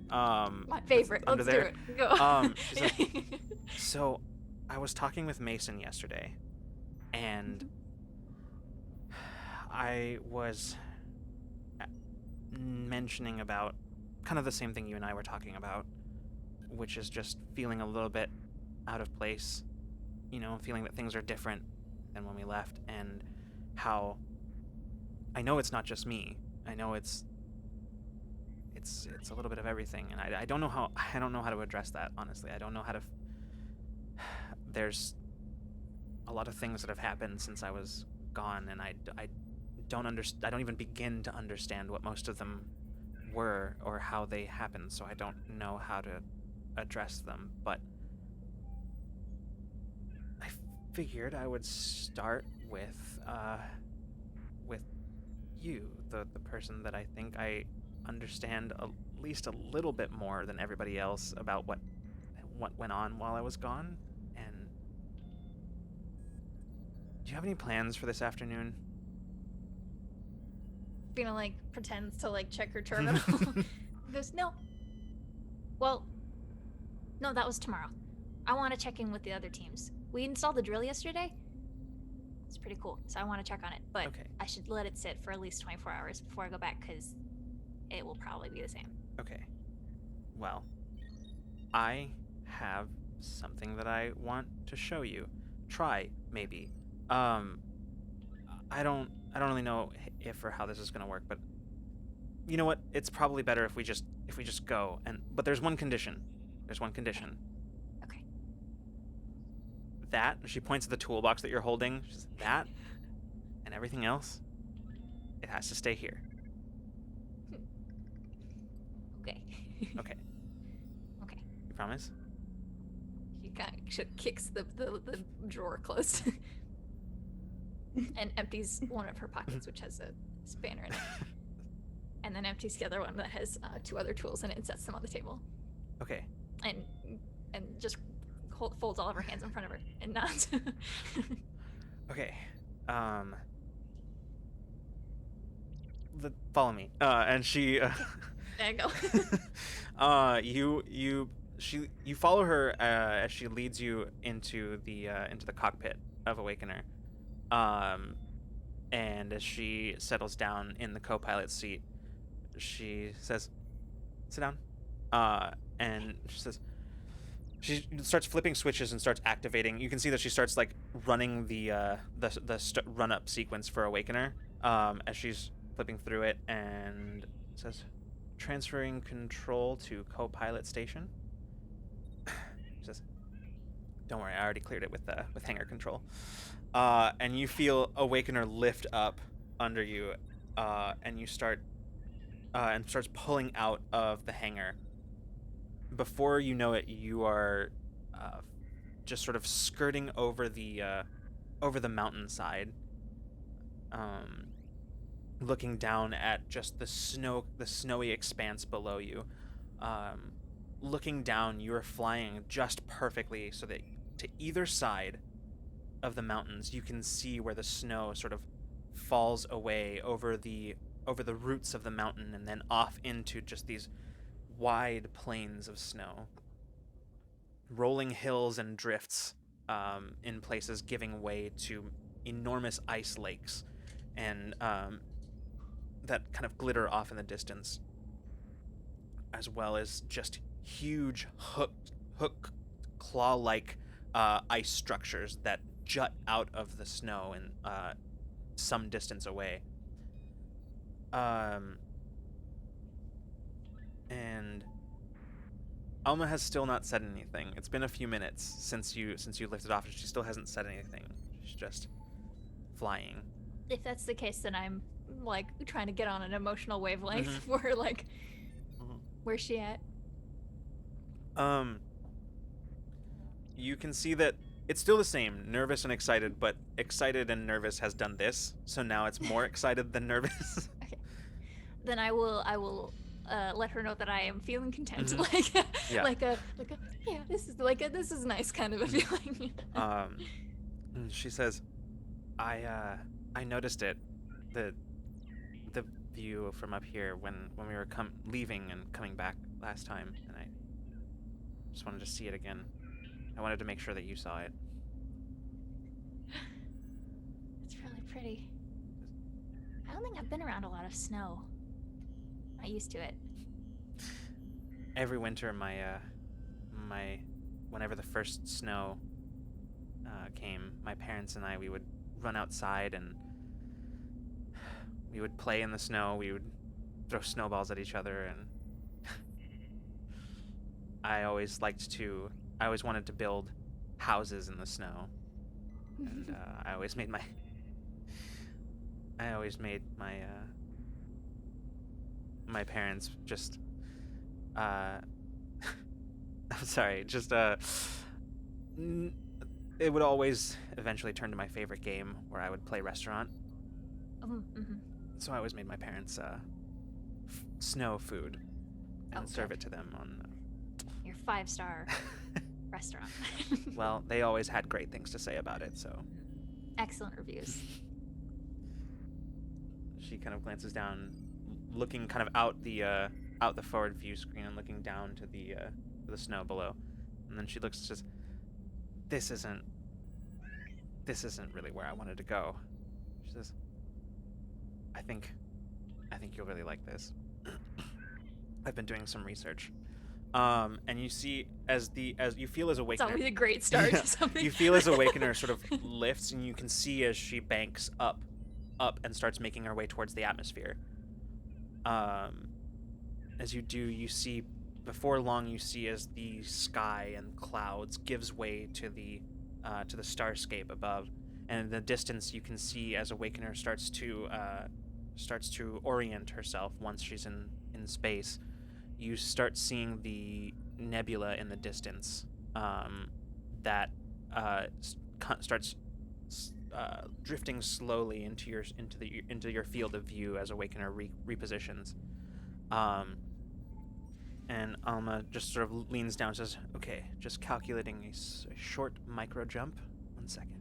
My favorite. under Let's there. do it. Go. she's like, So I was talking with Mason yesterday, and I was mentioning about kind of the same thing you and I were talking about, which is just feeling a little bit out of place, feeling that things are different than when we left, and how I know it's not just me. I know it's a little bit of everything, and I don't know how to address that, honestly. I don't know how to there's a lot of things that have happened since I was gone, and I don't even begin to understand what most of them were or how they happened, so I don't know how to address them. But I figured I would start with you, the person that I think I understand at least a little bit more than everybody else about what went on while I was gone. And do you have any plans for this afternoon? Bina like pretends to like check her terminal. Goes, no. Well, no, that was tomorrow. I want to check in with the other teams. We installed the drill yesterday. It's pretty cool, so I want to check on it. But Okay. I should let it sit for at least 24 hours before I go back, because it will probably be the same. Okay. Well, I have something that I want to show you. Try, maybe. I don't really know if or how this is gonna work, but you know what? It's probably better if we just go. But there's one condition. Okay. That she points at the toolbox that you're holding. She says, that and everything else, it has to stay here. Okay. Okay. Okay. You promise? She kicks the drawer closed and empties one of her pockets, which has a spanner in it, and then empties the other one that has 2 other tools in it and sets them on the table. Okay. And just folds all of her hands in front of her and nods. Okay. Follow me. And she. There you go. You follow her as she leads you into the cockpit of Awakener. And as she settles down in the co-pilot seat, she says, "Sit down." And she says, she starts flipping switches and starts activating. You can see that she starts like running the run-up sequence for Awakener as she's flipping through it, and says, "Transferring control to co-pilot station." She says, "Don't worry, I already cleared it with hangar control." And you feel Awakener lift up under you, and you start and starts pulling out of the hangar. Before you know it, you are just sort of skirting over the mountainside, looking down at just the snowy expanse below you. Looking down, you are flying just perfectly so that to either side of the mountains you can see where the snow sort of falls away over the roots of the mountain and then off into just these wide plains of snow, rolling hills and drifts in places, giving way to enormous ice lakes and that kind of glitter off in the distance, as well as just huge hook claw-like ice structures that jut out of the snow and some distance away. And Alma has still not said anything. It's been a few minutes since you lifted off, and she still hasn't said anything. She's just flying. If that's the case, then I'm like trying to get on an emotional wavelength for like, where's she at? You can see that it's still the same, nervous and excited, but excited and nervous has done this, so now it's more excited than nervous. Okay. Then I will let her know that I am feeling content, Yeah. like a yeah, this is nice kind of a feeling. She says, I noticed it, the view from up here when we were leaving and coming back last time, and I just wanted to see it again. I wanted to make sure that you saw it. It's really pretty. I don't think I've been around a lot of snow. Not used to it. Every winter, whenever the first snow came, my parents and we would run outside and we would play in the snow. We would throw snowballs at each other, and I always wanted to build houses in the snow, and I always made my parents just I'm sorry, just it would always eventually turn to my favorite game where I would play restaurant. So I always made my parents snow food and serve it to them on your 5-star restaurant. Well, they always had great things to say about it, so excellent reviews. She kind of glances down, looking kind of out the forward view screen and looking down to the snow below, and then she looks and says, this isn't really where I wanted to go." She says, I think you'll really like this. I've been doing some research. And you see as you feel as It's Awakener. always a great start Yeah. to something. You feel as Awakener sort of lifts, and you can see as she banks up, and starts making her way towards the atmosphere. As you do, you see, before long, you see as the sky and clouds gives way to the starscape above, and in the distance, you can see as Awakener starts to orient herself once she's in space. You start seeing the nebula in the distance, that starts drifting slowly into your field of view as Awakener repositions. And Alma just sort of leans down and says, "Okay, just calculating a short micro jump. 1 second."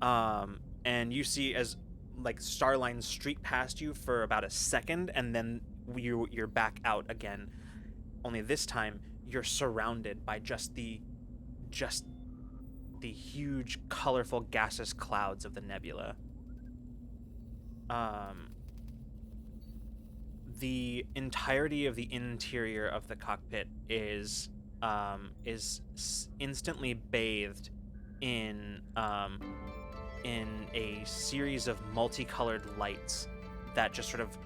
And you see as like starlines streak past you for about a second, and then you're back out again. Only this time you're surrounded by just the huge, colorful, gaseous clouds of the nebula. The entirety of the interior of the cockpit is instantly bathed in a series of multicolored lights that just sort of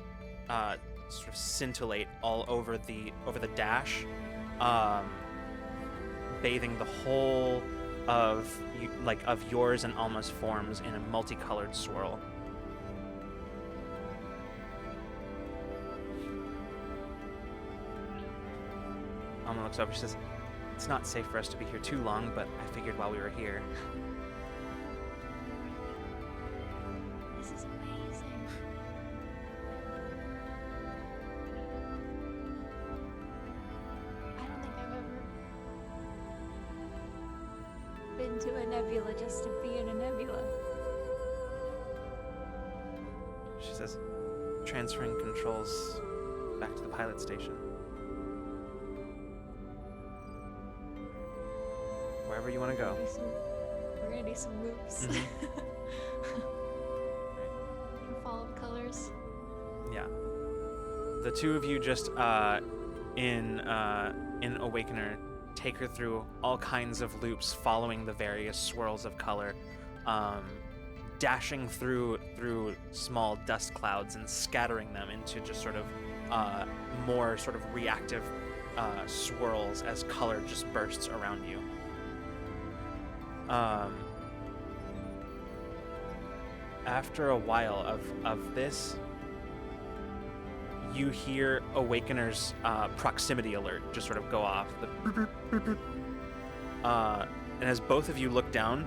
scintillate all over the dash, bathing the whole of yours and Alma's forms in a multicolored swirl. Alma looks over. She says, "It's not safe for us to be here too long, but I figured while we were here." This is amazing. I don't think I've ever been to a nebula just to be in a nebula. She says, "Transferring controls back to the pilot station. Wherever you want to go." We're gonna do some loops. Follow the colors. Yeah. The two of you just in Awakener take her through all kinds of loops, following the various swirls of color, dashing through small dust clouds and scattering them into just sort of more sort of reactive swirls as color just bursts around you. After a while of this, you hear Awakener's proximity alert just sort of go off. And as both of you look down,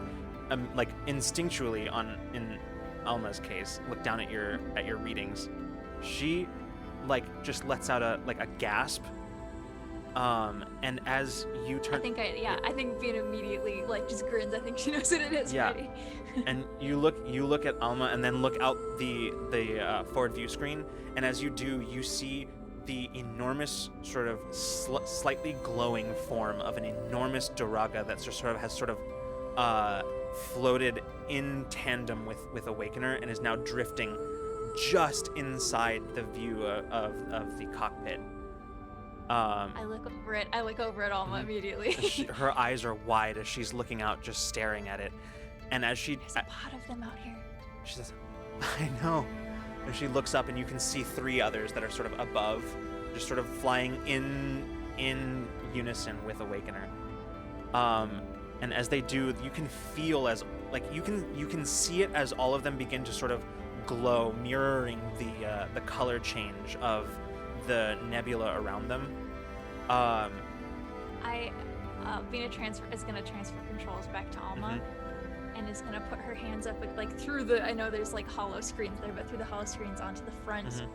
like instinctually in Alma's case, look down at your readings, she like just lets out a gasp. And as you turn, I think Bina immediately like just grins. I think she knows what it is. Yeah. Already. And you look at Alma, and then look out the forward view screen, and as you do, you see the enormous sort of slightly glowing form of an enormous Duraga that has floated in tandem with Awakener and is now drifting just inside the view of the cockpit. I look over at Alma immediately. Her eyes are wide as she's looking out, just staring at it. And as she... There's a lot of them out here. She says, "I know." And she looks up, and you can see 3 others that are sort of above, just sort of flying in unison with Awakener. And as they do, you can feel as... you can see it as all of them begin to sort of glow, mirroring the color change of the nebula around them. Bina is gonna transfer controls back to Alma, and is gonna put her hands up through the. I know there's hollow screens there, but through the hollow screens onto the front,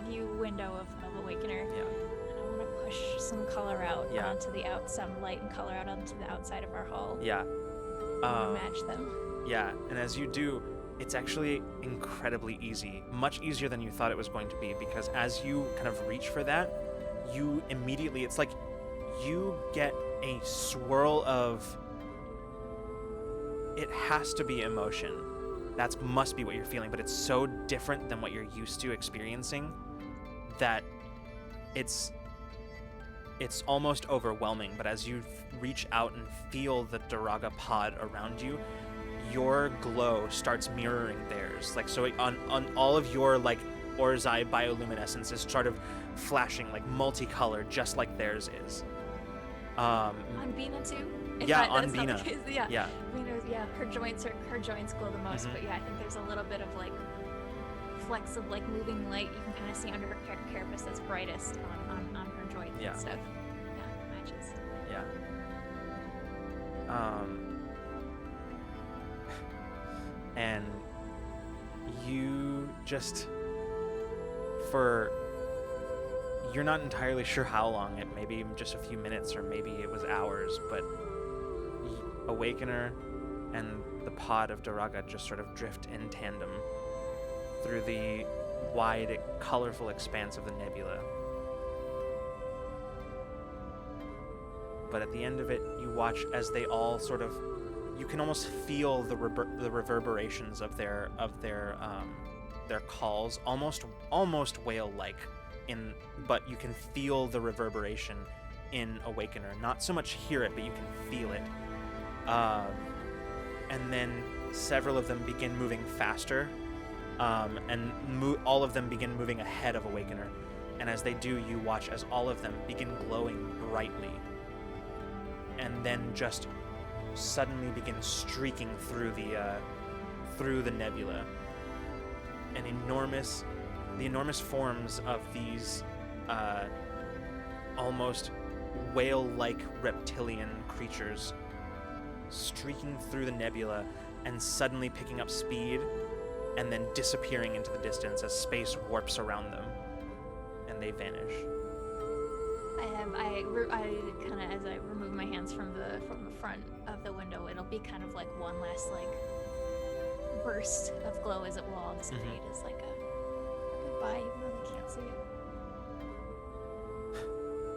view window of Awakener. Yeah. And I want to push some color out Yeah. onto some light and color out onto the outside of our hull. Yeah. Match them. Yeah, and as you do, it's actually incredibly easy, much easier than you thought it was going to be, because as you kind of reach for that, you immediately, it's like you get a swirl of, it has to be emotion. That must be what you're feeling, but it's so different than what you're used to experiencing that it's almost overwhelming, but as you reach out and feel the Daraga pod around you, your glow starts mirroring theirs. Like, so on all of your, like, Orzai bioluminescence is sort of flashing, like, multicolored, just like theirs is. On Bina too? Yeah, on that's not the Bina. case, yeah. Yeah. Bina's, yeah, her joints glow the most, Mhm. but yeah, I think there's a little bit of like flecks of like moving light you can kind of see under her carapace that's brightest on her joints Yeah. and stuff. Yeah, matches. Yeah. And you just, you're not entirely sure how long, it maybe just a few minutes or maybe it was hours, but Awakener and the pod of Daraga just sort of drift in tandem through the wide, colorful expanse of the nebula. But at the end of it, you watch as they all sort of, you can almost feel the reverberations of their calls, almost whale-like, but you can feel the reverberation in Awakener. Not so much hear it, but you can feel it. And then several of them begin moving faster, and all of them begin moving ahead of Awakener. And as they do, you watch as all of them begin glowing brightly, and then just suddenly begin streaking through the nebula. The enormous forms of these almost whale-like reptilian creatures streaking through the nebula and suddenly picking up speed and then disappearing into the distance as space warps around them and they vanish. I kind of, as I remove my hands from the front of the window, it'll be kind of like one last like burst of glow as it will all dissipate as like a goodbye, even though they can't see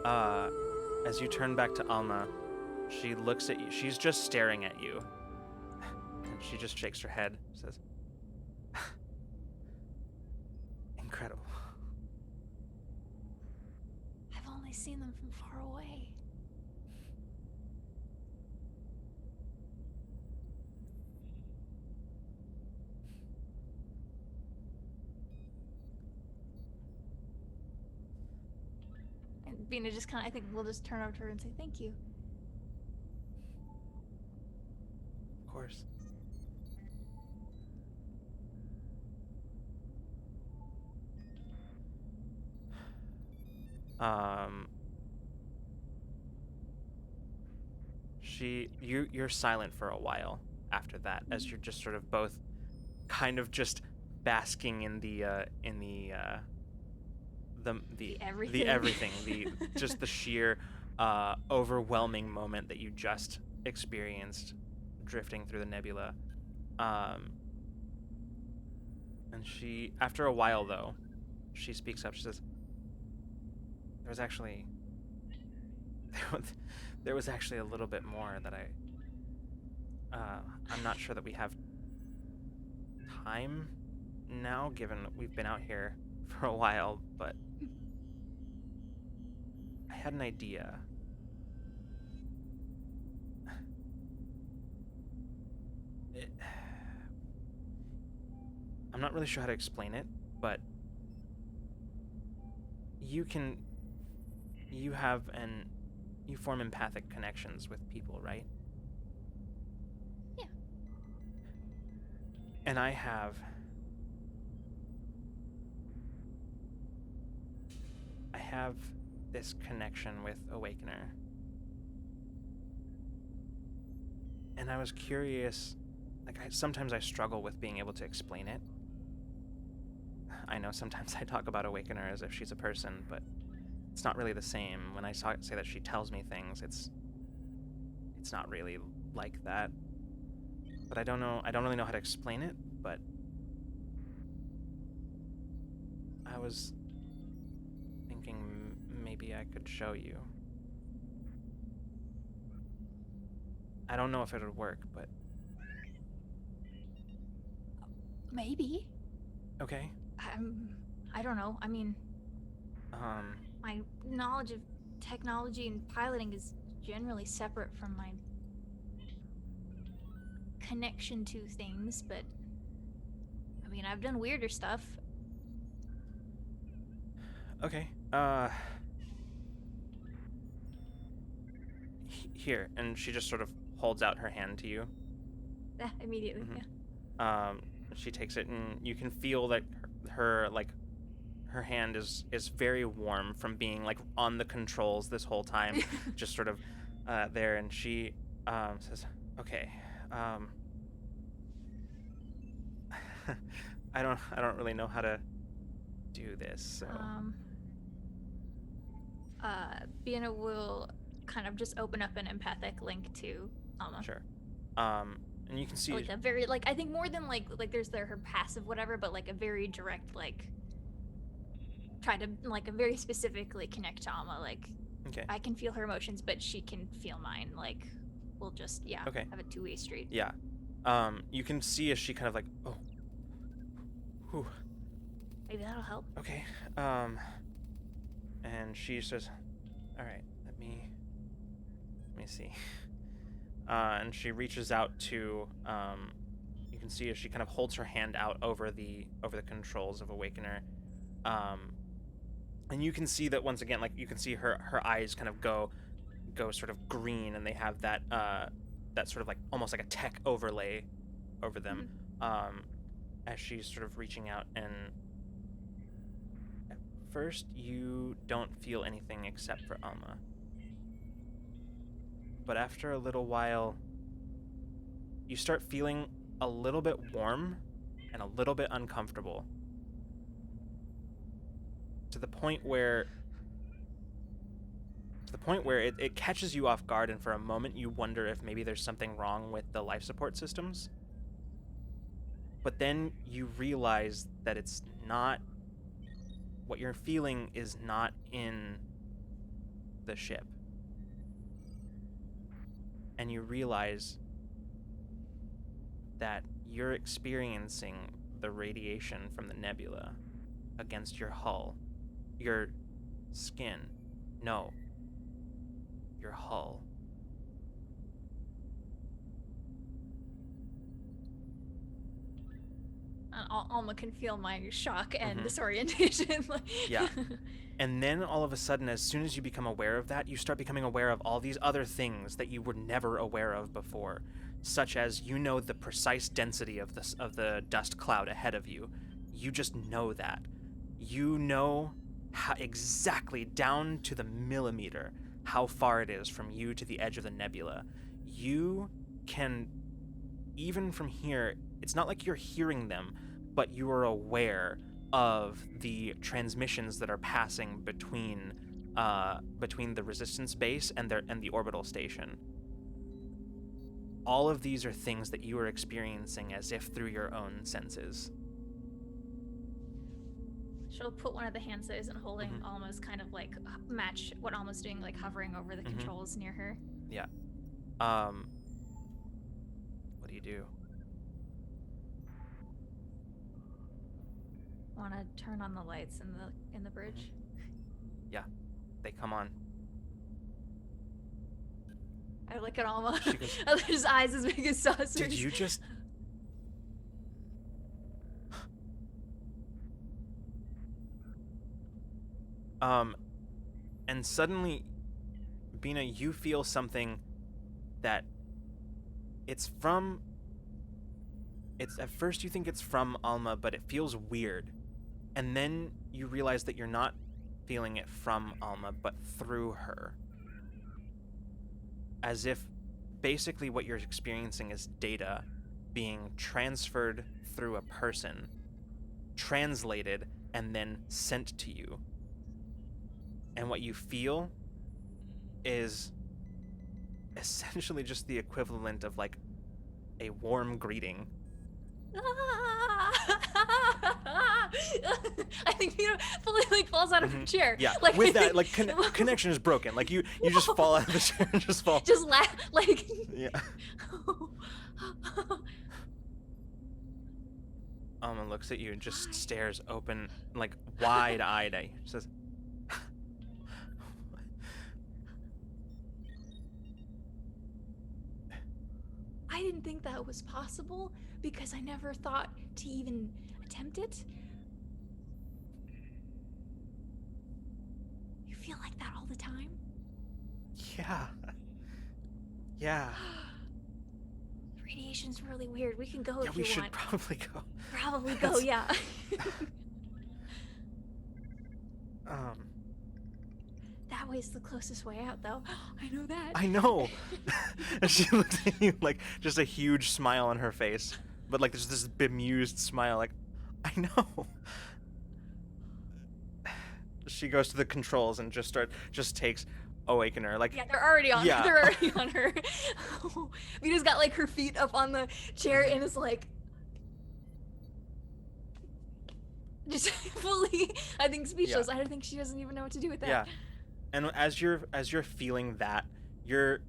it. As you turn back to Alma, she looks at you. She's just staring at you. And she just shakes her head, says, "Incredible." I've only seen them from far away. And Bina just kind of, I think we'll just turn over to her and say thank you. Of course. You're silent for a while after that, as you're just sort of both kind of just basking in the everything, just the sheer overwhelming moment that you just experienced drifting through the nebula. And she, after a while though, she speaks up. She says, there was actually a little bit more that I'm not sure that we have time now, given that we've been out here for a while, but I had an idea. I'm not really sure how to explain it, but you form empathic connections with people, right? Yeah. And I have this connection with Awakener. And I was curious, like, sometimes I struggle with being able to explain it. I know sometimes I talk about Awakener as if she's a person, but it's not really the same. When I say that she tells me things, it's not really like that. But I don't really know how to explain it, but I was thinking maybe I could show you. I don't know if it would work, but Maybe. okay. I don't know. I mean, Um, my knowledge of technology and piloting is generally separate from my connection to things, but I mean, I've done weirder stuff. Okay. Here, and she just sort of holds out her hand to you. Immediately, Mhm. yeah. She takes it, and you can feel that her hand is very warm from being like on the controls this whole time, just sort of there. And she says, "Okay, I don't really know how to do this." So Bina will kind of just open up an empathic link to Alma. sure. And you can see Like a very, like, I think more than like there's her passive whatever, but like a very direct, like, try to like a very specifically connect to Alma. Like, okay. I can feel her emotions, but she can feel mine. Like, we'll just Okay. have a two-way street. Yeah. You can see as she kind of like, oh, whew. Maybe that'll help. Okay. And she says, "All right, let me see." And she reaches out to, you can see as she kind of holds her hand out over the controls of Awakener. And you can see that once again, like you can see her eyes kind of go sort of green, and they have that that sort of like almost like a tech overlay over them. As she's sort of reaching out, and at first you don't feel anything except for Alma. But after a little while, you start feeling a little bit warm and a little bit uncomfortable. To the point where it catches you off guard, and for a moment you wonder if maybe there's something wrong with the life support systems. But then you realize that it's not, what you're feeling is not in the ship. And you realize that you're experiencing the radiation from the nebula against your hull. Your skin. No. Your hull. Alma can feel my shock and Mhm. disorientation. Yeah. And then all of a sudden, as soon as you become aware of that, you start becoming aware of all these other things that you were never aware of before, such as the precise density of the dust cloud ahead of you. You just know that. You know how exactly down to the millimeter how far it is from you to the edge of the nebula. You can, even from here, it's not like you're hearing them, but you are aware of the transmissions that are passing between the resistance base and the orbital station. All of these are things that you are experiencing as if through your own senses. She'll put one of the hands that isn't holding Alma's, kind of like match what Alma's doing, like hovering over the controls near her. Yeah. What do you do? Want to turn on the lights in the bridge? Yeah, they come on. I look at Alma. She goes, His eyes as big as saucers. Did you just? And suddenly, Bina, you feel something that it's at first you think it's from Alma, but it feels weird. And then you realize that you're not feeling it from Alma, but through her. As if basically what you're experiencing is data being transferred through a person, translated, and then sent to you. And what you feel is essentially just the equivalent of like a warm greeting. I think Bina fully like falls out of her chair. Yeah, like, with that, like connection is broken. Like you just fall out of the chair and just fall. Just laugh, like. Yeah. Alma looks at you and just stares open, like wide-eyed at you. She says, I didn't think that was possible because I never thought to even attempt it. You feel like that all the time? Yeah. Yeah. Radiation's really weird. We can go Yeah, if we you should want. probably go. Probably go, That's- yeah. That way's the closest way out, though. I know that. I know. And she looks at you like just a huge smile on her face, but like there's this bemused smile, like, I know. She goes to the controls and just takes Awakener, like, Yeah, they're already on. Yeah. They're already on her. Vita's got like her feet up on the chair and is like, just fully, I think, speechless. I don't think she doesn't even know what to do with that. Yeah. And as you're feeling that, you're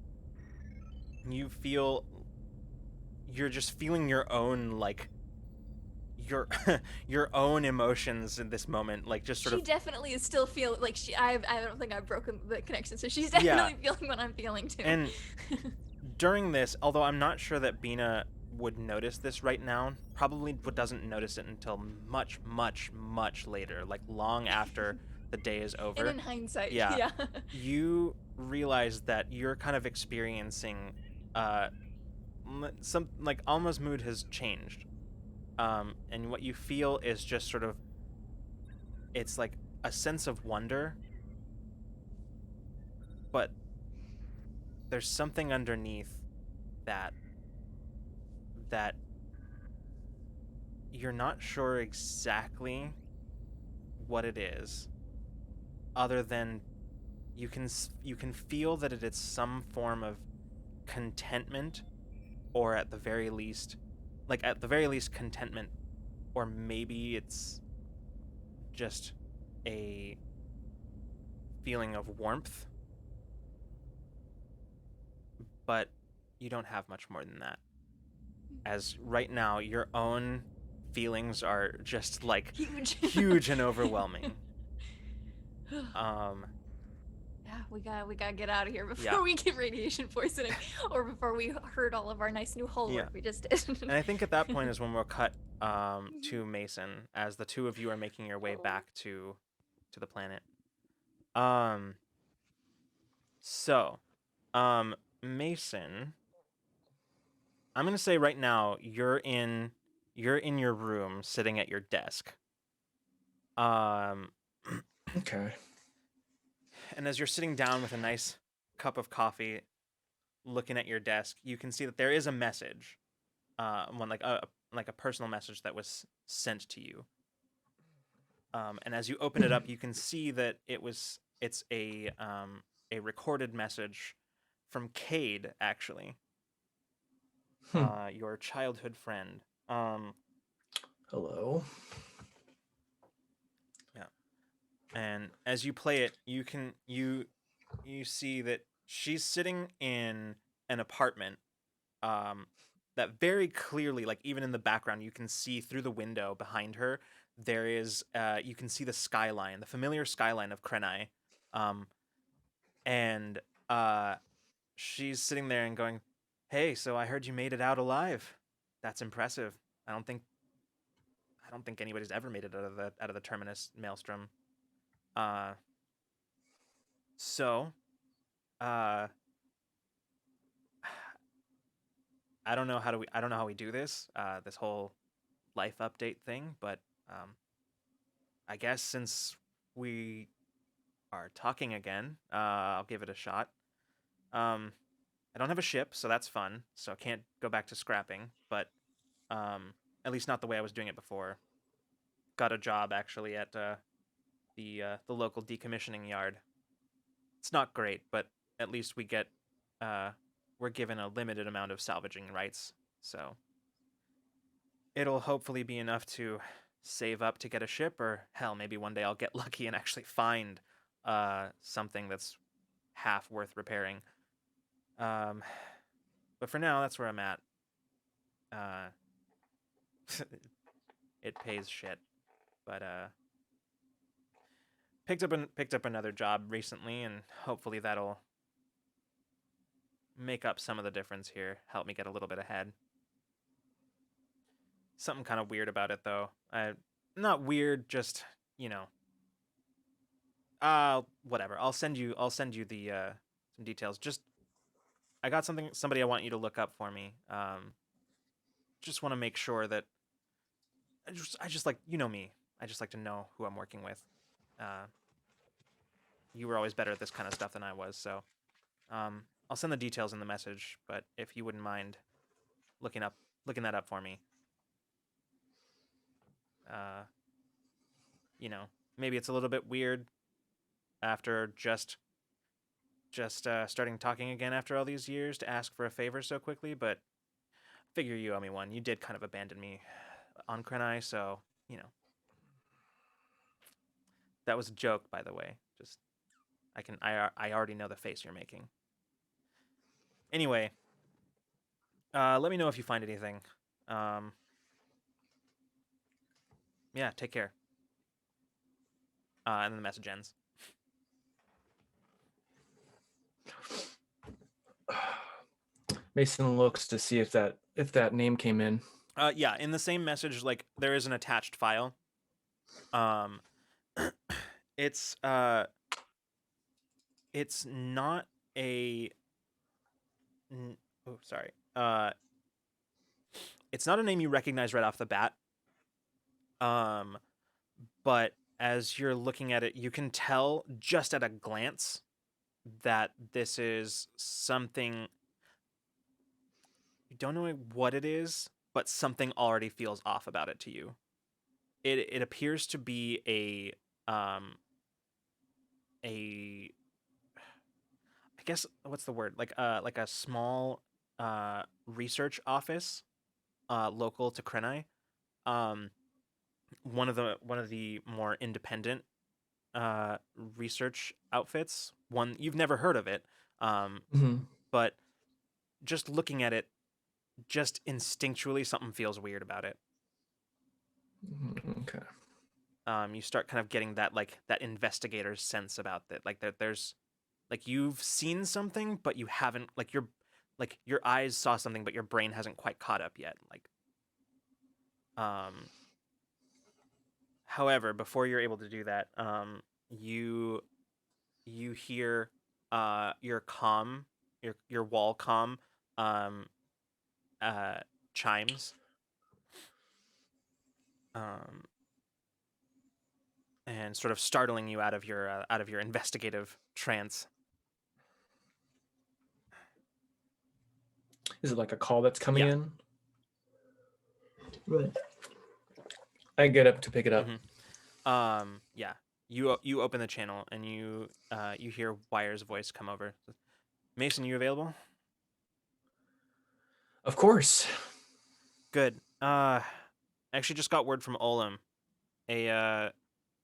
just feeling your own, like, your own emotions in this moment, like, just sort She of definitely is still feeling like I don't think I've broken the connection, so she's definitely feeling what I'm feeling too. And during this, although I'm not sure that Bina would notice this right now, probably doesn't notice it until much, much, much later, like long after the day is over. And in hindsight, Yeah. yeah. You realize that you're kind of experiencing some, like, Alma's mood has changed. And what you feel is just sort of, it's like a sense of wonder, but there's something underneath that you're not sure exactly what it is, other than you can feel that it is some form of contentment, or at the very least contentment, or maybe it's just a feeling of warmth, but you don't have much more than that, as right now your own feelings are just like huge and overwhelming. Yeah, we gotta get out of here before Yeah. we get radiation poisoning, or before we hurt all of our nice new hull Yeah. work we just did. And I think at that point is when we'll cut to Mason, as the two of you are making your way back to the planet. So, Mason, I'm gonna say right now you're in your room sitting at your desk. Okay. And as you're sitting down with a nice cup of coffee, looking at your desk, you can see that there is a message, one like a personal message that was sent to you. And as you open it up, you can see that it's a recorded message from Cade, actually, your childhood friend. Hello. Yeah. And as you play it, you see that she's sitting in an apartment, that very clearly, like, even in the background, you can see through the window behind her, there is, you can see the skyline, the familiar skyline of Krenai. And she's sitting there and going, "Hey, so I heard you made it out alive. That's impressive. I don't think anybody's ever made it out of the Terminus Maelstrom. So, I don't know how we do this, this whole life update thing, but I guess since we are talking again, I'll give it a shot. I don't have a ship, so that's fun. So I can't go back to scrapping, but at least not the way I was doing it before. Got a job actually at the local decommissioning yard. It's not great, but at least we're given a limited amount of salvaging rights, so it'll hopefully be enough to save up to get a ship, or hell, maybe one day I'll get lucky and actually find something that's half worth repairing. But for now, that's where I'm at. It pays shit, but picked up another job recently, and hopefully that'll make up some of the difference here. Help me get a little bit ahead. Something kind of weird about it, though. Not weird, just, you know. Whatever. I'll send you the some details. Just, I got somebody I want you to look up for me. Just want to make sure that I just like, you know me. I just like to know who I'm working with. You were always better at this kind of stuff than I was, so I'll send the details in the message, but if you wouldn't mind looking that up for me. You know, maybe it's a little bit weird after just starting talking again after all these years to ask for a favor so quickly, but figure you owe me one. You did kind of abandon me on Krenai, so, you know. That was a joke, by the way. Just, I already know the face you're making. Anyway, let me know if you find anything. Yeah, take care. And then the message ends. Mason looks to see if that name came in. Yeah, in the same message, like, there is an attached file. It's not a. Oh, sorry. It's not a name you recognize right off the bat. But as you're looking at it, you can tell just at a glance that this is something. You don't know what it is, but something already feels off about it to you. It appears to be a I guess, what's the word? Like a small research office local to Krenai. One of the more independent research outfits. One you've never heard of it. But just looking at it, just instinctually something feels weird about it. Okay. You start kind of getting that investigator's sense about that. Like there's like you've seen something, but you haven't your eyes saw something, but your brain hasn't quite caught up yet. However, before you're able to do that, you hear your comm, your wall comm, chimes. And sort of startling you out of your investigative trance. Is it like a call that's coming Yeah. in? Right. I get up to pick it up. Mm-hmm. Yeah. You open the channel and you hear Wire's voice come over. Mason, you available? Of course. Good. Actually just got word from Olam. A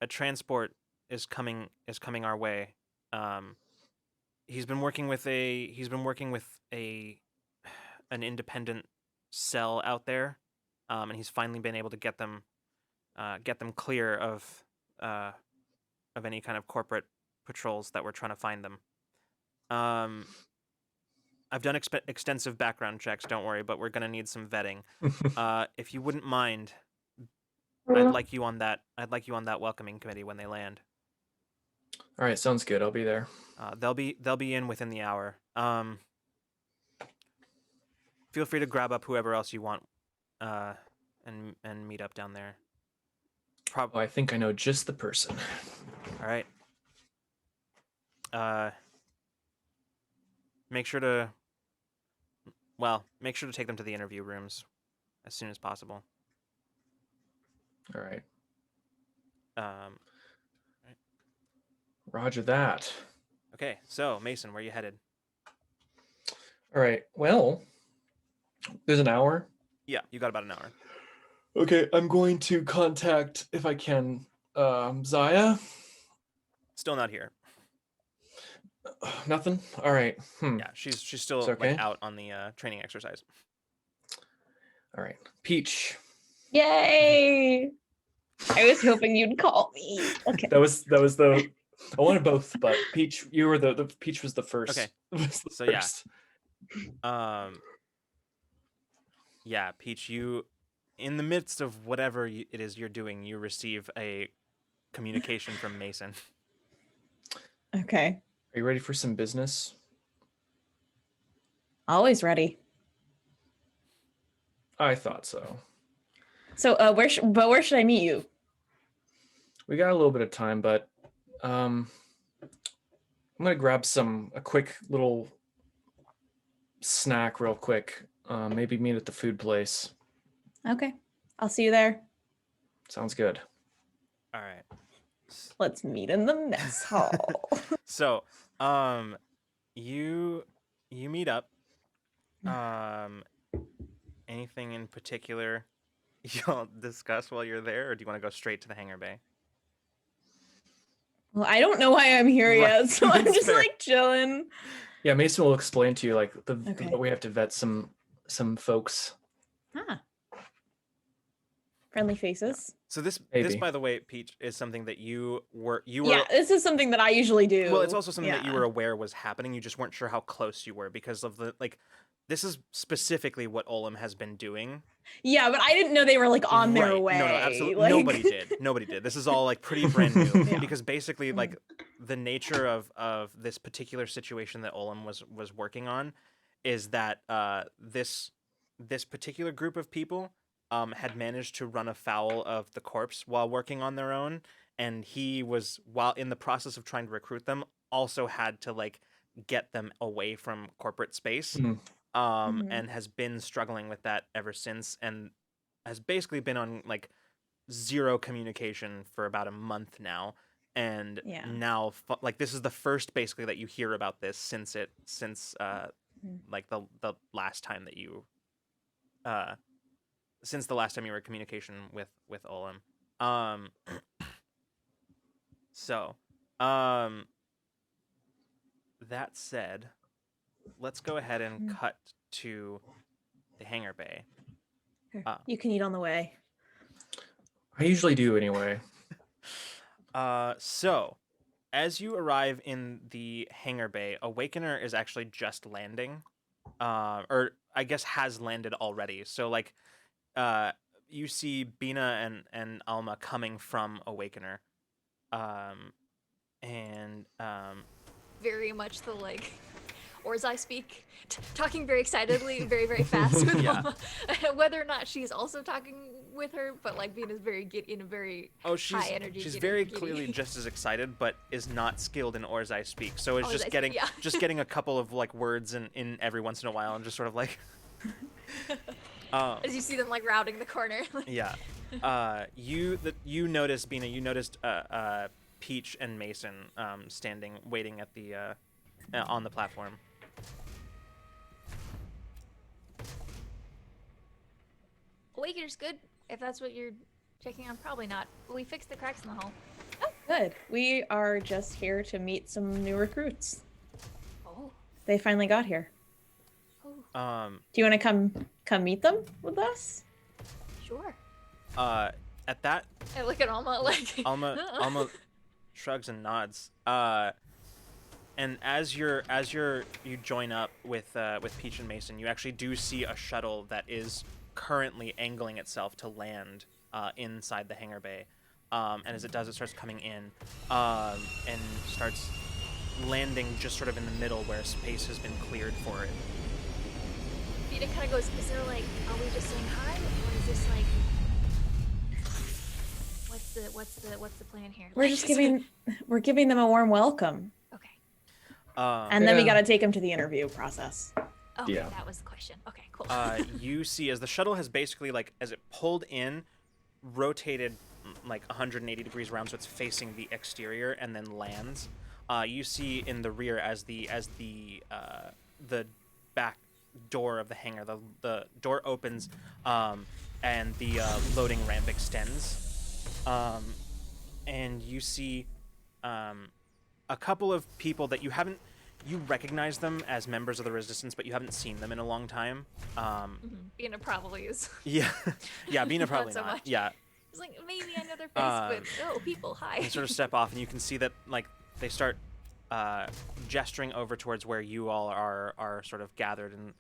transport is coming our way. He's been working with an independent cell out there, and he's finally been able to get them clear of any kind of corporate patrols that were trying to find them. I've done extensive background checks, don't worry, but we're gonna need some vetting. If you wouldn't mind, I'd like you on that welcoming committee when they land. All right, sounds good. I'll be there. They'll be in within the hour. Feel free to grab up whoever else you want, and meet up down there. I think I know just the person. All right. Make sure to take them to the interview rooms as soon as possible. All right. Right. Roger that. Okay, so Mason, where are you headed? All right. Well, there's an hour. Yeah, you got about an hour. Okay, I'm going to contact, if I can, Zaya. Still not here. Nothing. All right. Yeah, she's still okay. out on the training exercise. All right, Peach. Yay! I was hoping you'd call me. Okay. That was the. I wanted both, but Peach, you were the Peach was the first. Okay. Was the So first. Yeah, Peach, you, in the midst of whatever it is you're doing, you receive a communication from Mason. Okay. Are you ready for some business? Always ready. I thought so. So, where should I meet you? We got a little bit of time, but I'm gonna grab a quick little snack real quick. Maybe meet at the food place. Okay. I'll see you there. Sounds good. All right. Let's meet in the mess hall. So, you meet up. Anything in particular you'll discuss while you're there, or do you want to go straight to the hangar bay? Well, I don't know why I'm here Right. yet, so I'm That's just fair. like chilling. Yeah, Mason will explain to you like Okay. we have to vet some folks. Ah. Friendly faces. So this, Maybe. by the way, Peach, is something that you were. Yeah, this is something that I usually do. Well, it's also something that you Yeah. were aware was happening. You just weren't sure how close you were because of the like. This is specifically what Olam has been doing. Yeah, but I didn't know they were like on their Right. way. No, absolutely. Like... Nobody did. Nobody did. This is all like pretty brand new. Yeah. Because basically, like the nature of this particular situation that Olam was working on is that this particular group of people had managed to run afoul of the corpse while working on their own, and he was, while in the process of trying to recruit them, also had to like get them away from corporate space. And has been struggling with that ever since, and has basically been on like zero communication for about a month now. And now, like, this is the first basically that you hear about this since like the last time that you since the last time you were in communication with Olam. So, that said, let's go ahead and cut to the hangar bay. You can eat on the way. I usually do anyway. So, as you arrive in the hangar bay, Awakener is actually just landing, or I guess has landed already. So, like, you see Bina and Alma coming from Awakener, and very much the like, or as I speak, talking very excitedly, very, very fast with Yeah. Alma. Whether or not she's also talking with her, but like Bina's very in a very high energy. She's very clearly just as excited, but is not skilled in Or as I speak. So it's just getting just getting a couple of like words in every once in a while, and just sort of like. As you see them like rounding the corner. Yeah. You noticed, Bina. You noticed Peach and Mason standing waiting at the on the platform. Awakener's good, if that's what you're checking on. Probably not. We fixed the cracks in the hull. Oh, good. We are just here to meet some new recruits. Oh. They finally got here. Oh. Do you want to come meet them with us? Sure. At that, I look at Alma like. Alma shrugs and nods. And as you join up with Peach and Mason, you actually do see a shuttle that is currently angling itself to land inside the hangar bay. And as it does, it starts coming in and starts landing just sort of in the middle where space has been cleared for it. Bina kind of goes, is there like, are we just saying hi, or is this like, what's the plan here? We're just giving them a warm welcome. Okay. And then we got to take them to the interview process. Okay, Yeah. that was the question. Okay, cool. You see, as the shuttle has basically, like, as it pulled in, rotated like 180 degrees around, so it's facing the exterior, and then lands. You see in the rear as the back door of the hangar, the door opens, and the loading ramp extends. And you see a couple of people that you recognize them as members of the Resistance, but you haven't seen them in a long time. Bina probably is. Yeah, Bina probably Not so not. much. Yeah, It's like, maybe I know their face, but people, hi. and sort of step off, and you can see that like they start gesturing over towards where you all are sort of gathered, and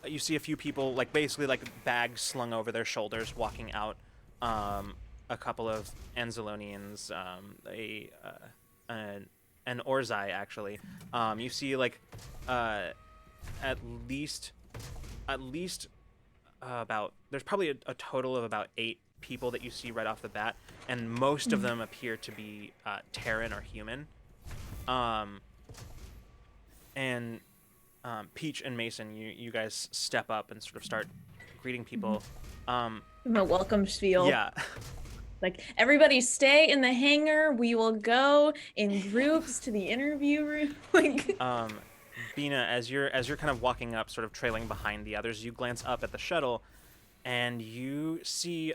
you see a few people like basically like bags slung over their shoulders walking out. A couple of Anzalonians, an Orzai actually. You see like at least about there's probably a total of about 8 people that you see right off the bat, and most of them appear to be Terran or human. And Peach and Mason, you guys step up and sort of start greeting people. A welcome spiel. Yeah. Like, everybody stay in the hangar. We will go in groups to the interview room. Like, Bina, as you're kind of walking up, sort of trailing behind the others, you glance up at the shuttle, and you see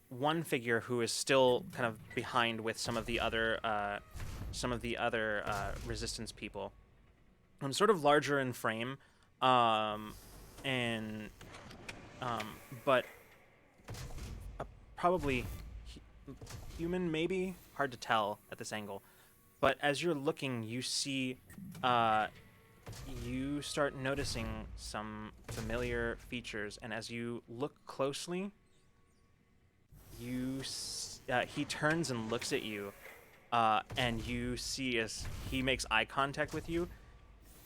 one figure who is still kind of behind with some of the other resistance people. Sort of larger in frame, but probably human, maybe, hard to tell at this angle. But as you're looking, you see, you start noticing some familiar features, and as you look closely, he turns and looks at you, and you see as he makes eye contact with you,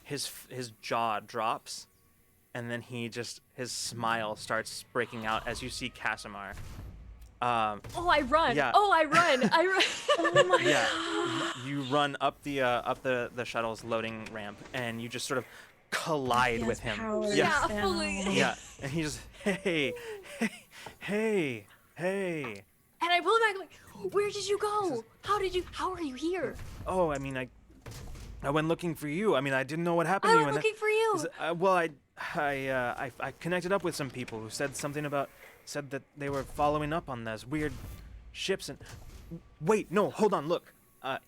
his jaw drops, and then his smile starts breaking out as you see Casimir. Oh, I run. Yeah. Oh, I run. I run. oh my Yeah, God. you run up the shuttle's loading ramp, and you just sort of collide He with has him. powers Yeah, now. fully. Yeah, and he just hey. And I pull back like, where did you go? How are you here? Oh, I mean, I went looking for you. I mean, I didn't know what happened I to you. went and looking for you. well, I connected up with some people who said that they were following up on those weird ships. And wait, no, hold on, look.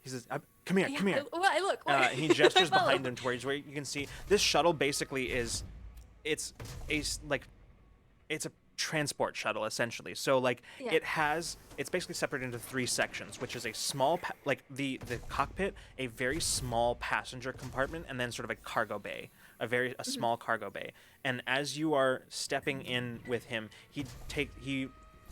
He says, come here, come here. I look. And he gestures I follow. behind him towards where you can see this shuttle. Basically, it's a transport shuttle essentially. So like Yeah. it's basically separated into 3 sections, which is a small the cockpit, a very small passenger compartment, and then sort of a cargo bay, a small cargo bay. And as you are stepping in with him, he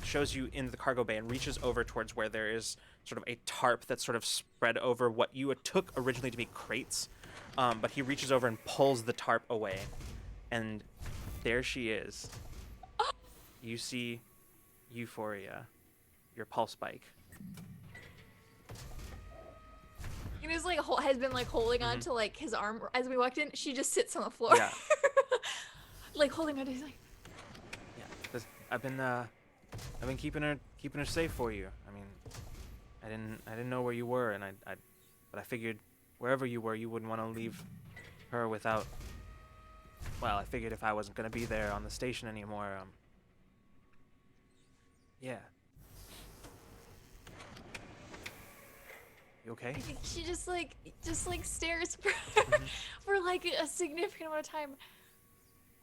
shows you into the cargo bay and reaches over towards where there is sort of a tarp that's sort of spread over what you took originally to be crates. But he reaches over and pulls the tarp away, and there she is. You see Euphoria, your pulse bike. He was like has been like holding on to like his arm as we walked in. She just sits on the floor. Yeah. Like holding on to his like. Yeah, 'cause I've been keeping her safe for you. I mean, I didn't know where you were, and but I figured wherever you were, you wouldn't want to leave her without. Well, I figured if I wasn't gonna be there on the station anymore, yeah. You okay? I think she just like stares for, Mm-hmm. for like a significant amount of time.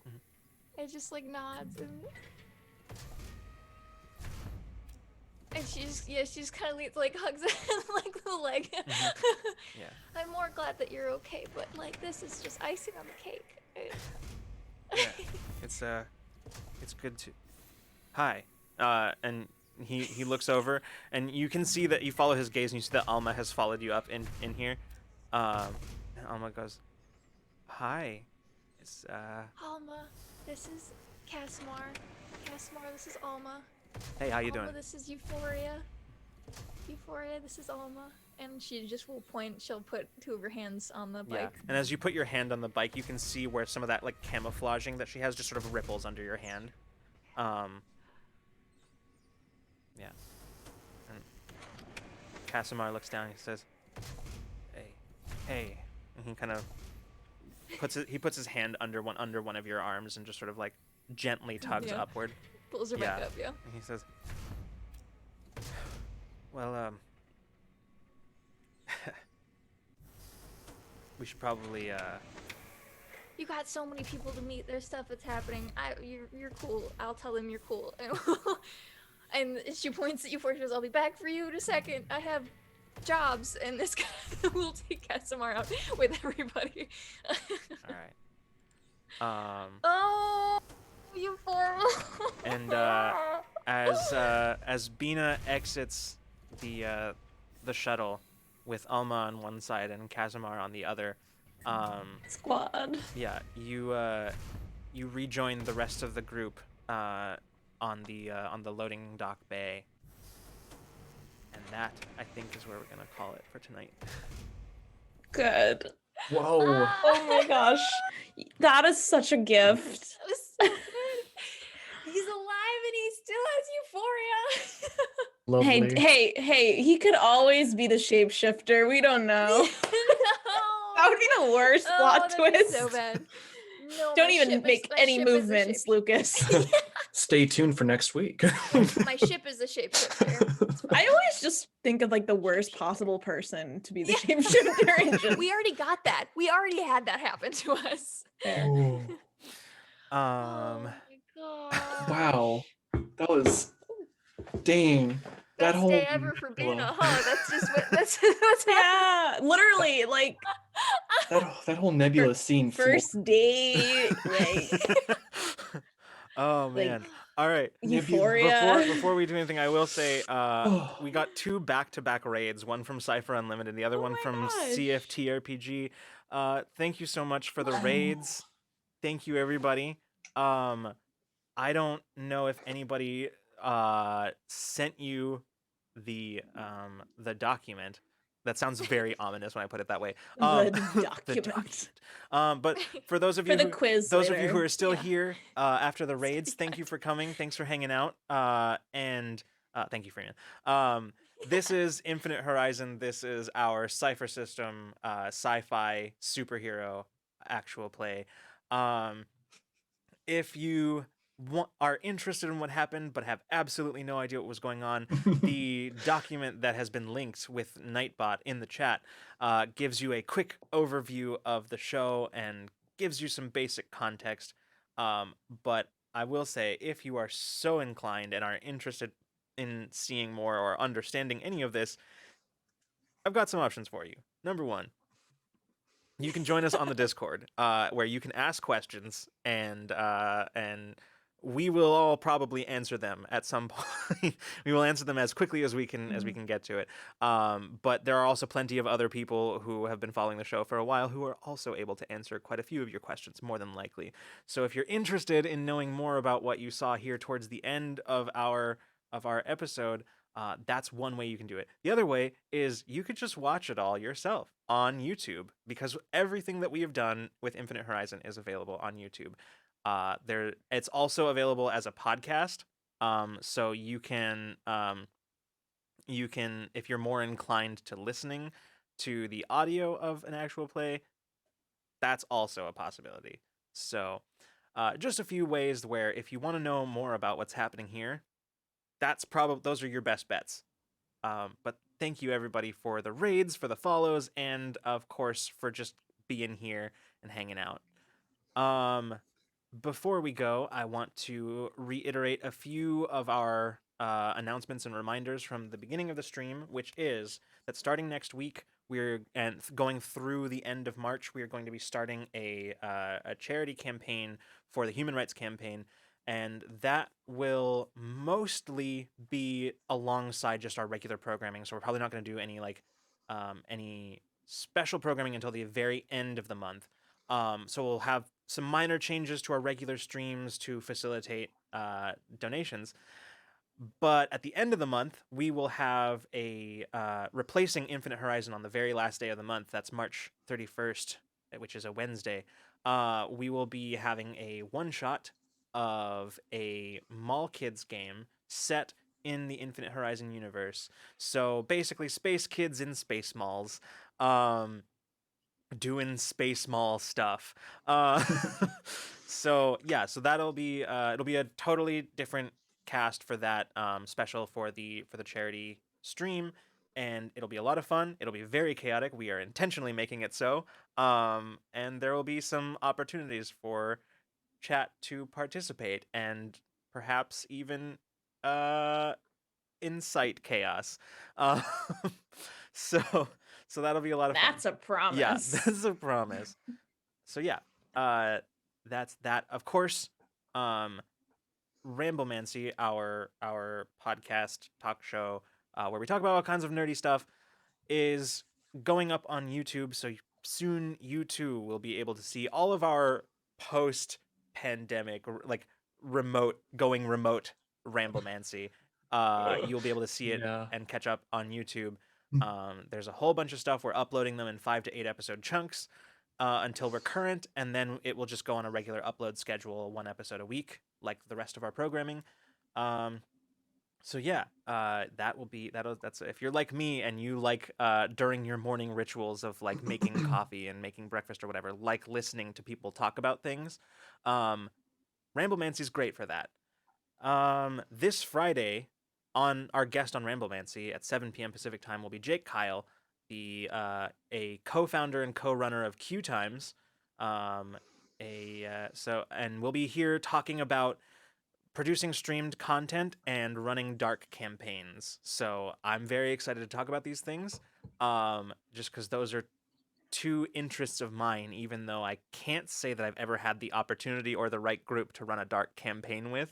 Mm-hmm. And just like nods and she just kind of leads, like hugs like the leg. Mm-hmm. Yeah. I'm more glad that you're okay, but like this is just icing on the cake. Yeah. It's good to. Hi. And he looks over, and you can see that you follow his gaze, and you see that Alma has followed you up in here. And Alma goes, "Hi, it's Alma, this is Casimir. Casimir, this is Alma. hey, how you Alma, doing?" this is Euphoria. Euphoria, this is Alma. And she just will point. She'll put 2 of her hands on the bike. Yeah. And as you put your hand on the bike, you can see where some of that like camouflaging that she has just sort of ripples under your hand. Yeah. And Casimir looks down and he says, "Hey," and he kind of puts his hand under one of your arms and just sort of like gently tugs Yeah. upward. Pulls her back Yeah. up, yeah. And he says, "Well, we should probably You got so many people to meet. There's stuff that's happening. You're cool. I'll tell them you're cool." And she points at Euphoria. She goes, "I'll be back for you in a second. I have jobs, and this guy will take Casimir out with everybody. All right. Oh, you fool! And as Bina exits the shuttle with Alma on one side and Casimir on the other, Squad. yeah, you rejoin the rest of the group on the loading dock bay, and that I think is where we're gonna call it for tonight. Good. Whoa. Oh my gosh. That is such a gift. That was so good. He's alive and he still has euphoria. Lovely. Hey, he could always be the shapeshifter. We don't know. No. That would be the worst plot that'd be twist. so bad. No, Don't my even ship make is, my any ship is a movements, shape- Lucas. Stay tuned for next week. My ship is a shapeshifter. I always just think of like the worst possible person to be the Yeah. shapeshifter. And just... We already got that. We already had that happen to us. Ooh. Oh my gosh. Wow. That was dang. That Best whole day ever for Bina, nebula. huh? That's just what's happening. Yeah, literally, like That whole nebula scene. first date, like Oh man. All right. euphoria. Before we do anything, I will say Oh. we got 2 back-to-back raids, one from Cypher Unlimited, the other Oh one my from gosh. CFTRPG. Thank you so much for the raids. Thank you, everybody. I don't know if anybody sent you the document. That sounds very ominous when I put it that way. The the document. document. But for those of For you the who, quiz those of you later. who are still Yeah. here after the It's gonna raids, be thank you fun. for coming. Thanks for hanging out. And thank you, Freeman. This is Infinite Horizon. This is our Cypher system, sci-fi superhero actual play. If you are interested in what happened but have absolutely no idea what was going on, the document that has been linked with Nightbot in the chat gives you a quick overview of the show and gives you some basic context. But I will say, if you are so inclined and are interested in seeing more or understanding any of this, I've got some options for you. Number 1, you can join us on the Discord, where you can ask questions, and we will all probably answer them at some point. We will answer them as quickly as we can get to it. But there are also plenty of other people who have been following the show for a while who are also able to answer quite a few of your questions, more than likely. So if you're interested in knowing more about what you saw here towards the end of our episode, that's one way you can do it. The other way is you could just watch it all yourself on YouTube, because everything that we have done with Infinite Horizon is available on YouTube. It's also available as a podcast. So you can, if you're more inclined to listening to the audio of an actual play, that's also a possibility. So just a few ways where if you want to know more about what's happening here, those are your best bets. But thank you, everybody, for the raids, for the follows, and of course for just being here and hanging out. Before we go, I want to reiterate a few of our announcements and reminders from the beginning of the stream, which is that starting next week, going through the end of March, we are going to be starting a charity campaign for the Human Rights Campaign. And that will mostly be alongside just our regular programming. So we're probably not going to do any special programming until the very end of the month. So we'll have some minor changes to our regular streams to facilitate donations. But at the end of the month, we will have a replacing Infinite Horizon on the very last day of the month. That's March 31st, which is a Wednesday. We will be having a one-shot of a Mall Kids game set in the Infinite Horizon universe. So basically, space kids in space malls, doing space mall stuff. So that'll be it'll be a totally different cast for that special for the charity stream, and it'll be a lot of fun. It'll be very chaotic. We are intentionally making it so. And there will be some opportunities for chat to participate and perhaps even incite chaos. so that'll be a lot of fun. That's a Yeah, promise. that's a promise. So yeah, that's that. Of course, Ramblemancy, our podcast talk show, where we talk about all kinds of nerdy stuff, is going up on YouTube. So soon, you too will be able to see all of our post-pandemic, like remote Ramblemancy. You'll be able to see it Yeah. and catch up on YouTube. There's a whole bunch of stuff. We're uploading them in 5 to 8 episode chunks until we're current, and then it will just go on a regular upload schedule, 1 episode a week, like the rest of our programming. So yeah, that's if you're like me and you like during your morning rituals of like making coffee and making breakfast or whatever, like listening to people talk about things, Ramblemancy is great for that. This Friday, on our guest on Ramblemancy at 7 p.m. Pacific time will be Jake Kyle, a co-founder and co-runner of Q Times. And we'll be here talking about producing streamed content and running dark campaigns. So I'm very excited to talk about these things, just because those are 2 interests of mine, even though I can't say that I've ever had the opportunity or the right group to run a dark campaign with.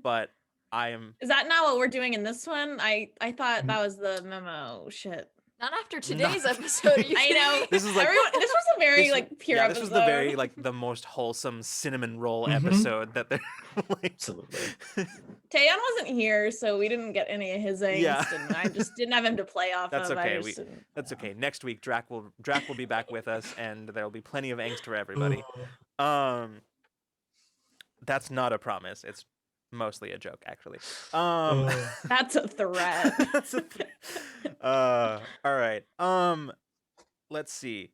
But I am... Is that not what we're doing in this one? I thought that was the memo. Shit. Not after today's episode. Are you I kidding know. me? This is like This was a very like pure yeah, episode. this was the very like the most wholesome cinnamon roll episode that they're like... Absolutely. Taeyeon wasn't here, so we didn't get any of his angst, Yeah. and I just didn't have him to play off That's of. okay. I just didn't- That's okay. Next week, Drac will be back with us, and there will be plenty of angst for everybody. That's not a promise. It's mostly a joke, actually. That's a threat. That's all right. Let's see.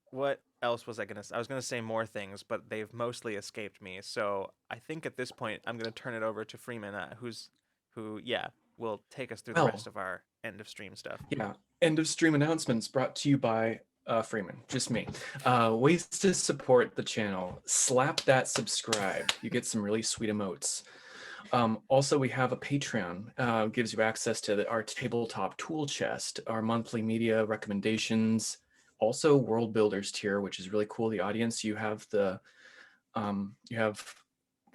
What else was I gonna say? I was gonna say more things, but they've mostly escaped me. So I think at this point I'm gonna turn it over to Freeman, who will take us through the rest of our end of stream stuff. Yeah, end of stream announcements brought to you by Freeman, just me. Ways to support the channel: slap that subscribe. You get some really sweet emotes. Also, we have a Patreon. Gives you access to our tabletop tool chest, our monthly media recommendations. Also, World Builders tier, which is really cool. The audience, you have the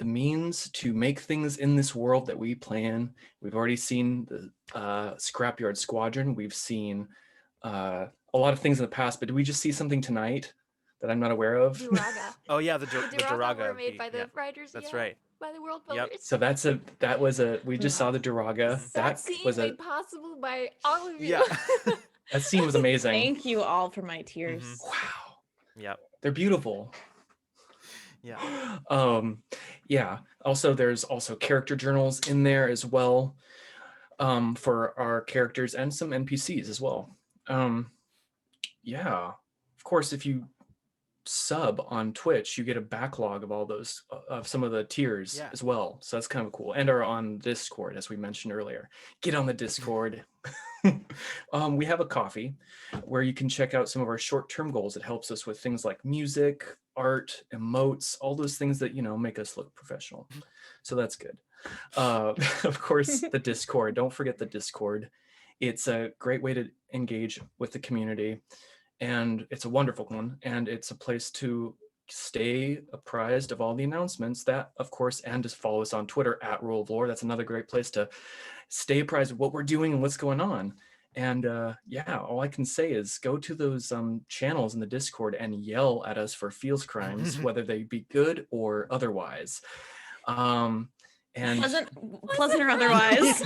means to make things in this world that we plan. We've already seen the Scrapyard Squadron. We've seen a lot of things in the past, but did we just see something tonight that I'm not aware of? Duraga. Oh yeah, the The Duraga were made by the writers. That's yeah, right. By the World Yep. Builders. So we just saw the Duraga. That scene made possible by all of you. Yeah. That scene was amazing. Thank you all for my tears. Wow. Yep. They're beautiful. Yeah. Yeah. Also, there's also character journals in there as well, for our characters and some NPCs as well. Yeah. Of course, if you sub on Twitch, you get a backlog of all those of some of the tiers as well. So that's kind of cool. And are on Discord, as we mentioned earlier. Get on the Discord. We have a coffee where you can check out some of our short-term goals. It helps us with things like music, art, emotes, all those things that make us look professional. So that's good. Of course, the Discord. Don't forget the Discord. It's a great way to engage with the community, and it's a wonderful one, and it's a place to stay apprised of all the announcements. That, of course, and just follow us on Twitter at Rule of Lore. That's another great place to stay apprised of what we're doing and what's going on. And all I can say is go to those channels in the Discord and yell at us for feels crimes, whether they be good or otherwise. And Pleasant or otherwise.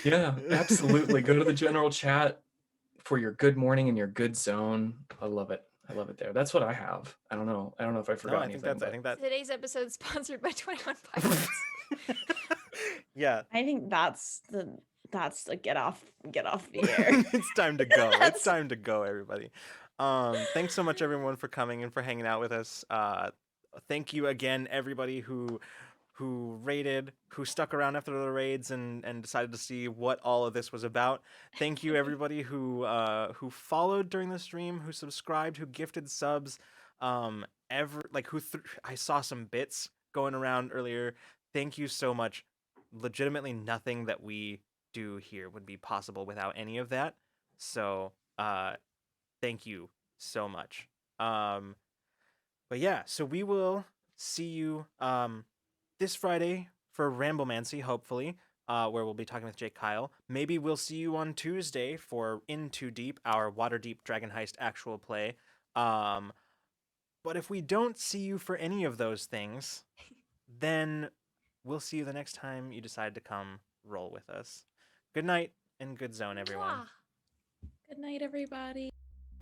Yeah, absolutely. Go to the general chat for your good morning and your good zone. I love it. I love it there. That's what I have. I don't know if I forgot anything. I think that's Today's episode is sponsored by 21 Pilots. Yeah. I think that's the get off the air. It's time to go. It's time to go, everybody. Thanks so much, everyone, for coming and for hanging out with us. Thank you again, everybody who raided, who stuck around after the raids and decided to see what all of this was about. Thank you, everybody who followed during the stream, who subscribed, who gifted subs. I saw some bits going around earlier. Thank you so much. legitimately nothing that we do here would be possible without any of that. So thank you so much. But yeah, so we will see you this Friday for Ramblemancy, hopefully, where we'll be talking with Jake Kyle. Maybe we'll see you on Tuesday for In Too Deep, our Waterdeep Dragon Heist actual play. But if we don't see you for any of those things, then we'll see you the next time you decide to come roll with us. Good night and good zone, everyone. Mwah. Good night, everybody.